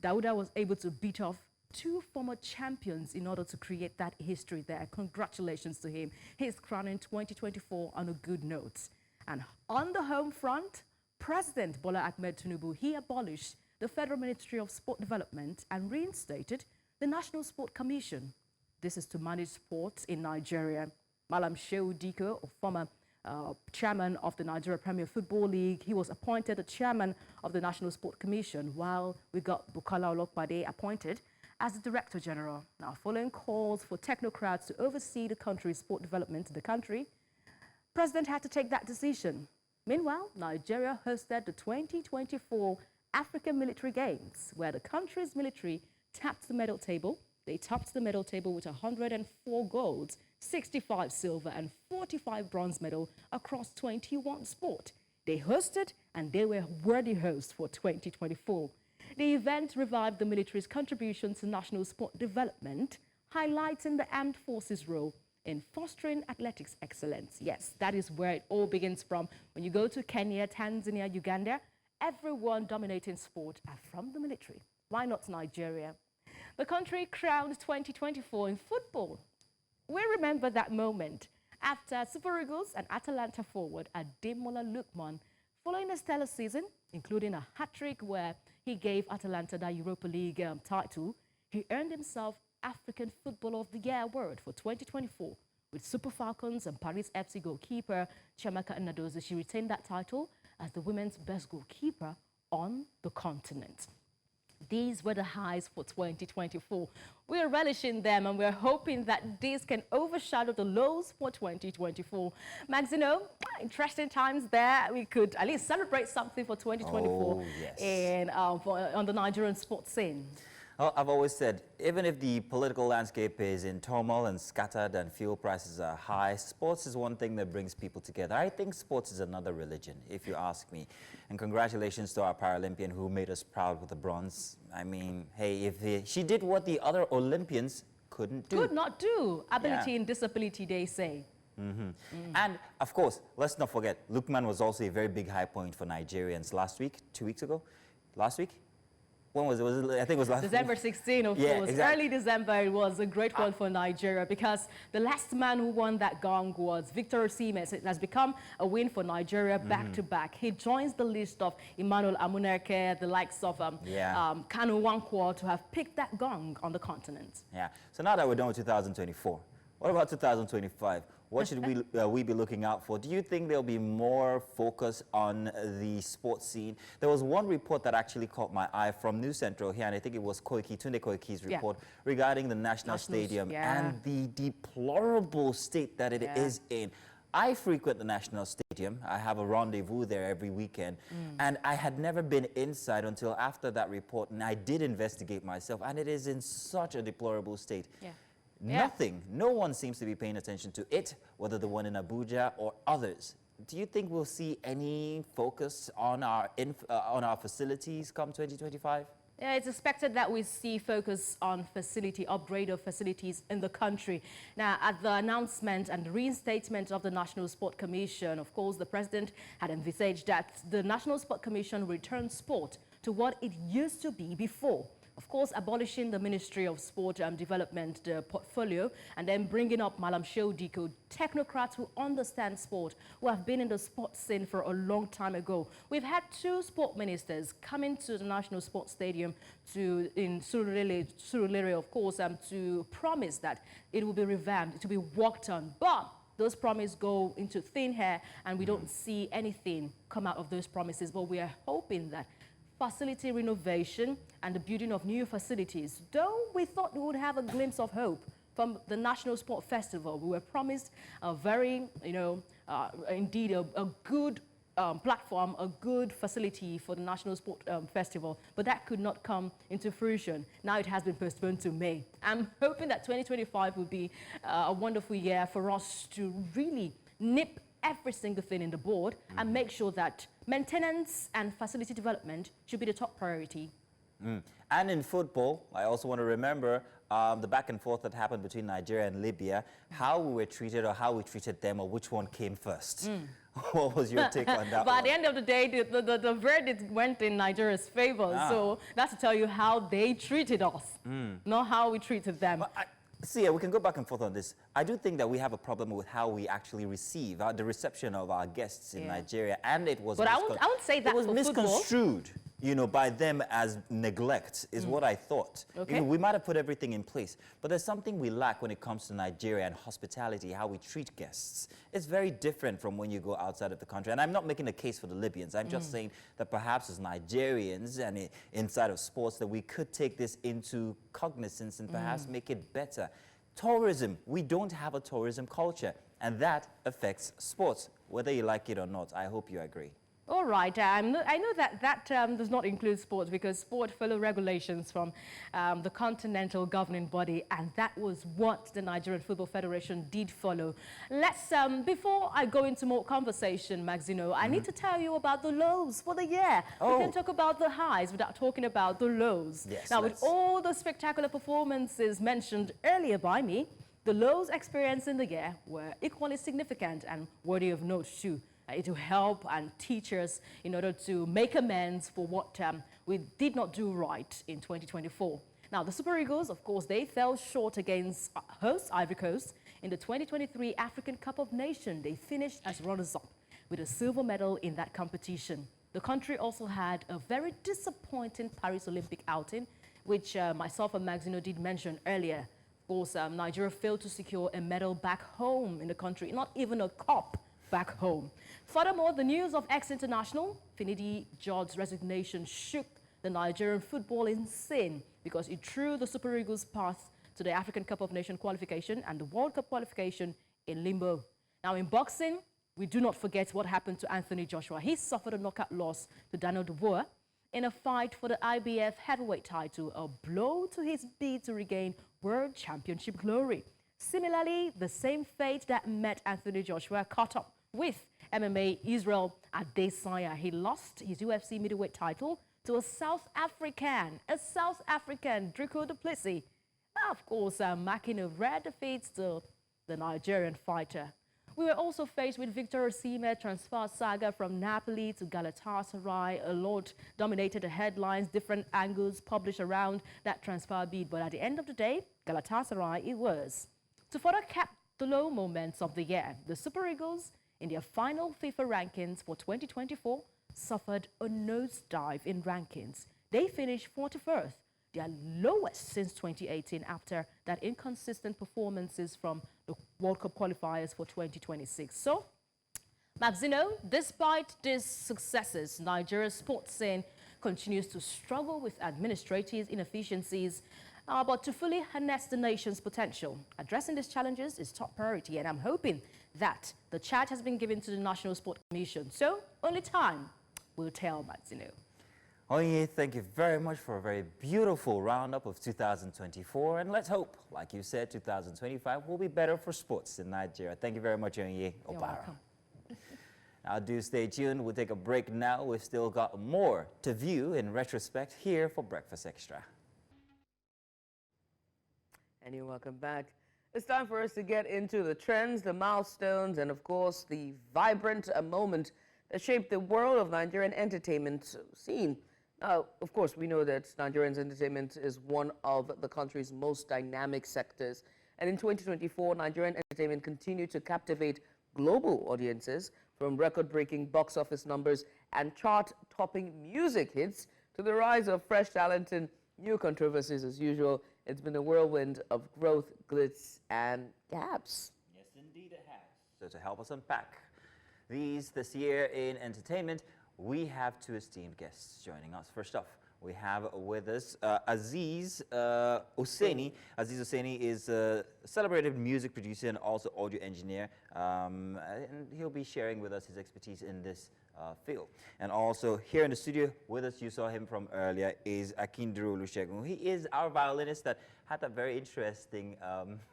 [SPEAKER 14] Dauda was able to beat off 2 former champions in order to create that history there. Congratulations to him. He's crowning 2024 on a good note. And on the home front, President Bola Ahmed Tinubu, he abolished the Federal Ministry of Sport Development and reinstated the National Sport Commission. This is to manage sports in Nigeria. Malam Shehu Diko, a former chairman of the Nigeria Premier Football League, he was appointed the chairman of the National Sport Commission, while we got Bukola Olokpade appointed as the Director General. Now, following calls for technocrats to oversee the country's sport development in the country, the President had to take that decision. Meanwhile, Nigeria hosted the 2024 African Military Games, where the country's military tapped the medal table. They topped the medal table with 104 golds, 65 silver, and 45 bronze medals across 21 sports. They hosted, and they were worthy hosts for 2024. The event revived the military's contribution to national sport development, highlighting the armed forces' role in fostering athletics excellence. Yes, that is where it all begins from. When you go to Kenya, Tanzania, Uganda, everyone dominating sport are from the military. Why not Nigeria? The country crowned 2024 in football. We remember that moment after Super Eagles and Atalanta forward Ademola Lookman, following a stellar season, including a hat-trick where he gave Atalanta the Europa League title, he earned himself African Footballer of the Year award for 2024 with Super Falcons and Paris FC goalkeeper Chiamaka Nnadozie. She retained that title as the women's best goalkeeper on the continent. These were the highs for 2024. We are relishing them and we're hoping that these can overshadow the lows for 2024. Maxino, interesting times there. We could at least celebrate something for 2024 in, on the Nigerian sports scene.
[SPEAKER 1] Well, I've always said, even if the political landscape is in turmoil and scattered and fuel prices are high, sports is one thing that brings people together. I think sports is another religion, if you ask me. And congratulations to our Paralympian who made us proud with the bronze. I mean, hey, she did what the other Olympians couldn't do.
[SPEAKER 14] Could not do. Ability and disability, they say.
[SPEAKER 1] And, of course, let's not forget, Lukman was also a very big high point for Nigerians last week, 2 weeks ago, last week? When was it? I think it was last
[SPEAKER 14] December 16, of course.
[SPEAKER 1] Exactly.
[SPEAKER 14] Early December, it was a great one for Nigeria because the last man who won that gong was Victor Osimhen. It has become a win for Nigeria back to back. He joins the list of Emmanuel Amuneke, the likes of Kanu Nwankwo to have picked that gong on the continent.
[SPEAKER 1] Yeah. So now that we're done with 2024, what about 2025? What should we be looking out for? Do you think there'll be more focus on the sports scene? There was one report that actually caught my eye from News Central here, and I think it was Tunde Koiki's report regarding the National Stadium and the deplorable state that it is in. I frequent the National Stadium. I have a rendezvous there every weekend. And I had never been inside until after that report, and I did investigate myself, and it is in such a deplorable state. Nothing, no one seems to be paying attention to it, whether the one in Abuja or others. Do you think we'll see any focus on our facilities come 2025?
[SPEAKER 14] Yeah, it's expected that we see focus on upgrade of facilities in the country. Now, at the announcement and reinstatement of the National Sport Commission, of course, the president had envisaged that the National Sport Commission return sport to what it used to be before. Of course, abolishing the Ministry of Sport Development, the portfolio, and then bringing up Malam Shehu Diko, technocrats who understand sport, who have been in the sports scene for a long time ago. We've had 2 sport ministers coming to the National Sports Stadium in Surulere, of course, to promise that it will be revamped, it will be worked on. But those promises go into thin air, and we don't see anything come out of those promises. But we are hoping that facility renovation and the building of new facilities, though we thought we would have a glimpse of hope from the National Sport Festival. We were promised a very, indeed a good platform, a good facility for the National Sport Festival, but that could not come into fruition. Now it has been postponed to May. I'm hoping that 2025 will be a wonderful year for us to really nip every single thing in the board and make sure that maintenance and facility development should be the top priority.
[SPEAKER 1] And in football, I also want to remember the back and forth that happened between Nigeria and Libya, how we were treated or how we treated them, or which one came first. What was your take on that?
[SPEAKER 14] But at the end of the day, the verdict went in Nigeria's favor. So that's to tell you how they treated us, not how we treated them.
[SPEAKER 1] See, we can go back and forth on this. I do think that we have a problem with how we actually receive the reception of our guests in Nigeria, and it was.
[SPEAKER 14] But I won't say that
[SPEAKER 1] it was
[SPEAKER 14] for
[SPEAKER 1] misconstrued, by them as neglect, is what I thought.
[SPEAKER 14] Okay.
[SPEAKER 1] We might have put everything in place, but there's something we lack when it comes to Nigeria and hospitality, how we treat guests. It's very different from when you go outside of the country. And I'm not making a case for the Libyans. I'm just saying that perhaps as Nigerians and inside of sports, that we could take this into cognizance and perhaps make it better. Tourism, we don't have a tourism culture, and that affects sports, whether you like it or not. I hope you agree.
[SPEAKER 14] All right. I know that does not include sports because sport follow regulations from the continental governing body, and that was what the Nigerian Football Federation did follow. Let's, before I go into more conversation, Maxino, I need to tell you about the lows for the year. We can talk about the highs without talking about the lows.
[SPEAKER 1] Yes,
[SPEAKER 14] now, with all the spectacular performances mentioned earlier by me, the lows experienced in the year were equally significant and worthy of note too. It will help and teach us in order to make amends for what we did not do right in 2024. Now, the Super Eagles, of course, they fell short against host Ivory Coast in the 2023 African Cup of Nations. They finished as runners-up with a silver medal in that competition. The country also had a very disappointing Paris Olympic outing, which myself and Maxino did mention earlier. Of course, Nigeria failed to secure a medal back home in the country, not even a cup back home. Furthermore, the news of ex-international Finidi George's resignation shook the Nigerian football insane because it threw the Super Eagles' path to the African Cup of Nations qualification and the World Cup qualification in limbo. Now, in boxing, we do not forget what happened to Anthony Joshua. He suffered a knockout loss to Daniel Dubois in a fight for the IBF heavyweight title, a blow to his bid to regain World Championship glory. Similarly, the same fate that met Anthony Joshua caught up with MMA Israel Adesanya. He lost his UFC middleweight title to a South African, Dricko Du Plessis. Of course, marking a rare defeat to the Nigerian fighter. We were also faced with Victor Osimhen transfer saga from Napoli to Galatasaray. A lot dominated the headlines, different angles published around that transfer bid. But at the end of the day, Galatasaray it was. To further cap the low moments of the year, the Super Eagles, in their final FIFA rankings for 2024, suffered a nosedive in rankings. They finished 41st, their lowest since 2018 after that inconsistent performances from the World Cup qualifiers for 2026. So, Maxino, despite these successes, Nigeria's sports scene continues to struggle with administrative inefficiencies, but to fully harness the nation's potential. Addressing these challenges is top priority, and I'm hoping that the charge has been given to the National Sports Commission. So, only time will tell, Maxino.
[SPEAKER 1] Onye, thank you very much for a very beautiful roundup of 2024. And let's hope, like you said, 2025 will be better for sports in Nigeria. Thank you very much, Onye Obara. Now, do stay tuned. We'll take a break now. We've still got more to view in retrospect here for Breakfast Extra.
[SPEAKER 2] And you're welcome back. It's time for us to get into the trends, the milestones, and of course, the vibrant moment that shaped the world of Nigerian entertainment scene. Now, of course, we know that Nigerian entertainment is one of the country's most dynamic sectors. And in 2024, Nigerian entertainment continued to captivate global audiences, from record-breaking box office numbers and chart-topping music hits to the rise of fresh talent and new controversies as usual. It's been a whirlwind of growth, glitz, and gaps.
[SPEAKER 1] Yes, indeed it has. So to help us unpack this year in entertainment, we have two esteemed guests joining us. First off, we have with us Aziz Hosseini. Aziz Hosseini is a celebrated music producer and also audio engineer, and he'll be sharing with us his expertise in this field. And also here in the studio with us, you saw him from earlier, is Akinduro Olusegun. He is our violinist that had a very interesting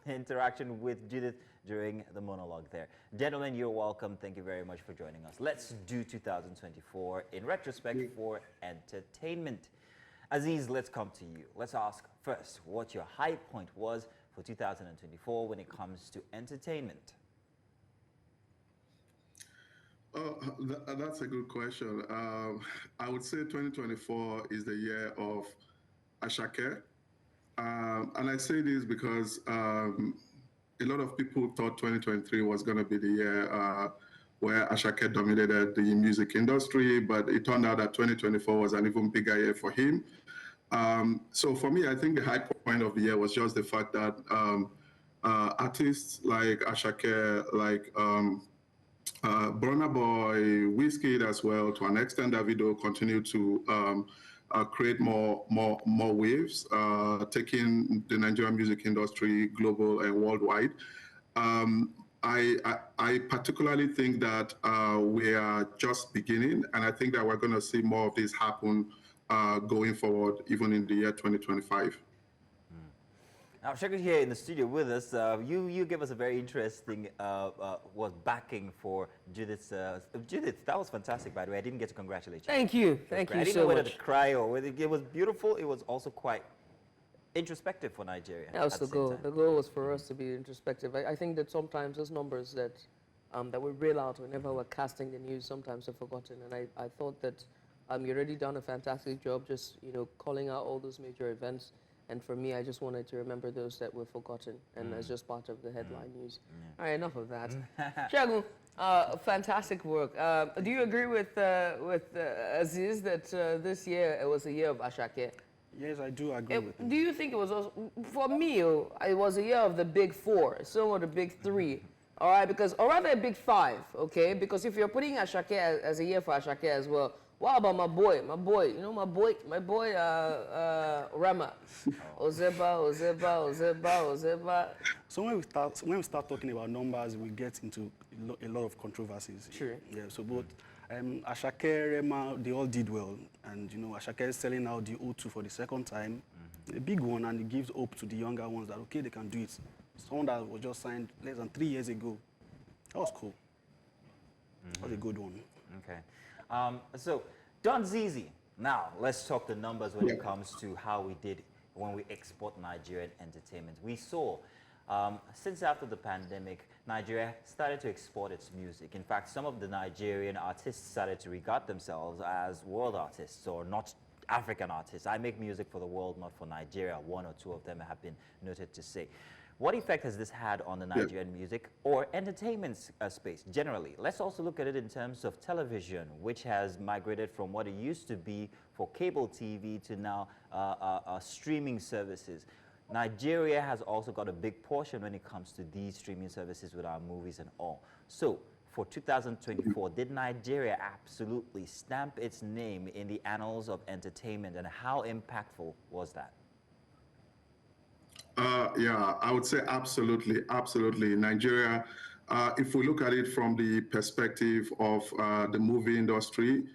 [SPEAKER 1] interaction with Judith during the monologue there. Gentlemen, you're welcome. Thank you very much for joining us. Let's do 2024 in retrospect for entertainment. Aziz, let's come to you. Let's ask first what your high point was for 2024 when it comes to entertainment.
[SPEAKER 15] Oh, that's a good question. I would say 2024 is the year of Ashake. And I say this because a lot of people thought 2023 was going to be the year where Ashake dominated the music industry, but it turned out that 2024 was an even bigger year for him. So for me, I think the high point of the year was just the fact that artists like Ashake, like Burna Boy, Wizkid as well, to an extent, Davido continue to create more waves, taking the Nigerian music industry global and worldwide. I particularly think that we are just beginning, and I think that we're going to see more of this happen going forward, even in the year 2025.
[SPEAKER 1] Now, Shakur here in the studio with us. You gave us a very interesting backing for Judith's. Judith, that was fantastic, by the way. I didn't get to congratulate you.
[SPEAKER 2] Thank you. Thank you so much.
[SPEAKER 1] I didn't know whether to cry or whether it was beautiful. It was also quite introspective for Nigeria.
[SPEAKER 2] That was the goal. The goal was for us to be introspective. I think that sometimes those numbers that we reel out whenever we're casting the news sometimes are forgotten. And I thought that you've already done a fantastic job just calling out all those major events. And for me, I just wanted to remember those that were forgotten, and as just part of the headline news. All right, enough of that. Shagun, fantastic work. Do you agree with Aziz that this year it was a year of Ashake?
[SPEAKER 16] Yes, I do agree with him.
[SPEAKER 2] Do you think it was also, for me, it was a year of the big four, some of the big three, all right? Or rather a big five, okay? Because if you're putting Ashake as a year for Ashake as well, What about my boy? You know my boy, Rama. Ozeba.
[SPEAKER 16] So when we start talking about numbers, we get into a lot of controversies.
[SPEAKER 2] Sure.
[SPEAKER 16] Yeah. So both Ashake, Rema, they all did well, and you know Ashake is selling out the O2 for the second time, a big one, and it gives hope to the younger ones that okay, they can do it. Someone that was just signed less than 3 years ago. That was cool. That was a good one.
[SPEAKER 1] Okay. So, Don Zizi, now let's talk the numbers when it comes to how we did when we export Nigerian entertainment. We saw, since after the pandemic, Nigeria started to export its music. In fact, some of the Nigerian artists started to regard themselves as world artists or not African artists. I make music for the world, not for Nigeria. One or two of them have been noted to say. What effect has this had on the Nigerian music or entertainment space generally? Let's also look at it in terms of television, which has migrated from what it used to be for cable TV to now streaming services. Nigeria has also got a big portion when it comes to these streaming services with our movies and all. So, for 2024, did Nigeria absolutely stamp its name in the annals of entertainment, and how impactful was that?
[SPEAKER 15] Yeah, I would say absolutely, absolutely. Nigeria, if we look at it from the perspective of the movie industry,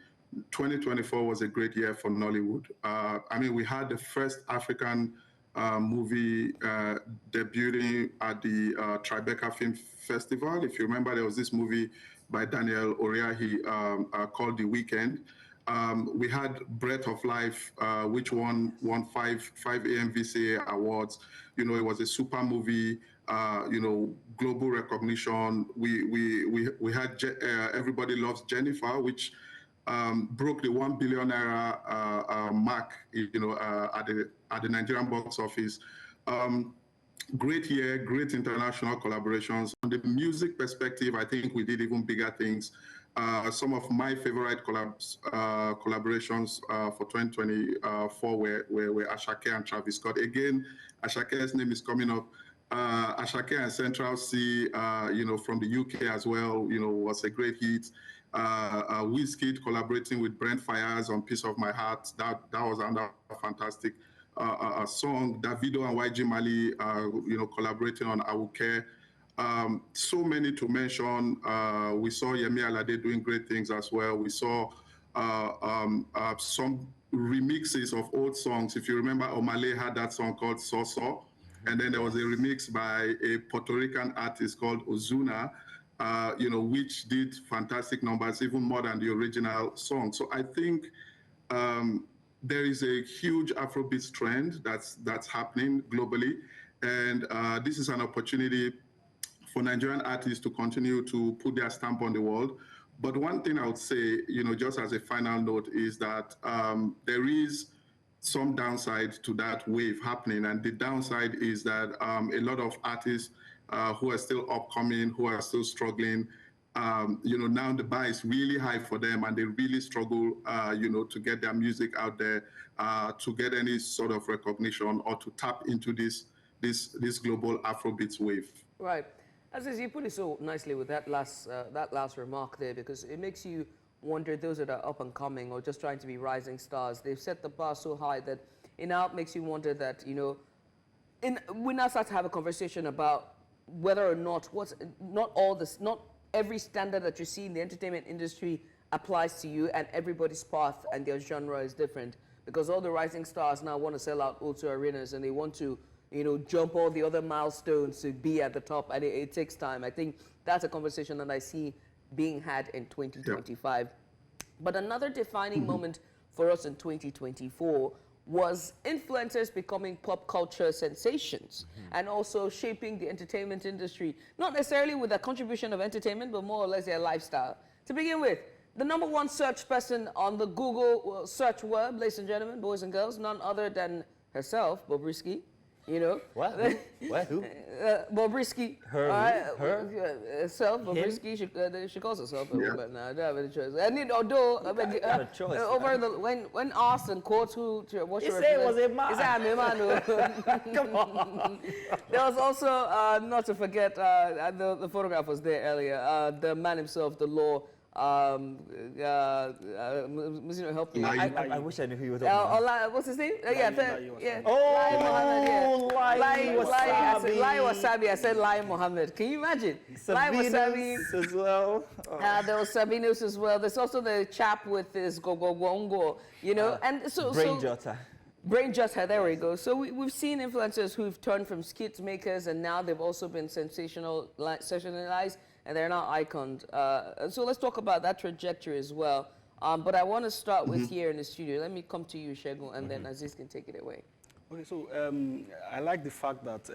[SPEAKER 15] 2024 was a great year for Nollywood. I mean, we had the first African movie debuting at the Tribeca Film Festival. If you remember, there was this movie by Daniel Oriahi called The Weekend. We had Breath of Life, which won 5 AMVCA awards. You know, it was a super movie. You know, global recognition. We had Everybody Loves Jennifer, which broke the 1 billion naira mark. You know, at the Nigerian box office. Great year, great international collaborations. On the music perspective, I think we did even bigger things. Some of my favorite collaborations for 2024 were Ashake and Travis Scott. Again, Ashake's name is coming up. Ashake and Central C, you know, from the UK as well, you know, was a great hit. Wizkid collaborating with Brent Fayez on Piece of My Heart. That was another fantastic song. Davido and YG Mali, you know, collaborating on Awuke. So many to mention. We saw Yemi Alade doing great things as well. We saw some remixes of old songs. If you remember, Omale had that song called Soso. And then there was a remix by a Puerto Rican artist called Ozuna, you know, which did fantastic numbers, even more than the original song. So I think there is a huge Afrobeats trend that's happening globally. And this is an opportunity for Nigerian artists to continue to put their stamp on the world. But one thing I would say, you know, just as a final note, is that there is some downside to that wave happening. And the downside is that a lot of artists who are still upcoming, who are still struggling, you know, now the bar is really high for them and they really struggle, you know, to get their music out there, to get any sort of recognition or to tap into this global Afrobeats wave.
[SPEAKER 2] Right. As you put it so nicely with that last remark there, because it makes you wonder, those that are up and coming or just trying to be rising stars, they've set the bar so high that it now makes you wonder that, you know, we now start to have a conversation about whether or not not every standard that you see in the entertainment industry applies to you, and everybody's path and their genre is different, because all the rising stars now want to sell out O2 arenas and they want to, you know, jump all the other milestones to be at the top, and it takes time. I think that's a conversation that I see being had in 2025. Yeah. But another defining moment for us in 2024 was influencers becoming pop culture sensations and also shaping the entertainment industry, not necessarily with a contribution of entertainment, but more or less their lifestyle. To begin with, the #1 search person on the Google search web, ladies and gentlemen, boys and girls, none other than herself, Bobrisky. You know?
[SPEAKER 1] What? Who?
[SPEAKER 2] Bobrisky.
[SPEAKER 1] Her?
[SPEAKER 2] Herself, Bobrisky. She calls herself a woman now. I don't have any choice. I need, although,
[SPEAKER 1] a choice.
[SPEAKER 2] over the, when asked and quotes what
[SPEAKER 1] you say it was a man.
[SPEAKER 2] Is that a man?
[SPEAKER 1] Come on.
[SPEAKER 2] There was also, not to forget, the photograph was there earlier, the man himself, the law help me.
[SPEAKER 1] I wish I knew who you were talking about.
[SPEAKER 2] What's his name? Lai Wasabi. I said Lai Mohammed. Can you imagine? Lai Wasabi
[SPEAKER 1] as well.
[SPEAKER 2] There was Sabinus as well. There's also the chap with his Gogo, you know, and so
[SPEAKER 1] Brain Jota.
[SPEAKER 2] Brain Jota, there we go. So we've seen influencers who've turned from skit makers, and now they've also been sensationalized, and they're now icons. So let's talk about that trajectory as well. But I want to start with here in the studio. Let me come to you, Shegun, and then Aziz can take it away.
[SPEAKER 16] Okay, so I like the fact that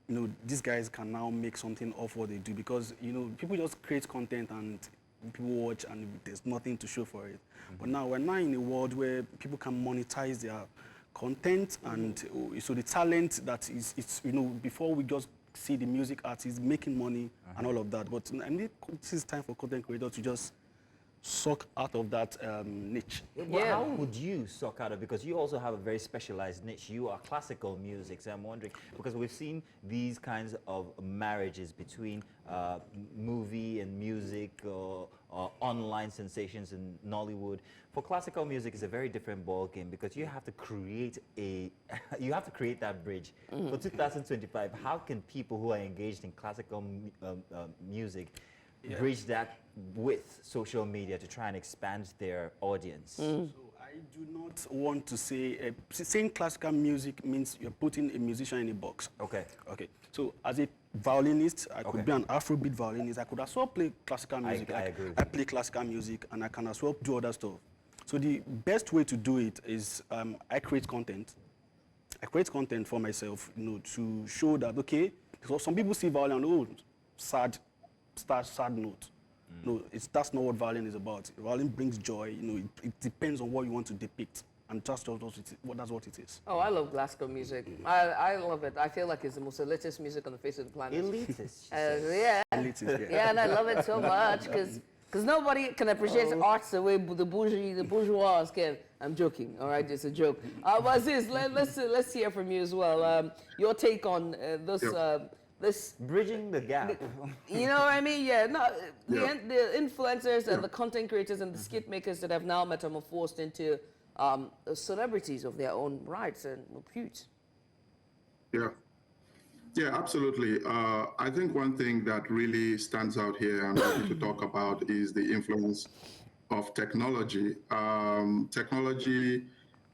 [SPEAKER 16] you know, these guys can now make something of what they do, because you know, people just create content and people watch and there's nothing to show for it. But now we're now in a world where people can monetize their content, and so the talent that is, it's, you know, before we just see the music artists making money and all of that. But I mean, this is time for content creators to just suck out of that niche.
[SPEAKER 1] Well, how would you suck out of it? Because you also have a very specialized niche. You are classical music, so I'm wondering, because we've seen these kinds of marriages between movie and music or online sensations in Nollywood. For classical music, it's a very different ball game, because you have to create that bridge. For 2025, how can people who are engaged in classical music bridge that with social media to try and expand their audience?
[SPEAKER 16] So I do not want to say, saying classical music means you're putting a musician in a box.
[SPEAKER 1] Okay.
[SPEAKER 16] Okay. So as a violinist, I could be an Afrobeat violinist. I could as well play classical music.
[SPEAKER 1] I agree.
[SPEAKER 16] I play classical music, and I can as well do other stuff. So the best way to do it is I create content. I create content for myself, you know, to show that, okay, so some people see violin, oh, sad note. No, that's not what violin is about. Violin brings joy. You know, it depends on what you want to depict, and that's what it is.
[SPEAKER 2] Oh, I love classical music. I love it. I feel like it's the most elitist music on the face of the planet.
[SPEAKER 1] Elitist.
[SPEAKER 2] Yeah.
[SPEAKER 16] Elitist, yeah.
[SPEAKER 2] Yeah, and I love it so much because nobody can appreciate arts the way the bourgeois can. I'm joking. All right, it's a joke. But Aziz, let's hear from you as well. Your take on this
[SPEAKER 1] bridging the gap.
[SPEAKER 2] You know what I mean? Yeah. No, the influencers and the content creators and the skit makers that have now metamorphosed into celebrities of their own rights and repute.
[SPEAKER 15] Yeah, absolutely. I think one thing that really stands out here and I want to talk about is the influence of technology. Technology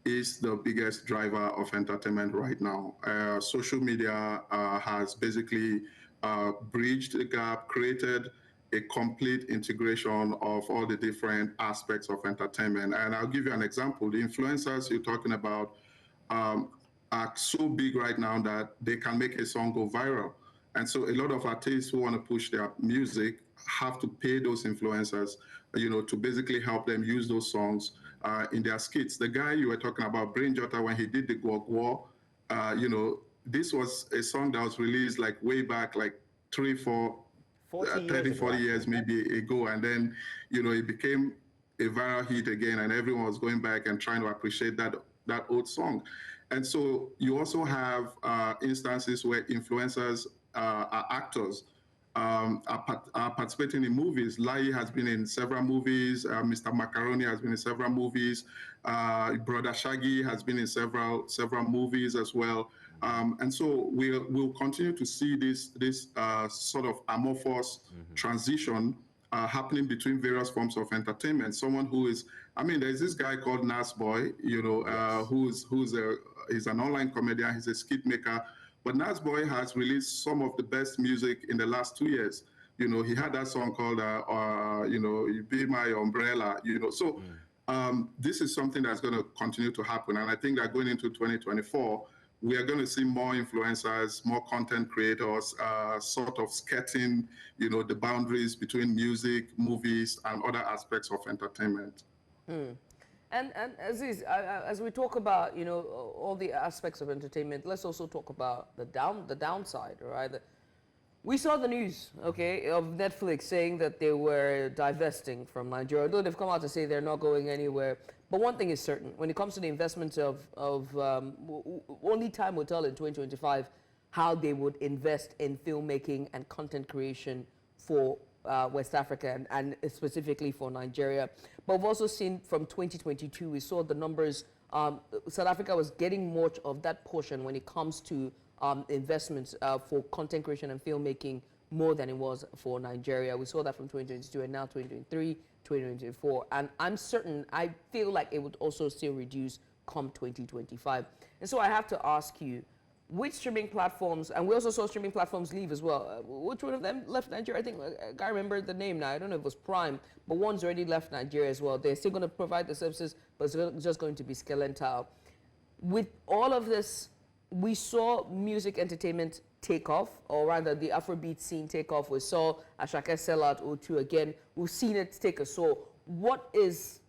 [SPEAKER 15] is the biggest driver of entertainment right now. Social media has basically bridged the gap, created a complete integration of all the different aspects of entertainment. And I'll give you an example. The influencers you're talking about are so big right now that they can make a song go viral. And so a lot of artists who want to push their music have to pay those influencers, you know, to basically help them use those songs in their skits. The guy you were talking about, Brain Jota, when he did the Gwagwa, you know, this was a song that was released like way back, like 40 years maybe ago. And then, you know, it became a viral hit again, and everyone was going back and trying to appreciate that old song. And so you also have instances where influencers are actors, are participating in movies. Lai has been in several movies. Mr. Macaroni has been in several movies. Brother Shaggy has been in several movies as well. And so we'll continue to see this sort of amorphous transition happening between various forms of entertainment. Someone who is, I mean, there's this guy called Nas Boy, you know, he's an online comedian. He's a skit maker. But Nas Boy has released some of the best music in the last 2 years. You know, he had that song called, you know, You Be My Umbrella, you know. So this is something that's going to continue to happen. And I think that going into 2024, we are going to see more influencers, more content creators, sort of skirting, you know, the boundaries between music, movies, and other aspects of entertainment.
[SPEAKER 2] And Aziz, as we talk about, you know, all the aspects of entertainment, let's also talk about the downside, right? We saw the news, okay, of Netflix saying that they were divesting from Nigeria. Although they've come out to say they're not going anywhere. But one thing is certain, when it comes to the investments of only time will tell in 2025 how they would invest in filmmaking and content creation for West Africa and specifically for Nigeria. But we've also seen from 2022, we saw the numbers. South Africa was getting much of that portion when it comes to investments for content creation and filmmaking more than it was for Nigeria. We saw that from 2022 and now 2023, 2024. And I'm certain, I feel like it would also still reduce come 2025. And so I have to ask you, which streaming platforms, and we also saw streaming platforms leave as well. Which one of them left Nigeria? I think, I can't remember the name now. I don't know if it was Prime, but one's already left Nigeria as well. They're still going to provide the services, but it's just going to be skeletal. With all of this, we saw music entertainment take off, or rather the Afrobeat scene take off. We saw Ashake sell out O2 again. We've seen it take a soul. What is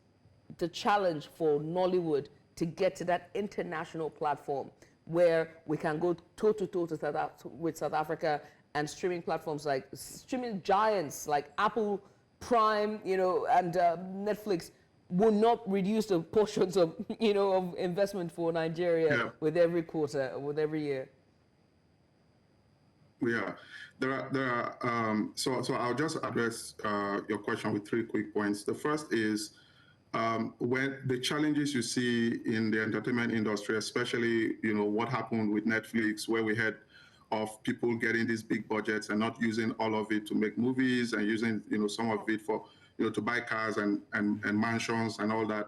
[SPEAKER 2] the challenge for Nollywood to get to that international platform where we can go toe-to-toe with South Africa, and streaming platforms like streaming giants like Apple, Prime, and Netflix will not reduce the portions of, of investment for Nigeria with every quarter, with every year?
[SPEAKER 15] Yeah, so I'll just address your question with 3 quick points. The first is, when the challenges you see in the entertainment industry, especially, what happened with Netflix, where we had of people getting these big budgets and not using all of it to make movies and using, some of it for, to buy cars and mansions and all that,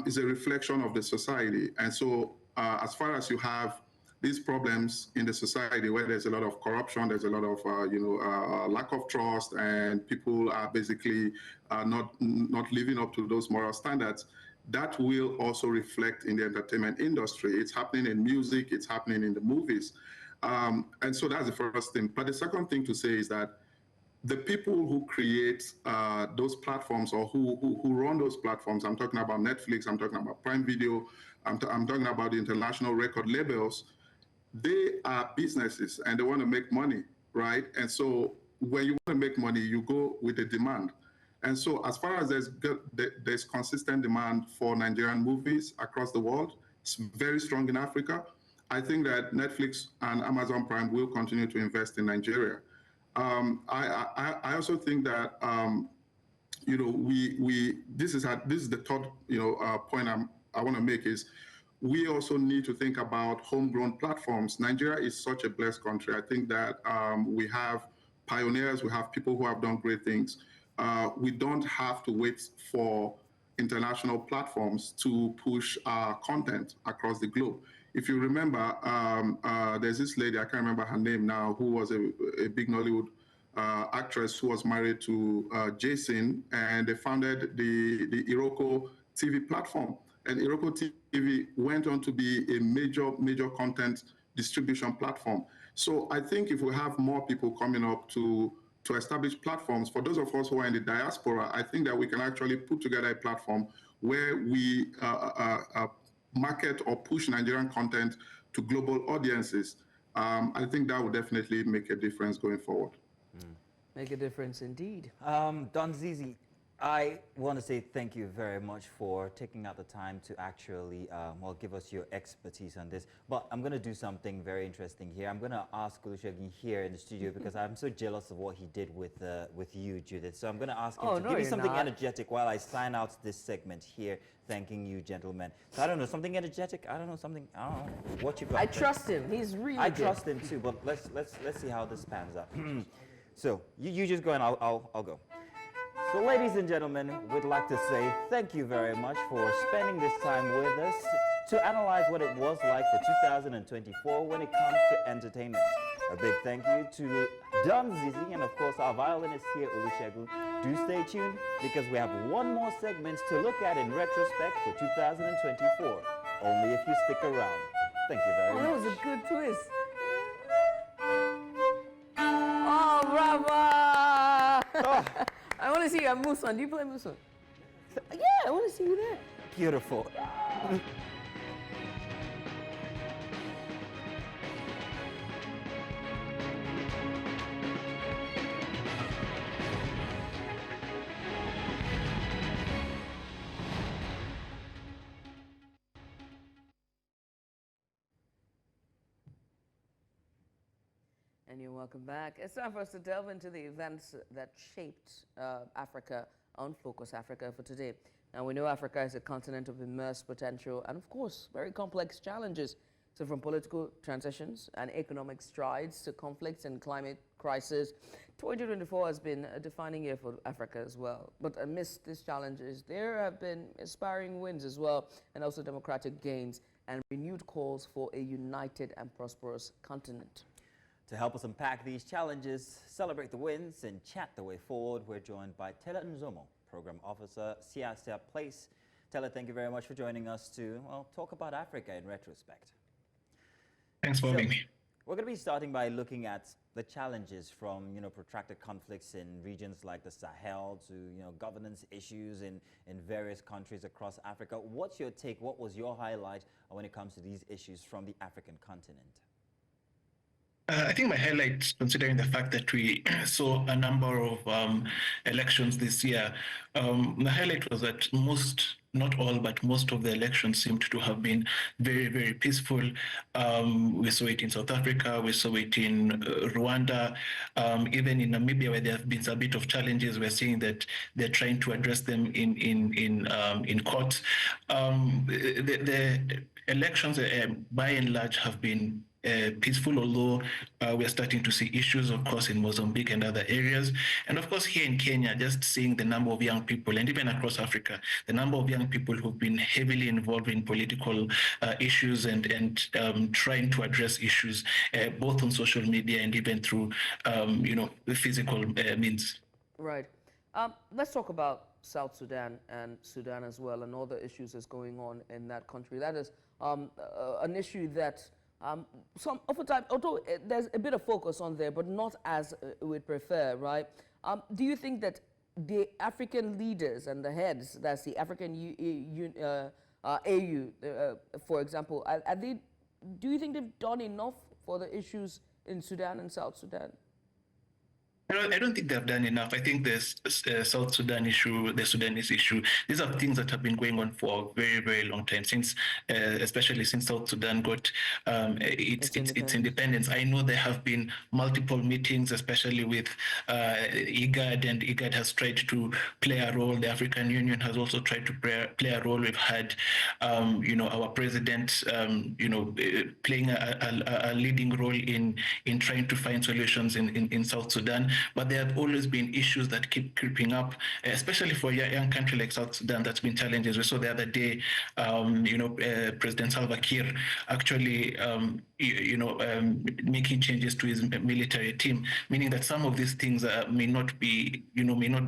[SPEAKER 15] is a reflection of the society. And so as far as you have these problems in the society where there's a lot of corruption, there's a lot of lack of trust, and people are basically not living up to those moral standards, that will also reflect in the entertainment industry. It's happening in music, it's happening in the movies. And so that's the first thing. But the second thing to say is that the people who create those platforms, or who run those platforms, I'm talking about Netflix, I'm talking about Prime Video, I'm talking about the international record labels, they are businesses and they want to make money, right? And so when you want to make money, you go with the demand. And so as far as there's consistent demand for Nigerian movies across the world, it's very strong in Africa. I think that Netflix and Amazon Prime will continue to invest in Nigeria. I also think that this is the third point I want to make is, we also need to think about homegrown platforms. Nigeria is such a blessed country. I think that we have pioneers, we have people who have done great things. We don't have to wait for international platforms to push our content across the globe. If you remember, there's this lady, I can't remember her name now, who was a big Nollywood actress who was married to Jason, and they founded the Iroko TV platform. And Iroko TV went on to be a major content distribution platform. So I think if we have more people coming up to establish platforms, for those of us who are in the diaspora, I think that we can actually put together a platform where we market or push Nigerian content to global audiences. I think that would definitely make a difference going forward.
[SPEAKER 2] Make a difference indeed.
[SPEAKER 1] Don Zizi, I want to say thank you very much for taking out the time to actually, give us your expertise on this. But I'm going to do something very interesting here. I'm going to ask Olusegun here in the studio because I'm so jealous of what he did with you, Judith. So I'm going to ask him to give me something energetic while I sign out this segment here, thanking you, gentlemen. So I don't know, something energetic? I don't know. What you got?
[SPEAKER 2] I trust him. He's really
[SPEAKER 1] I trust him too, but let's see how this pans out. So you just go and I'll go. So ladies and gentlemen, we'd like to say thank you very much for spending this time with us to analyze what it was like for 2024 when it comes to entertainment. A big thank you to Don Zizi and of course our violinist here, Olusegun. Do stay tuned because we have one more segment to look at in retrospect for 2024. Only if you stick around. Thank you very much.
[SPEAKER 2] That was a good twist. Oh, bravo! I want to see you at Muson. Do you play Muson? Yeah, I want to see you there.
[SPEAKER 1] Beautiful.
[SPEAKER 2] And you're welcome back. It's time for us to delve into the events that shaped Africa on Focus Africa for today. Now, we know Africa is a continent of immense potential and, of course, very complex challenges. So from political transitions and economic strides to conflicts and climate crisis, 2024 has been a defining year for Africa as well. But amidst these challenges, there have been inspiring wins as well, and also democratic gains and renewed calls for a united and prosperous continent.
[SPEAKER 1] To help us unpack these challenges, celebrate the wins, and chat the way forward, we're joined by Tela Nzomo, Program Officer, Siasa Place. Tela, thank you very much for joining us to, well, talk about Africa in retrospect.
[SPEAKER 17] Thanks for having me.
[SPEAKER 1] We're going to be starting by looking at the challenges from, protracted conflicts in regions like the Sahel to, governance issues in various countries across Africa. What's your take? What was your highlight when it comes to these issues from the African continent?
[SPEAKER 17] I think my highlight, considering the fact that we saw a number of elections this year, the highlight was that not all, but most of the elections seemed to have been very, very peaceful. We saw it in South Africa, we saw it in Rwanda, even in Namibia, where there have been a bit of challenges. We're seeing that they're trying to address them in court. The elections, by and large, have been peaceful, although we're starting to see issues, of course, in Mozambique and other areas. And of course, here in Kenya, just seeing the number of young people, and even across Africa, the number of young people who've been heavily involved in political issues and trying to address issues, both on social media and even through, physical means.
[SPEAKER 2] Right. Let's talk about South Sudan and Sudan as well, and all the issues that's going on in that country. That is an issue that some of the time, although there's a bit of focus on there, but not as we'd prefer, right? Do you think that the African leaders and the heads, that's the African AU, for example, do you think they've done enough for the issues in Sudan and South Sudan?
[SPEAKER 17] I don't think they've done enough. I think the South Sudan issue, the Sudanese issue, these are things that have been going on for a very, very long time, since, especially since South Sudan got its independence. I know there have been multiple meetings, especially with IGAD, and IGAD has tried to play a role. The African Union has also tried to play a role. We've had, our president, playing a leading role in trying to find solutions in South Sudan. But there have always been issues that keep creeping up, especially for a young country like South Sudan. That's been challenges. We saw the other day, President Salva Kiir actually, making changes to his military team, meaning that some of these things may not be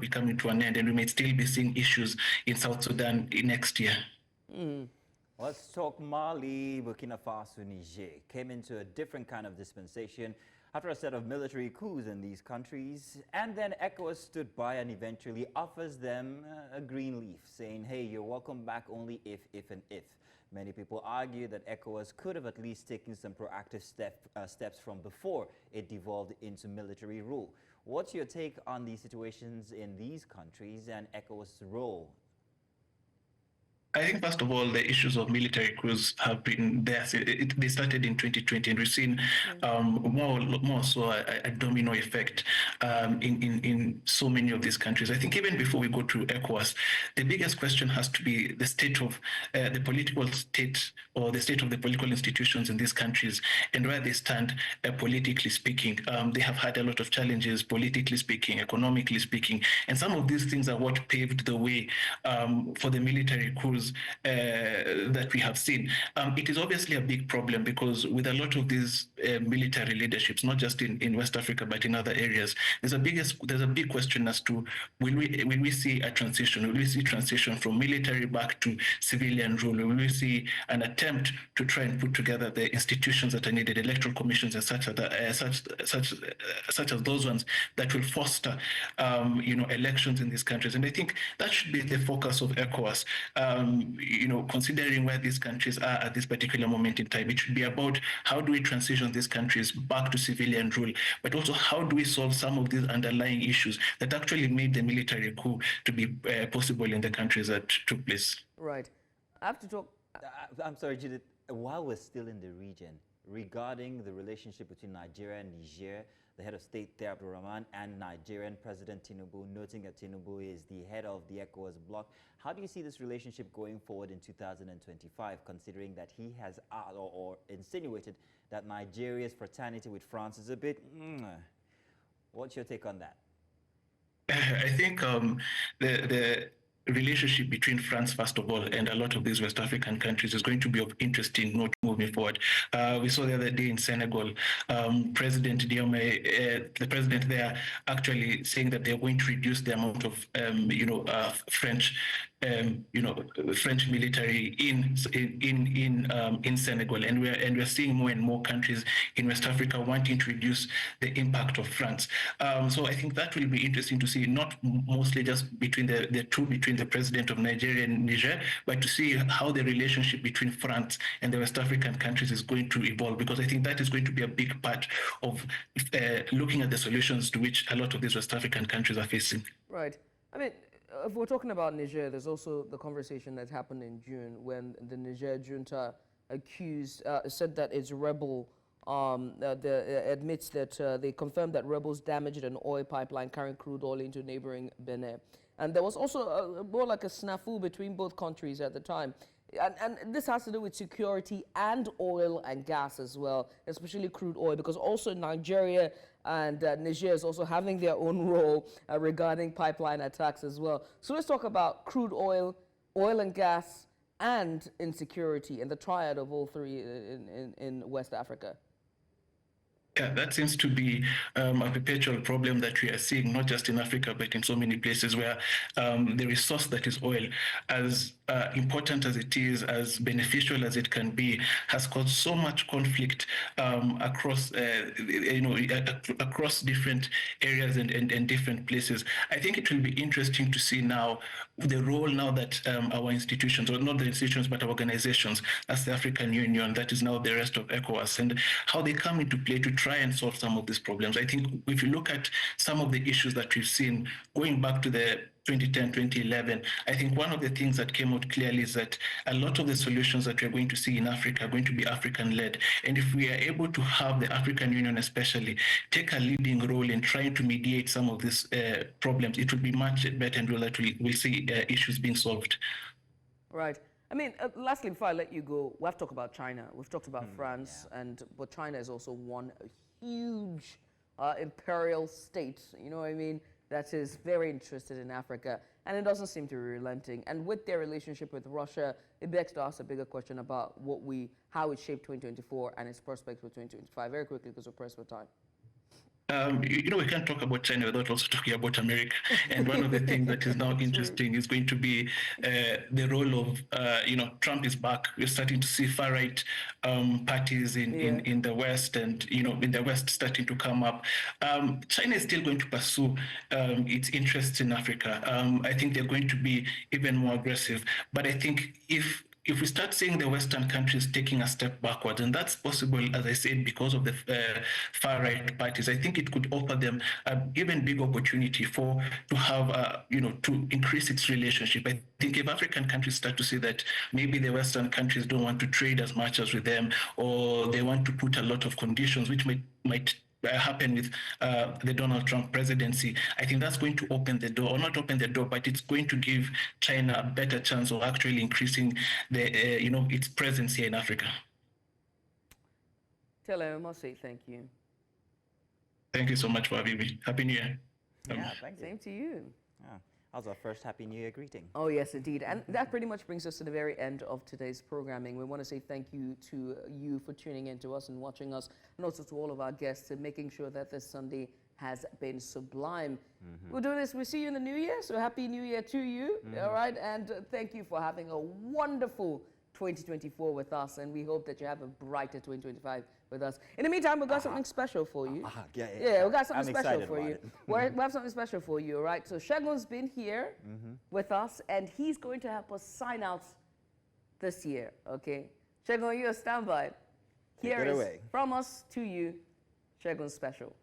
[SPEAKER 17] coming to an end, and we may still be seeing issues in South Sudan next year.
[SPEAKER 1] Let's talk Mali, Burkina Faso, Niger. Came into a different kind of dispensation after a set of military coups in these countries, and then ECOWAS stood by and eventually offers them a green leaf, saying, hey, you're welcome back only if. Many people argue that ECOWAS could have at least taken some proactive steps from before it devolved into military rule. What's your take on the situations in these countries and ECOWAS' role?
[SPEAKER 17] I think, first of all, the issues of military coups have been there. They started in 2020, and we've seen more so a domino effect in so many of these countries. I think even before we go to ECOWAS, the biggest question has to be the state of the political state, or the state of the political institutions in these countries, and where they stand politically speaking. They have had a lot of challenges, politically speaking, economically speaking, and some of these things are what paved the way for the military coups that we have seen. It is obviously a big problem, because with a lot of these military leaderships, not just in West Africa but in other areas, there's a big question as to will we see a transition? Will we see transition from military back to civilian rule? Will we see an attempt to try and put together the institutions that are needed, electoral commissions and such as those ones that will foster elections in these countries? And I think that should be the focus of ECOWAS. Considering where these countries are at this particular moment in time, it should be about how do we transition these countries back to civilian rule, but also how do we solve some of these underlying issues that actually made the military coup to be possible in the countries that took place.
[SPEAKER 2] Right. I have to talk.
[SPEAKER 1] I'm sorry, Judith. While we're still in the region, regarding the relationship between Nigeria and Niger. The head of state there, Abdurrahman, and Nigerian President Tinubu, noting that Tinubu is the head of the ECOWAS bloc. How do you see this relationship going forward in 2025, considering that he has or insinuated that Nigeria's fraternity with France is a bit... What's your take on that?
[SPEAKER 17] I think the relationship between France, first of all, and a lot of these West African countries is going to be of interesting note moving forward. We saw the other day in Senegal, President Diome, the president there, actually saying that they're going to reduce the amount of, French military in Senegal, and we're seeing more and more countries in West Africa wanting to reduce the impact of France. So I think that will be interesting to see, not mostly just between between the president of Nigeria and Niger, but to see how the relationship between France and the West African countries is going to evolve, because I think that is going to be a big part of looking at the solutions to which a lot of these West African countries are facing.
[SPEAKER 2] Right. I mean, if we're talking about Niger, there's also the conversation that happened in June when the Niger junta said that its rebel admits that they confirmed that rebels damaged an oil pipeline carrying crude oil into neighboring Benin. And there was also more like a snafu between both countries at the time. And this has to do with security and oil and gas as well, especially crude oil, because also Nigeria and Niger is also having their own role regarding pipeline attacks as well. So let's talk about crude oil, oil and gas, and insecurity, and the triad of all three in West Africa.
[SPEAKER 17] Yeah, that seems to be a perpetual problem that we are seeing, not just in Africa, but in so many places where the resource that is oil, as important as it is, as beneficial as it can be, has caused so much conflict across, across different areas and different places. I think it will be interesting to see now the role now that our institutions, or not the institutions, but our organizations, as the African Union, that is now the rest of ECOWAS, and how they come into play to try and solve some of these problems. I think if you look at some of the issues that we've seen going back to the 2010, 2011, I think one of the things that came out clearly is that a lot of the solutions that we're going to see in Africa are going to be African-led. And if we are able to have the African Union especially take a leading role in trying to mediate some of these problems, it will be much better, and we'll see issues being solved.
[SPEAKER 2] Right. I mean, lastly, before I let you go, we have to talk about China. We've talked about France, but China is also one huge imperial state, you know what I mean, that is very interested in Africa, and it doesn't seem to be relenting. And with their relationship with Russia, it begs to ask a bigger question about how it shaped 2024 and its prospects for 2025. Very quickly, because we're pressed for time.
[SPEAKER 17] We can't talk about China without also talking about America. And one of the things that is now interesting is going to be the role of, Trump is back. We're starting to see far-right parties in the West, and, in the West starting to come up. China is still going to pursue its interests in Africa. I think they're going to be even more aggressive. But I think if we start seeing the Western countries taking a step backwards, and that's possible, as I said, because of the far-right parties, I think it could offer them an even big opportunity to have, to increase its relationship. I think if African countries start to see that maybe the Western countries don't want to trade as much as with them, or they want to put a lot of conditions, which might happen with the Donald Trump presidency, I think that's going to open the door, or not open the door, but it's going to give China a better chance of actually increasing its presence here in Africa.
[SPEAKER 2] Tele, I must say thank you.
[SPEAKER 17] Thank you so much for having me. Happy New Year.
[SPEAKER 1] Yeah, thank you.
[SPEAKER 2] Same to you.
[SPEAKER 1] Yeah. That was our first Happy New Year greeting.
[SPEAKER 2] Oh, yes, indeed. And that pretty much brings us to the very end of today's programming. We want to say thank you to you for tuning in to us and watching us, and also to all of our guests and making sure that this Sunday has been sublime. We'll do this. We'll see you in the new year. So Happy New Year to you. All right. And thank you for having a wonderful 2024 with us. And we hope that you have a brighter 2025 with us. In the meantime, we've got something special for you. Yeah, we've got something special for you. We have something special for you, all right? So Shegun's been here with us, and he's going to help us sign out this year, okay? Shegun, you're a standby. Here is, from us to you, Shegun's special.